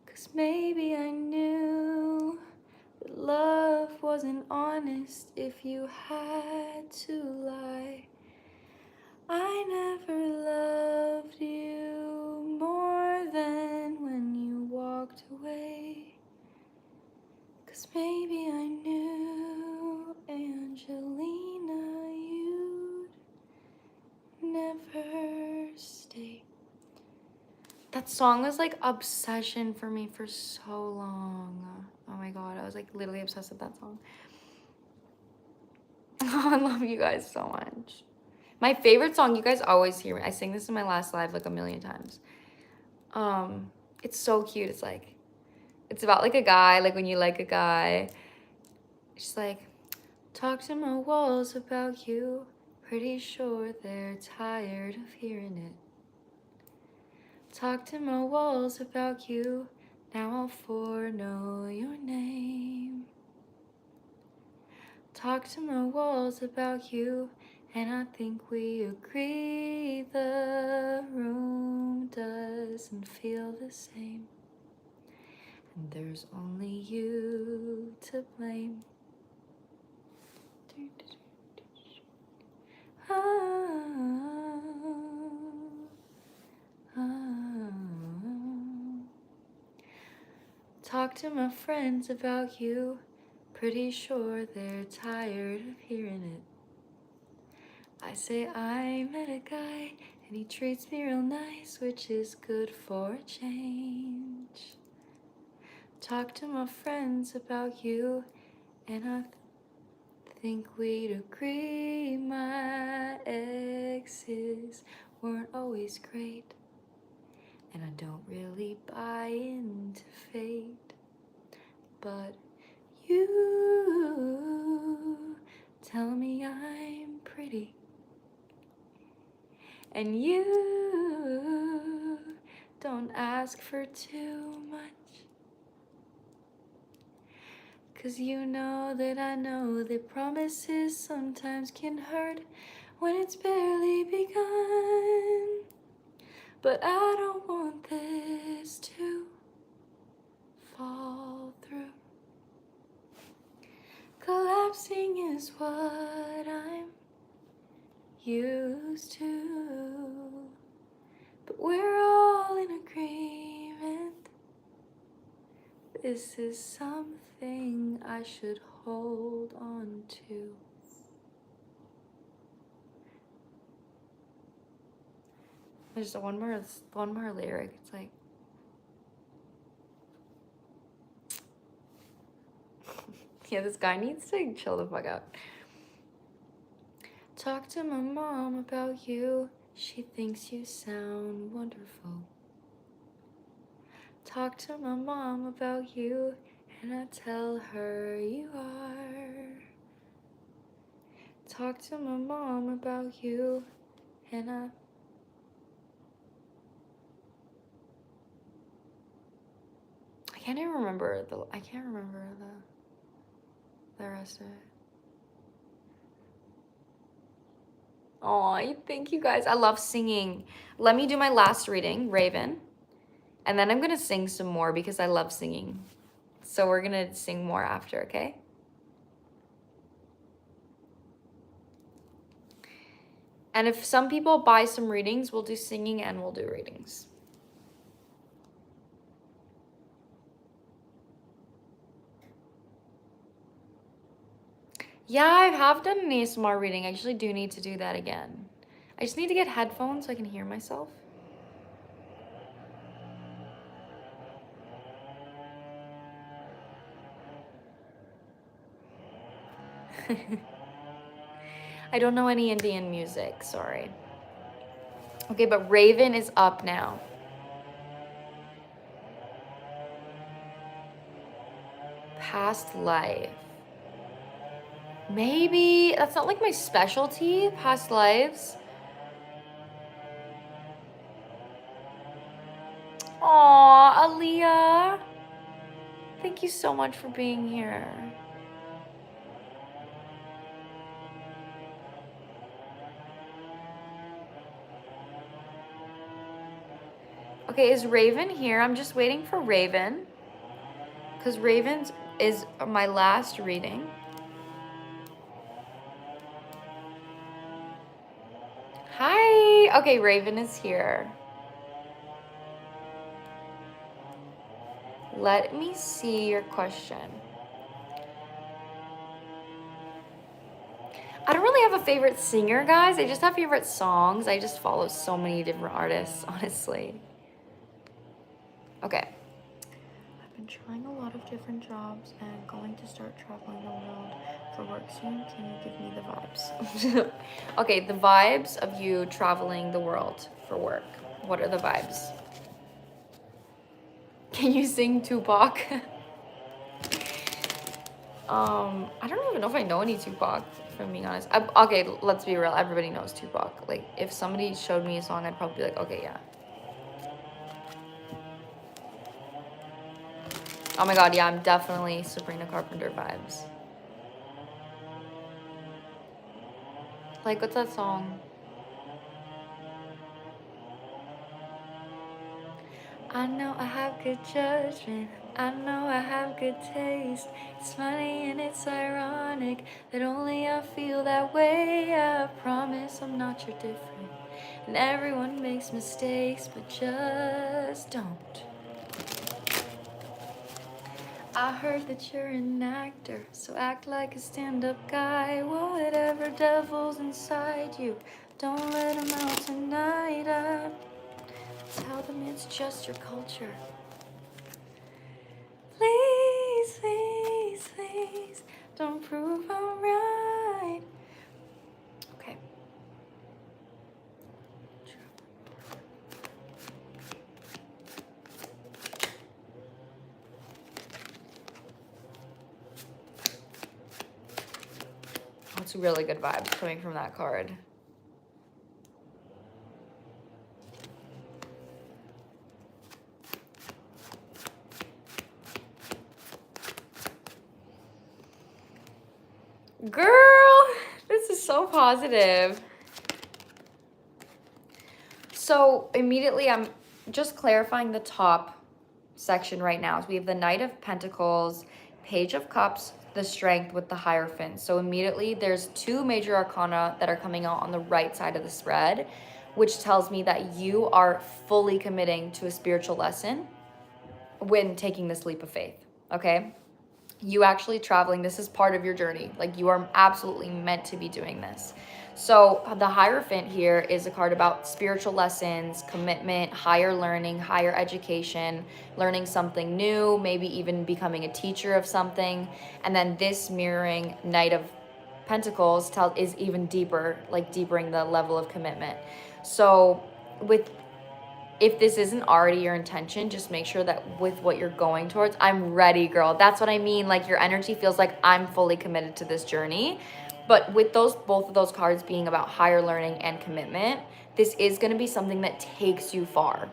'Cause maybe I knew that love wasn't honest if you had to lie. I never loved you more than when you walked away. 'Cause maybe I knew, Angelina, you'd never stay. That song was like obsession for me for so long. Oh my god, I was like literally obsessed with that song. Oh, I love you guys so much. My favorite song, you guys always hear me. I sing this in my last live like a million times. It's so cute. It's like, it's about like a guy, like when you like a guy. It's like, talk to my walls about you. Pretty sure they're tired of hearing it. Talk to my walls about you. Now I'll foreknow your name. Talk to my walls about you, and I think we agree the room doesn't feel the same. And there's only you to blame. Talk to my friends about you. Pretty sure they're tired of hearing it. I say I met a guy and he treats me real nice, which is good for a change. Talk to my friends about you, and I think we'd agree my exes weren't always great, and I don't really buy into fate. But you tell me I'm pretty, and you don't ask for too much. 'Cause you know that I know that promises sometimes can hurt when it's barely begun. But I don't want this to fall through. Collapsing is what I'm used to. But we're all in agreement. This is something I should hold on to. There's one more lyric. It's like, yeah, this guy needs to chill the fuck out. Talk to my mom about you. She thinks you sound wonderful. Talk to my mom about you, and I tell her you are. Talk to my mom about you, and I can't even remember the rest of it. Aw, thank you guys. I love singing. Let me do my last reading, Raven. And then I'm gonna sing some more because I love singing. So we're gonna sing more after, okay? And if some people buy some readings, we'll do singing and we'll do readings. Yeah, I have done an ASMR reading. I actually do need to do that again. I just need to get headphones so I can hear myself. I don't know any Indian music, sorry. Okay, but Raven is up now. Past life. Maybe, that's not like my specialty, past lives. Aw, Aaliyah. Thank you so much for being here. Okay, is Raven here? I'm just waiting for Raven. Because Raven's is my last reading. Hi. Okay, Raven is here. Let me see your question. I don't really have a favorite singer, guys. I just have favorite songs. I just follow so many different artists, honestly. Okay. I've been trying a lot of different jobs and going to start traveling the world for work soon. Can you give me the vibes? Okay, the vibes of you traveling the world for work. What are the vibes? Can you sing Tupac? I don't even know if I know any Tupac, if I'm being honest. Okay, let's be real. Everybody knows Tupac. Like, if somebody showed me a song, I'd probably be like, okay, yeah. Oh my god, yeah, I'm definitely Sabrina Carpenter vibes. Like, what's that song? I know I have good judgment. I know I have good taste. It's funny and it's ironic that only I feel that way. I promise I'm not your different. And everyone makes mistakes, but just don't. I heard that you're an actor, so act like a stand-up guy. Whatever devil's inside you, don't let him out tonight. Tell them it's just your culture. Please, please, please, don't prove I'm right. Okay. That's really good vibes coming from that card. Girl, this is so positive. So immediately I'm just clarifying the top section right now. So we have the Knight of Pentacles, Page of Cups, the Strength with the Hierophant. So immediately there's two major arcana that are coming out on the right side of the spread, which tells me that you are fully committing to a spiritual lesson when taking this leap of faith, okay? You actually traveling, this is part of your journey. Like, you are absolutely meant to be doing this. So the Hierophant here is a card about spiritual lessons, commitment, higher learning, higher education, learning something new, maybe even becoming a teacher of something. And then this mirroring Knight of Pentacles is even deeper, like deepering the level of commitment. So if this isn't already your intention, just make sure that with what you're going towards, I'm ready, girl. That's what I mean. Like, your energy feels like I'm fully committed to this journey. But with both of those cards being about higher learning and commitment, this is going to be something that takes you far.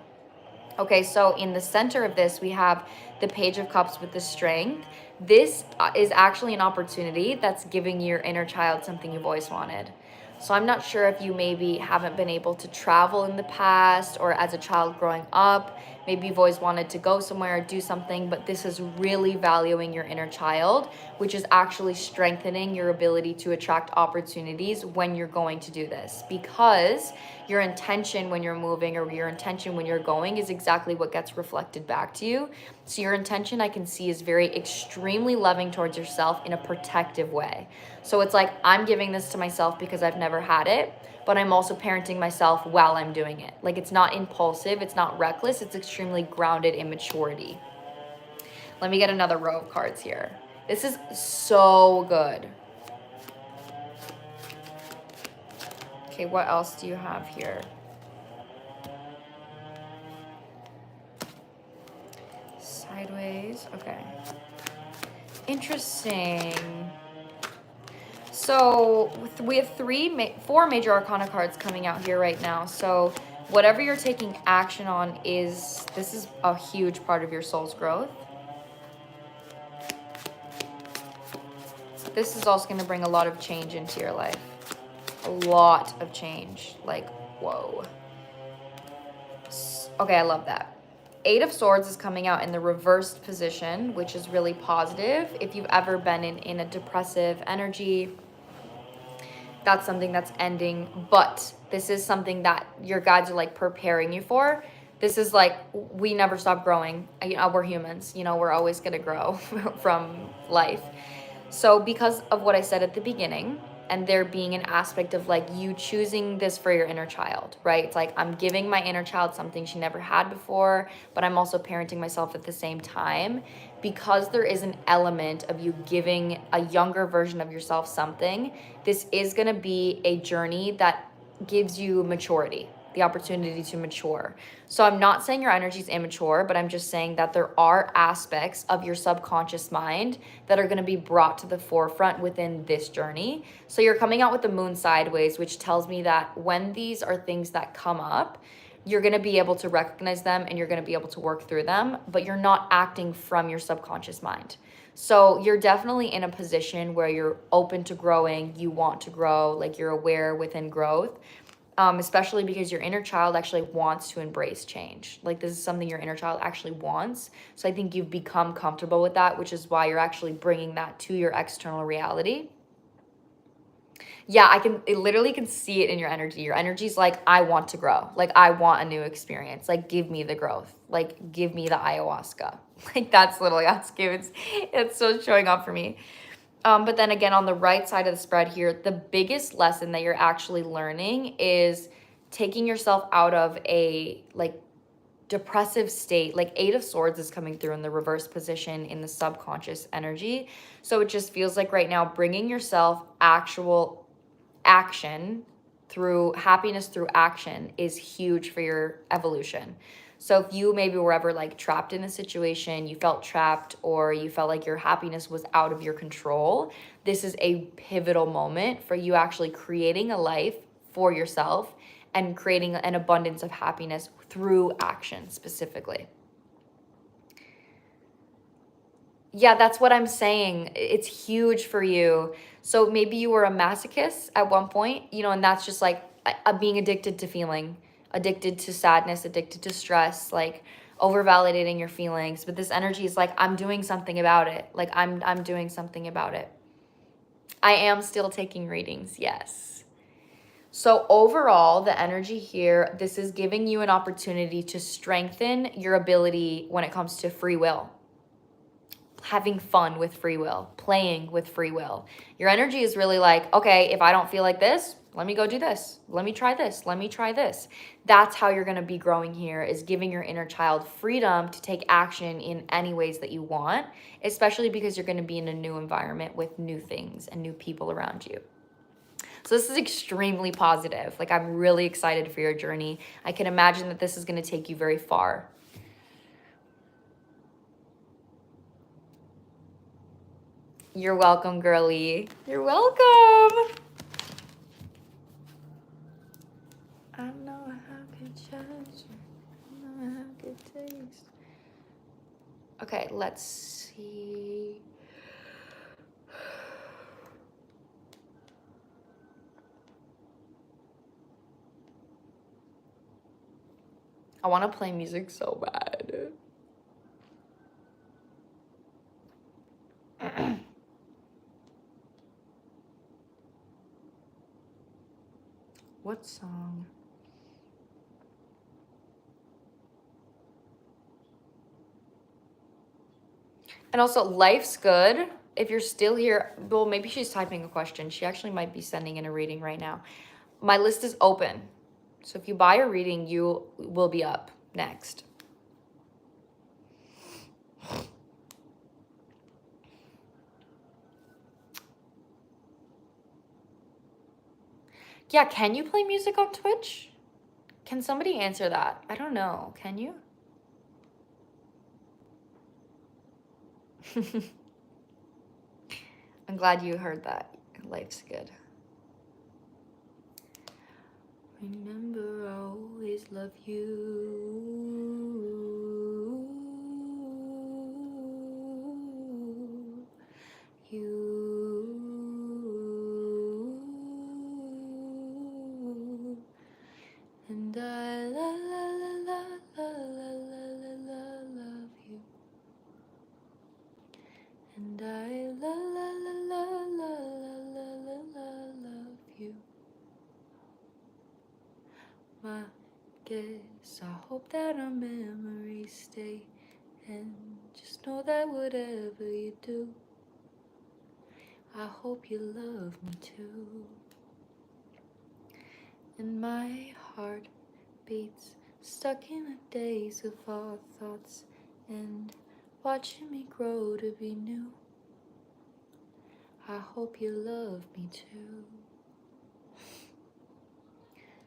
Okay, so in the center of this, we have the Page of Cups with the Strength. This is actually an opportunity that's giving your inner child something you've always wanted. So I'm not sure if you maybe haven't been able to travel in the past, or as a child growing up, maybe you've always wanted to go somewhere or do something, but this is really valuing your inner child, which is actually strengthening your ability to attract opportunities when you're going to do this, because your intention when you're moving or your intention when you're going is exactly what gets reflected back to you. So your intention, I can see, is very extremely loving towards yourself in a protective way. So it's like, I'm giving this to myself because I've never had it, but I'm also parenting myself while I'm doing it. Like, it's not impulsive, it's not reckless, it's extremely grounded in maturity. Let me get another row of cards here. This is so good. Okay, what else do you have here? Sideways, okay. Interesting. So we have four major arcana cards coming out here right now. So whatever you're taking action on this is a huge part of your soul's growth. This is also going to bring a lot of change into your life. A lot of change. Like, whoa. Okay, I love that. Eight of Swords is coming out in the reversed position, which is really positive. If you've ever been in a depressive energy, that's something that's ending. But this is something that your guides are like preparing you for. This is like, we never stop growing. We're humans, we're always going to grow from life. So because of what I said at the beginning, and there being an aspect of like you choosing this for your inner child, right? It's like, I'm giving my inner child something she never had before, but I'm also parenting myself at the same time. Because there is an element of you giving a younger version of yourself something, this is going to be a journey that gives you maturity, the opportunity to mature. So I'm not saying your energy is immature, but I'm just saying that there are aspects of your subconscious mind that are going to be brought to the forefront within this journey. So you're coming out with the moon sideways, which tells me that when these are things that come up, you're going to be able to recognize them and you're going to be able to work through them, but you're not acting from your subconscious mind. So you're definitely in a position where you're open to growing, you want to grow, like you're aware within growth. Especially because your inner child actually wants to embrace change. Like, this is something your inner child actually wants. So I think you've become comfortable with that, which is why you're actually bringing that to your external reality. Yeah, I literally can see it in your energy. Your energy's like, I want to grow. Like, I want a new experience. Like, give me the growth. Like, give me the ayahuasca. Like, that's literally how it's so showing up for me. But then again, on the right side of the spread here, the biggest lesson that you're actually learning is taking yourself out of a like depressive state. Like, Eight of Swords is coming through in the reverse position in the subconscious energy. So it just feels like right now bringing yourself actual action through happiness through action is huge for your evolution. So if you maybe were ever like trapped in a situation, you felt trapped, or you felt like your happiness was out of your control, this is a pivotal moment for you actually creating a life for yourself and creating an abundance of happiness through action specifically. Yeah, that's what I'm saying. It's huge for you. So maybe you were a masochist at one point, and that's just like being addicted to feeling, addicted to sadness, addicted to stress, like over-validating your feelings. But this energy is like, I'm doing something about it. Like, I'm doing something about it. I am still taking readings, yes. So overall, the energy here, this is giving you an opportunity to strengthen your ability when it comes to free will. Having fun with free will, playing with free will. Your energy is really like, okay, if I don't feel like this, let me go do this. Let me try this. Let me try this. That's how you're going to be growing here, is giving your inner child freedom to take action in any ways that you want, especially because you're going to be in a new environment with new things and new people around you. So this is extremely positive. Like, I'm really excited for your journey. I can imagine that this is going to take you very far. You're welcome, girly. You're welcome. I know how good judge. I know how good taste. Okay, let's see. I want to play music so bad. What song? And also, life's good. If you're still here, well, maybe she's typing a question. She actually might be sending in a reading right now. My list is open. So if you buy a reading, you will be up next. Yeah, can you play music on Twitch? Can somebody answer that? I don't know. Can you? I'm glad you heard that. Life's good. Remember, I always love you. And I love you. And I love you. My guess, I hope that our memories stay. And just know that whatever you do, I hope you love me too. And my heart beats, stuck in a daze of our thoughts, and watching me grow to be new. I hope you love me too.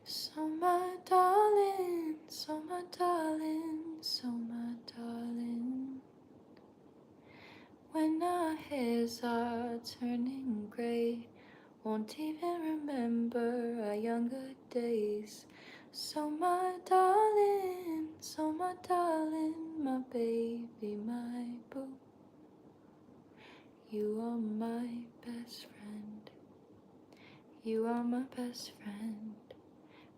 So my darling, so my darling, so my darling. When our hairs are turning gray, won't even remember our younger days. So my darling, my baby, my boo. You are my best friend. You are my best friend.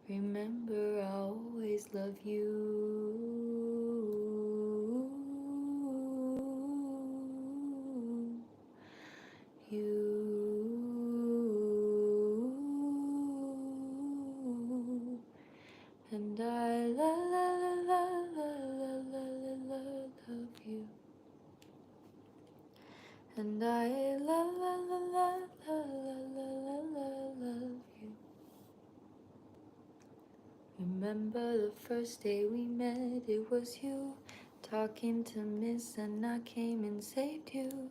Remember, I always love you. And I love you. And I love you. Remember the first day we met, it was you talking to Miss, and I came and saved you.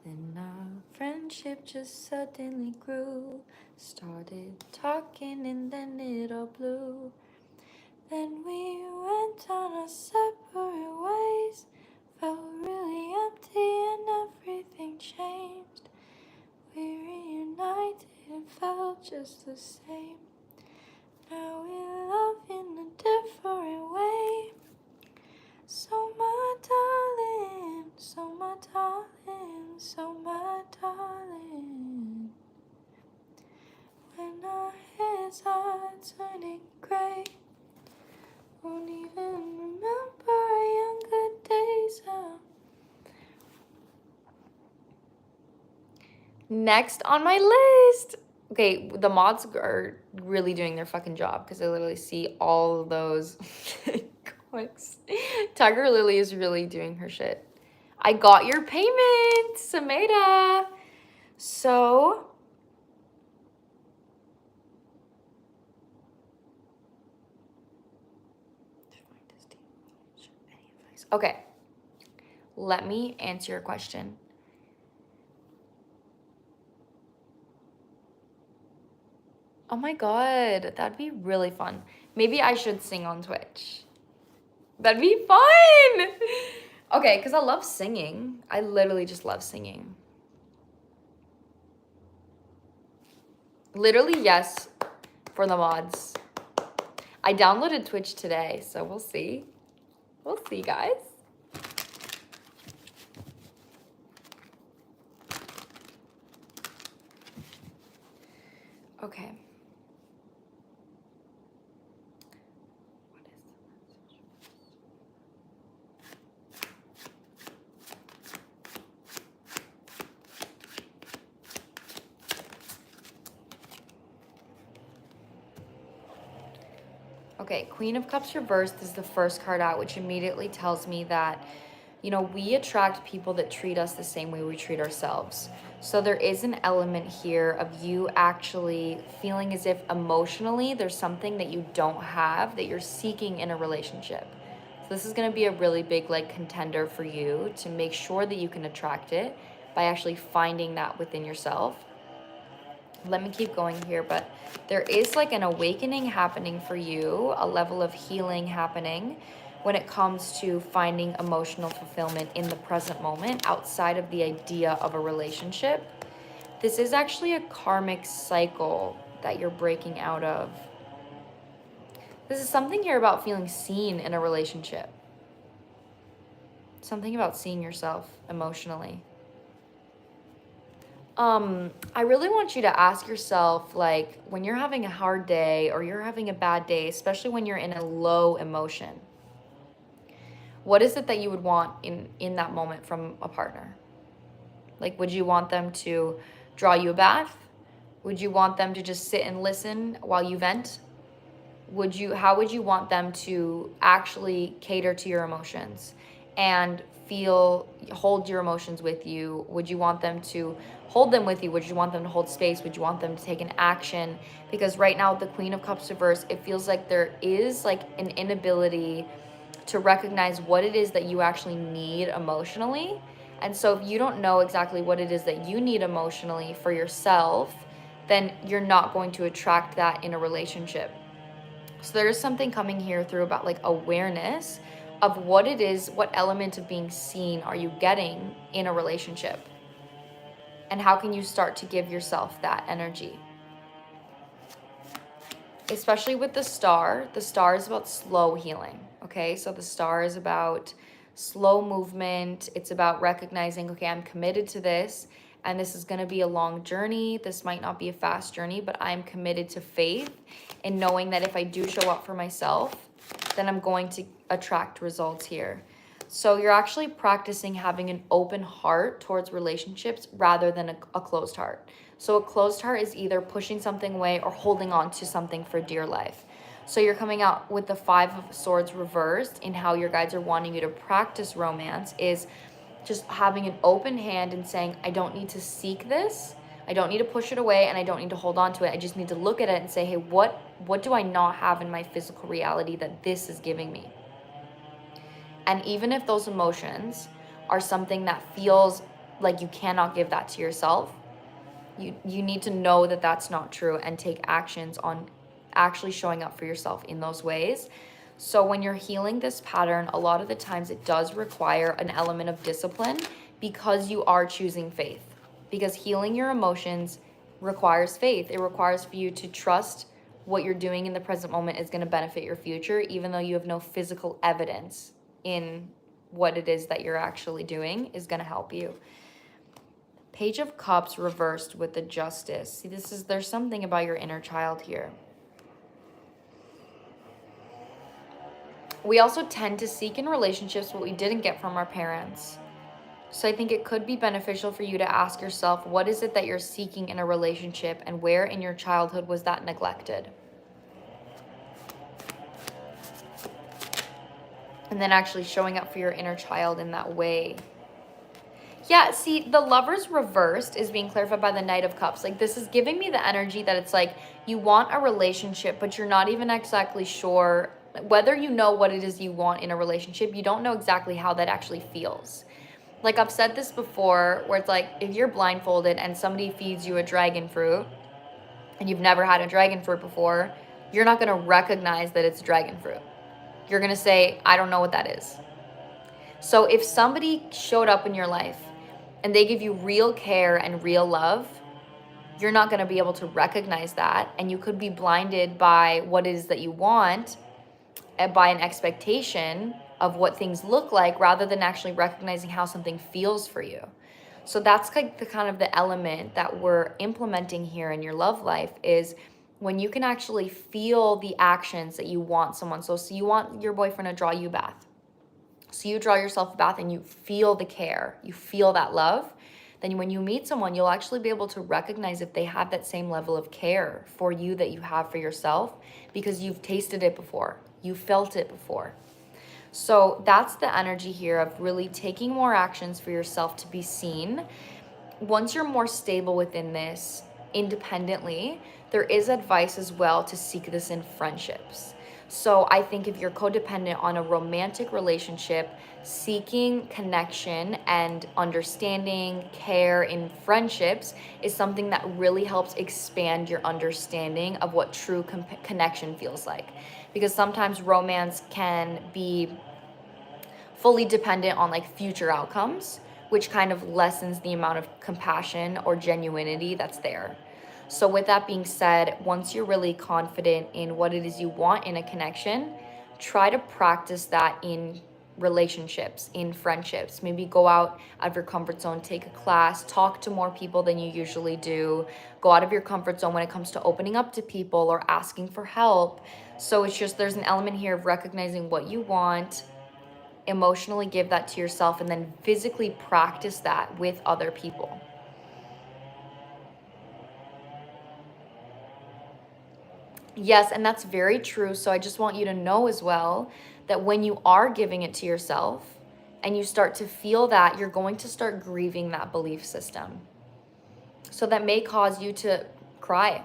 Then our friendship just suddenly grew. Started talking and then it all blew. Then we went on our separate ways. Felt really empty and everything changed. We reunited and felt just the same. Now we love in a different way. So my darling, so my darling, so my darling. When our hairs are turning gray, won't even remember our younger days. Next on my list. Okay, the mods are really doing their fucking job because I literally see all of those clicks. Tiger Lily is really doing her shit. I got your payment, Sameda. So okay, let me answer your question. Oh my god, that'd be really fun. Maybe I should sing on Twitch. That'd be fun! Okay, because I love singing. I literally just love singing. Literally, yes, for the mods. I downloaded Twitch today, so we'll see. We'll see, guys. Okay. Okay, Queen of Cups reversed is the first card out, which immediately tells me that you know, we attract people that treat us the same way we treat ourselves. So there is an element here of you actually feeling as if emotionally there's something that you don't have that you're seeking in a relationship. So this is going to be a really big like contender for you to make sure that you can attract it by actually finding that within yourself. Let me keep going here, but there is like an awakening happening for you, a level of healing happening when it comes to finding emotional fulfillment in the present moment outside of the idea of a relationship. This is actually a karmic cycle that you're breaking out of. This is something here about feeling seen in a relationship. Something about seeing yourself emotionally. I really want you to ask yourself, like, when you're having a hard day or you're having a bad day, especially when you're in a low emotion, what is it that you would want in that moment from a partner? Like, would you want them to draw you a bath? Would you want them to just sit and listen while you vent? How would you want them to actually cater to your emotions and hold your emotions with you? Would you want them to hold them with you? Would you want them to hold space? Would you want them to take an action? Because right now with the Queen of Cups reverse, it feels like there is like an inability to recognize what it is that you actually need emotionally. And so if you don't know exactly what it is that you need emotionally for yourself, then you're not going to attract that in a relationship. So there's something coming here through about like awareness of what it is, what element of being seen are you getting in a relationship? And how can you start to give yourself that energy? Especially with the star is about slow healing, okay? So the star is about slow movement. It's about recognizing, okay, I'm committed to this, and this is going to be a long journey. This might not be a fast journey, but I'm committed to faith and knowing that if I do show up for myself, then I'm going to attract results here. So you're actually practicing having an open heart towards relationships rather than a closed heart. So a closed heart is either pushing something away or holding on to something for dear life. So you're coming out with the 5 of Swords reversed in how your guides are wanting you to practice romance is just having an open hand and saying, I don't need to seek this. I don't need to push it away and I don't need to hold on to it. I just need to look at it and say, hey, what do I not have in my physical reality that this is giving me? And even if those emotions are something that feels like you cannot give that to yourself, you need to know that that's not true and take actions on actually showing up for yourself in those ways. So when you're healing this pattern, a lot of the times it does require an element of discipline because you are choosing faith. Because healing your emotions requires faith. It requires for you to trust what you're doing in the present moment is going to benefit your future, even though you have no physical evidence in what it is that you're actually doing is going to help you. Page of Cups reversed with the Justice. See, there's something about your inner child here. We also tend to seek in relationships what we didn't get from our parents. So I think it could be beneficial for you to ask yourself, what is it that you're seeking in a relationship and where in your childhood was that neglected? And then actually showing up for your inner child in that way. Yeah, see, the Lovers reversed is being clarified by the Knight of Cups. Like, this is giving me the energy that it's like you want a relationship, but you're not even exactly sure whether you know what it is you want in a relationship. You don't know exactly how that actually feels. Like, I've said this before, where it's like if you're blindfolded and somebody feeds you a dragon fruit and you've never had a dragon fruit before, you're not going to recognize that it's dragon fruit. You're going to say, I don't know what that is. So if somebody showed up in your life and they give you real care and real love, you're not going to be able to recognize that. And you could be blinded by what it is that you want and by an expectation of what things look like rather than actually recognizing how something feels for you. So that's like the kind of the element that we're implementing here in your love life is when you can actually feel the actions that you want someone. So you want your boyfriend to draw you a bath. So you draw yourself a bath and you feel the care, you feel that love. Then when you meet someone, you'll actually be able to recognize if they have that same level of care for you that you have for yourself because you've tasted it before, you felt it before. So that's the energy here of really taking more actions for yourself to be seen. Once you're more stable within this independently, there is advice as well to seek this in friendships. So I think if you're codependent on a romantic relationship, seeking connection and understanding, care in friendships is something that really helps expand your understanding of what true connection feels like. Because sometimes romance can be fully dependent on like future outcomes, which kind of lessens the amount of compassion or genuinity that's there. So with that being said, once you're really confident in what it is you want in a connection, try to practice that in relationships, in friendships. Maybe go out of your comfort zone, take a class, talk to more people than you usually do. Go out of your comfort zone when it comes to opening up to people or asking for help. So it's just, there's an element here of recognizing what you want, emotionally give that to yourself, and then physically practice that with other people. Yes, and that's very true. So I just want you to know as well that when you are giving it to yourself and you start to feel that, you're going to start grieving that belief system. So that may cause you to cry.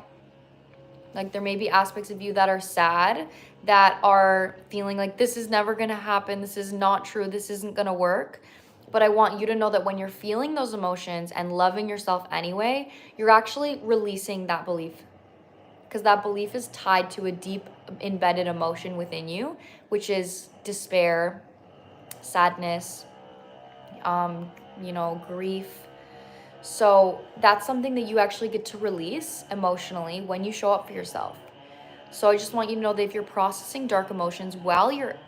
Like there may be aspects of you that are sad, that are feeling like this is never going to happen, this is not true, this isn't going to work. But I want you to know that when you're feeling those emotions and loving yourself anyway, you're actually releasing that belief. Because that belief is tied to a deep embedded emotion within you, which is despair, sadness, grief. So that's something that you actually get to release emotionally when you show up for yourself. So I just want you to know that if you're processing dark emotions while you're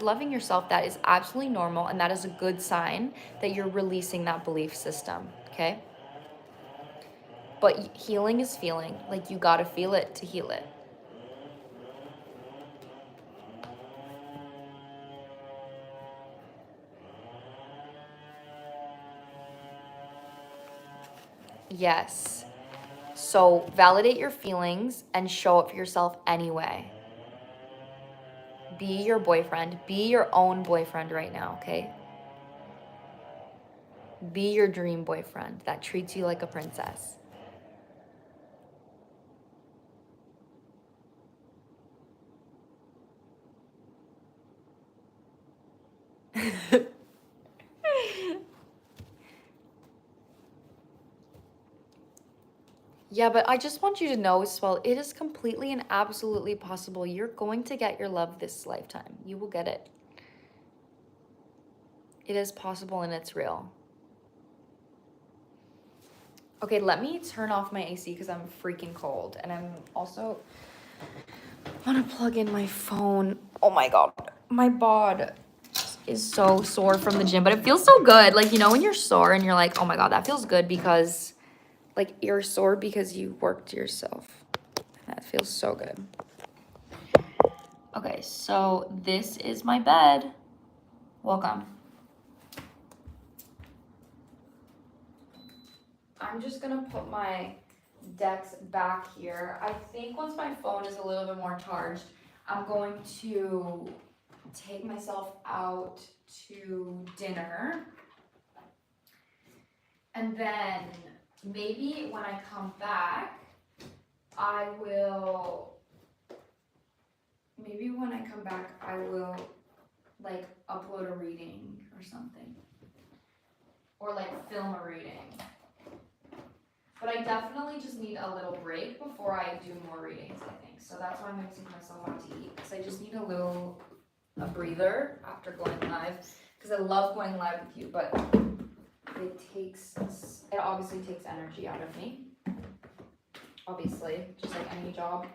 loving yourself, that is absolutely normal, and that is a good sign that you're releasing that belief system, okay? But healing is feeling. Like you got to feel it to heal it. Yes. So validate your feelings and show up for yourself anyway. Be your boyfriend. Be your own boyfriend right now, okay? Be your dream boyfriend that treats you like a princess. Yeah, but I just want you to know as well, it is completely and absolutely possible. You're going to get your love this lifetime. You will get it. It is possible and it's real. Okay, let me turn off my AC because I'm freaking cold. And I'm also want to plug in my phone. Oh my God. My bod is so sore from the gym, but it feels so good. Like, when you're sore and you're like, oh my God, that feels good because like you're sore because you worked yourself. That feels so good. Okay, so this is my bed. Welcome. I'm just gonna put my decks back here. I think once my phone is a little bit more charged, I'm going to take myself out to dinner. And then maybe when I come back, I will like upload a reading or something. Or like film a reading. But I definitely just need a little break before I do more readings, I think. So that's why I'm going to take myself out to eat. Because I just need a breather after going live. Because I love going live with you, but it obviously takes energy out of me. Obviously, just like any job.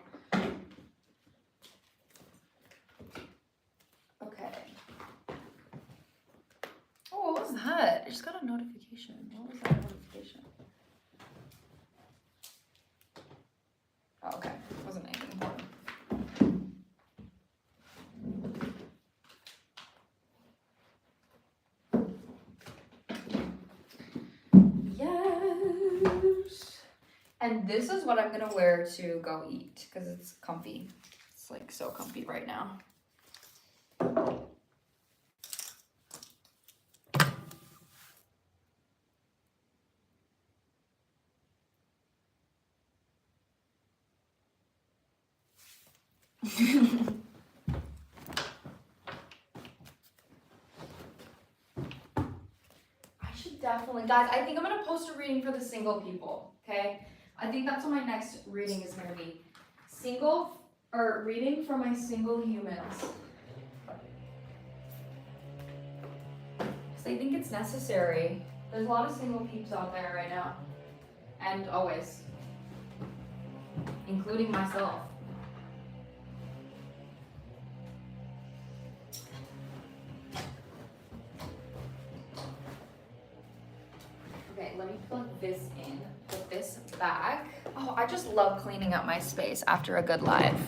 Okay. Oh, what was that? I just got a notification. What was that notification? Oh, okay. It wasn't anything important. Yes. And this is what I'm gonna wear to go eat because it's comfy. It's like so comfy right now. I should definitely, guys, I think I'm gonna post a reading for the single people, okay? I think that's what my next reading is gonna be. Single, or reading for my single humans. Because I think it's necessary. There's a lot of single peeps out there right now. And always. Including myself. Okay, let me plug this in, put this back. Oh, I just love cleaning up my space after a good live.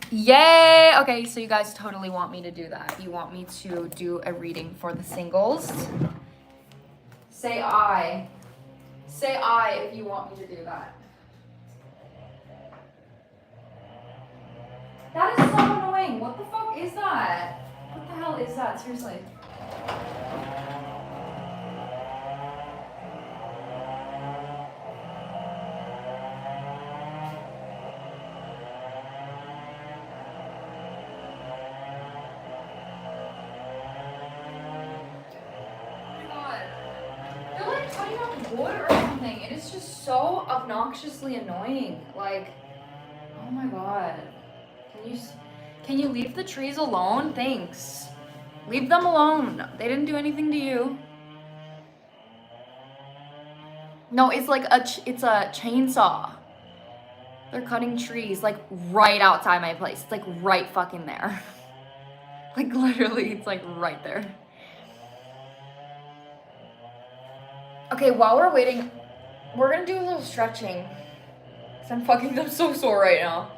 Yay! Okay, so you guys totally want me to do that. You want me to do a reading for the singles? Say I. Say I if you want me to do that. That is so annoying. What the fuck is that? What the hell is that? Seriously. Wood or something. It is just so obnoxiously annoying. Like, oh my god. Can you leave the trees alone? Thanks. Leave them alone. They didn't do anything to you. No, it's like it's a chainsaw. They're cutting trees like right outside my place. It's like right fucking there. Like literally, it's like right there. Okay, while we're waiting, we're gonna do a little stretching. I'm so sore right now.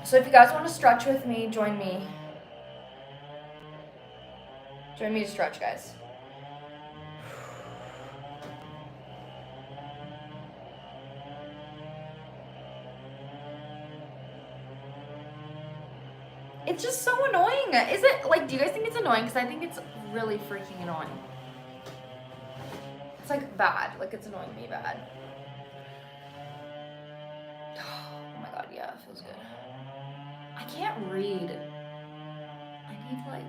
So if you guys want to stretch with me, join me. Join me to stretch, guys. It's just so annoying. Is it, like, do you guys think it's annoying? Because I think it's really freaking annoying. It's like bad, like it's annoying me bad. Oh my god, yeah, it feels good. I can't read. I need like...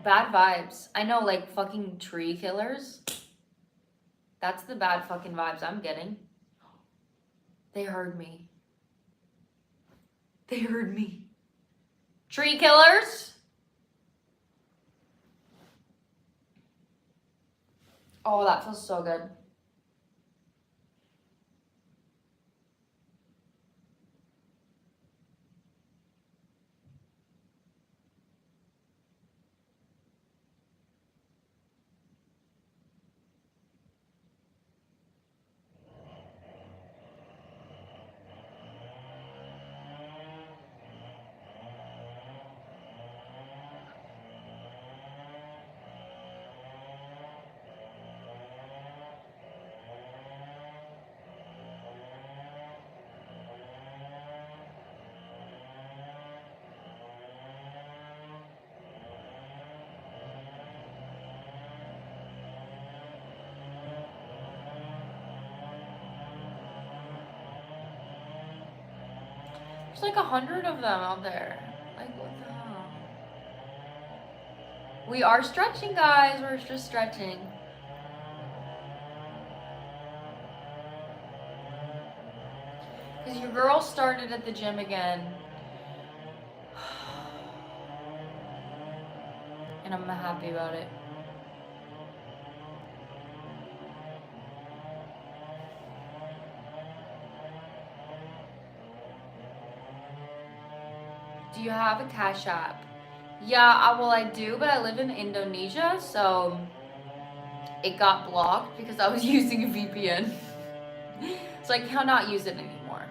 Bad vibes. I know, like fucking tree killers. That's the bad fucking vibes I'm getting. They heard me. They heard me. Tree killers? Oh, that feels so good. There's like 100 of them out there. Like, what the hell? We are stretching, guys. We're just stretching. Because your girl started at the gym again. And I'm happy about it. Do you have a Cash App? Yeah, well I do, but I live in Indonesia, so it got blocked because I was using a VPN. So I cannot use it anymore.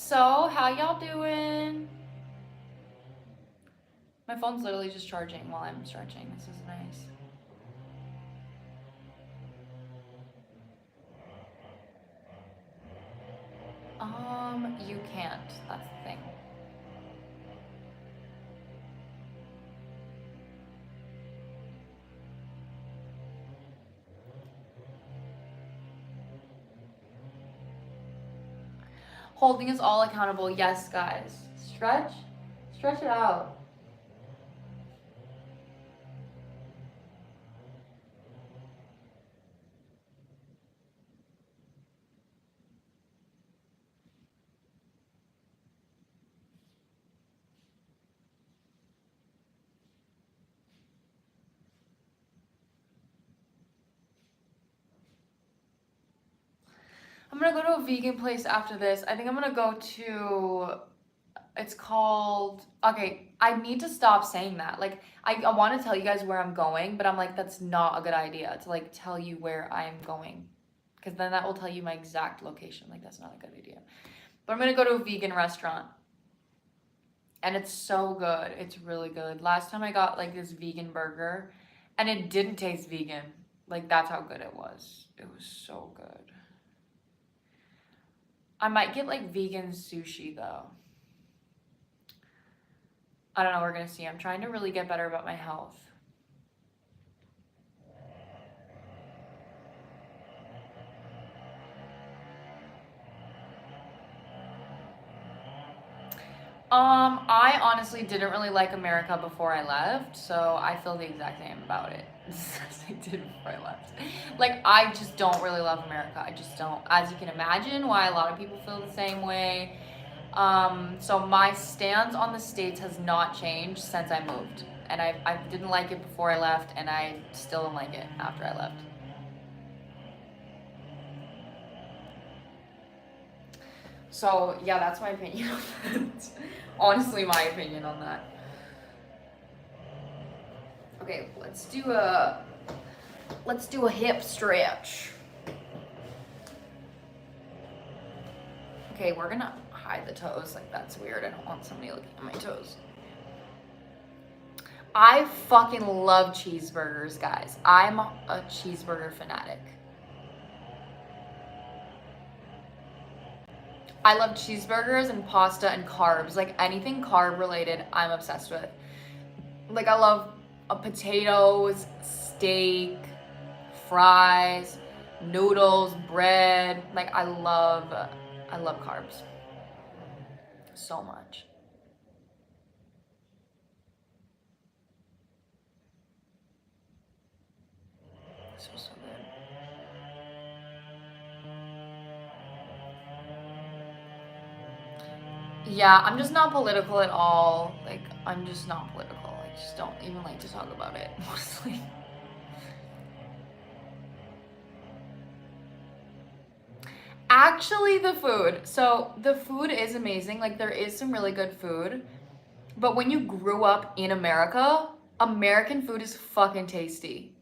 So, how y'all doing? My phone's literally just charging while I'm stretching. This is nice. You can't. That's the thing. Holding us all accountable. Yes, guys. Stretch. Stretch it out. I'm gonna go to a vegan place after this. I think I'm gonna go to, it's called, okay, I need to stop saying that. Like, I want to tell you guys where I'm going, but I'm like, that's not a good idea to like tell you where I'm going. Because then that will tell you my exact location. Like, that's not a good idea. But I'm gonna go to a vegan restaurant. And it's so good. It's really good. Last time I got like this vegan burger and it didn't taste vegan. Like, that's how good it was. It was so good. I might get like vegan sushi though. I don't know, we're gonna see. I'm trying to really get better about my health. I honestly didn't really like America before I left, so I feel the exact same about it as I did before I left. Like, I just don't really love America. I just don't. As you can imagine, why a lot of people feel the same way. So my stance on the States has not changed since I moved. And I didn't like it before I left, and I still don't like it after I left. So, yeah, that's my opinion on that. Honestly, my opinion on that. Okay, let's do a hip stretch. Okay, we're gonna hide the toes. Like, that's weird. I don't want somebody looking at my toes. I fucking love cheeseburgers, guys. I'm a cheeseburger fanatic. I love cheeseburgers and pasta and carbs. Like, anything carb related, I'm obsessed with. Like, I love potatoes, steak, fries, noodles, bread. Like, I love carbs so much. This was so good. Yeah, I'm just not political at all. Like, I'm just not political. I just don't even like to talk about it, mostly. Actually, the food. So, the food is amazing. Like, there is some really good food. But when you grew up in America, American food is fucking tasty.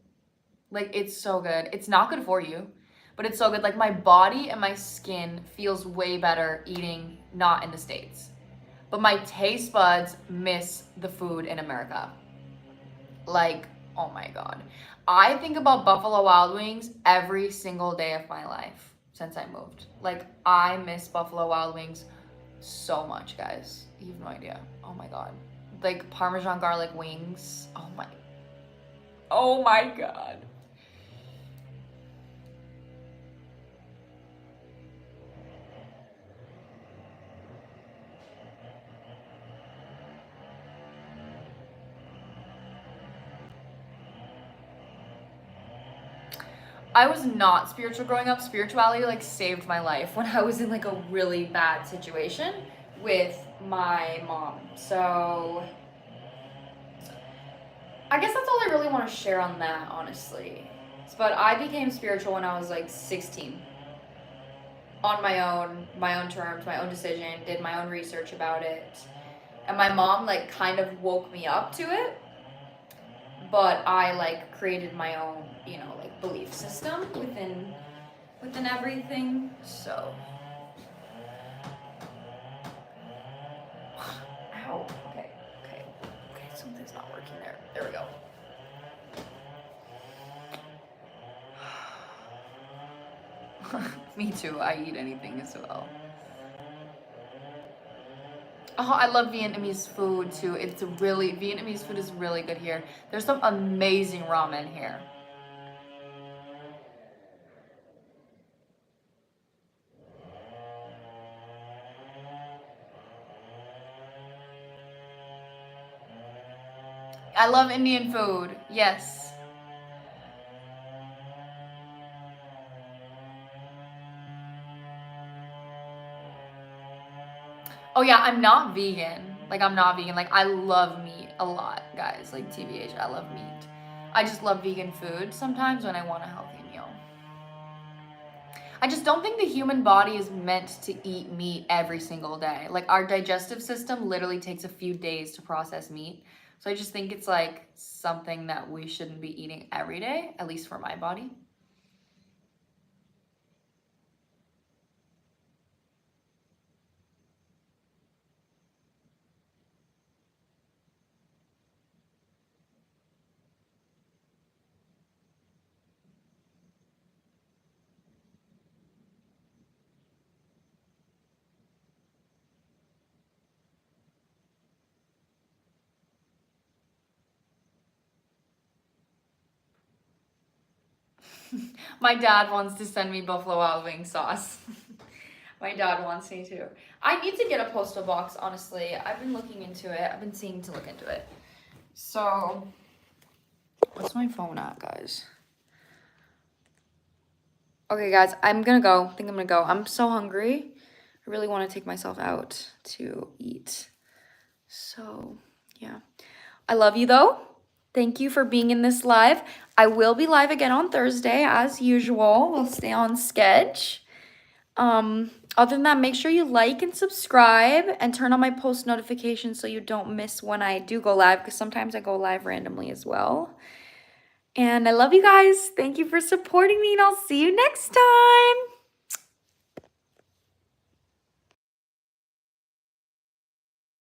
Like, it's so good. It's not good for you, but it's so good. Like, my body and my skin feels way better eating not in the States. But my taste buds miss the food in America. Like, oh my God. I think about Buffalo Wild Wings every single day of my life since I moved. Like, I miss Buffalo Wild Wings so much, guys. You have no idea. Oh my God. Like, Parmesan garlic wings. Oh my God. I was not spiritual growing up. Spirituality like saved my life when I was in like a really bad situation with my mom. So I guess that's all I really want to share on that, honestly. But I became spiritual when I was like 16. On my own terms, my own decision, did my own research about it. And my mom like kind of woke me up to it. But I like created my own, you know, like belief system within everything. So It's not working there. There we go. Me too. I eat anything as well. Oh, I love Vietnamese food too. Vietnamese food is really good here. There's some amazing ramen here. I love Indian food. Yes. Oh yeah, I'm not vegan. Like I'm not vegan. Like I love meat a lot, guys. Like TBH, I love meat. I just love vegan food sometimes when I want a healthy meal. I just don't think the human body is meant to eat meat every single day. Like our digestive system literally takes a few days to process meat. So I just think it's like something that we shouldn't be eating every day, at least for my body. My dad wants to send me Buffalo Wild Wing sauce. My dad wants me to. I need to get a postal box, honestly. I've been looking into it. I've been seeing to look into it. So, what's my phone at, guys? Okay, guys, I'm gonna go. I think I'm gonna go. I'm so hungry. I really want to take myself out to eat. So, yeah. I love you, though. Thank you for being in this live. I will be live again on Thursday, as usual. We'll stay on sketch. Other than that, make sure you like and subscribe and turn on my post notifications so you don't miss when I do go live, because sometimes I go live randomly as well. And I love you guys. Thank you for supporting me, and I'll see you next time.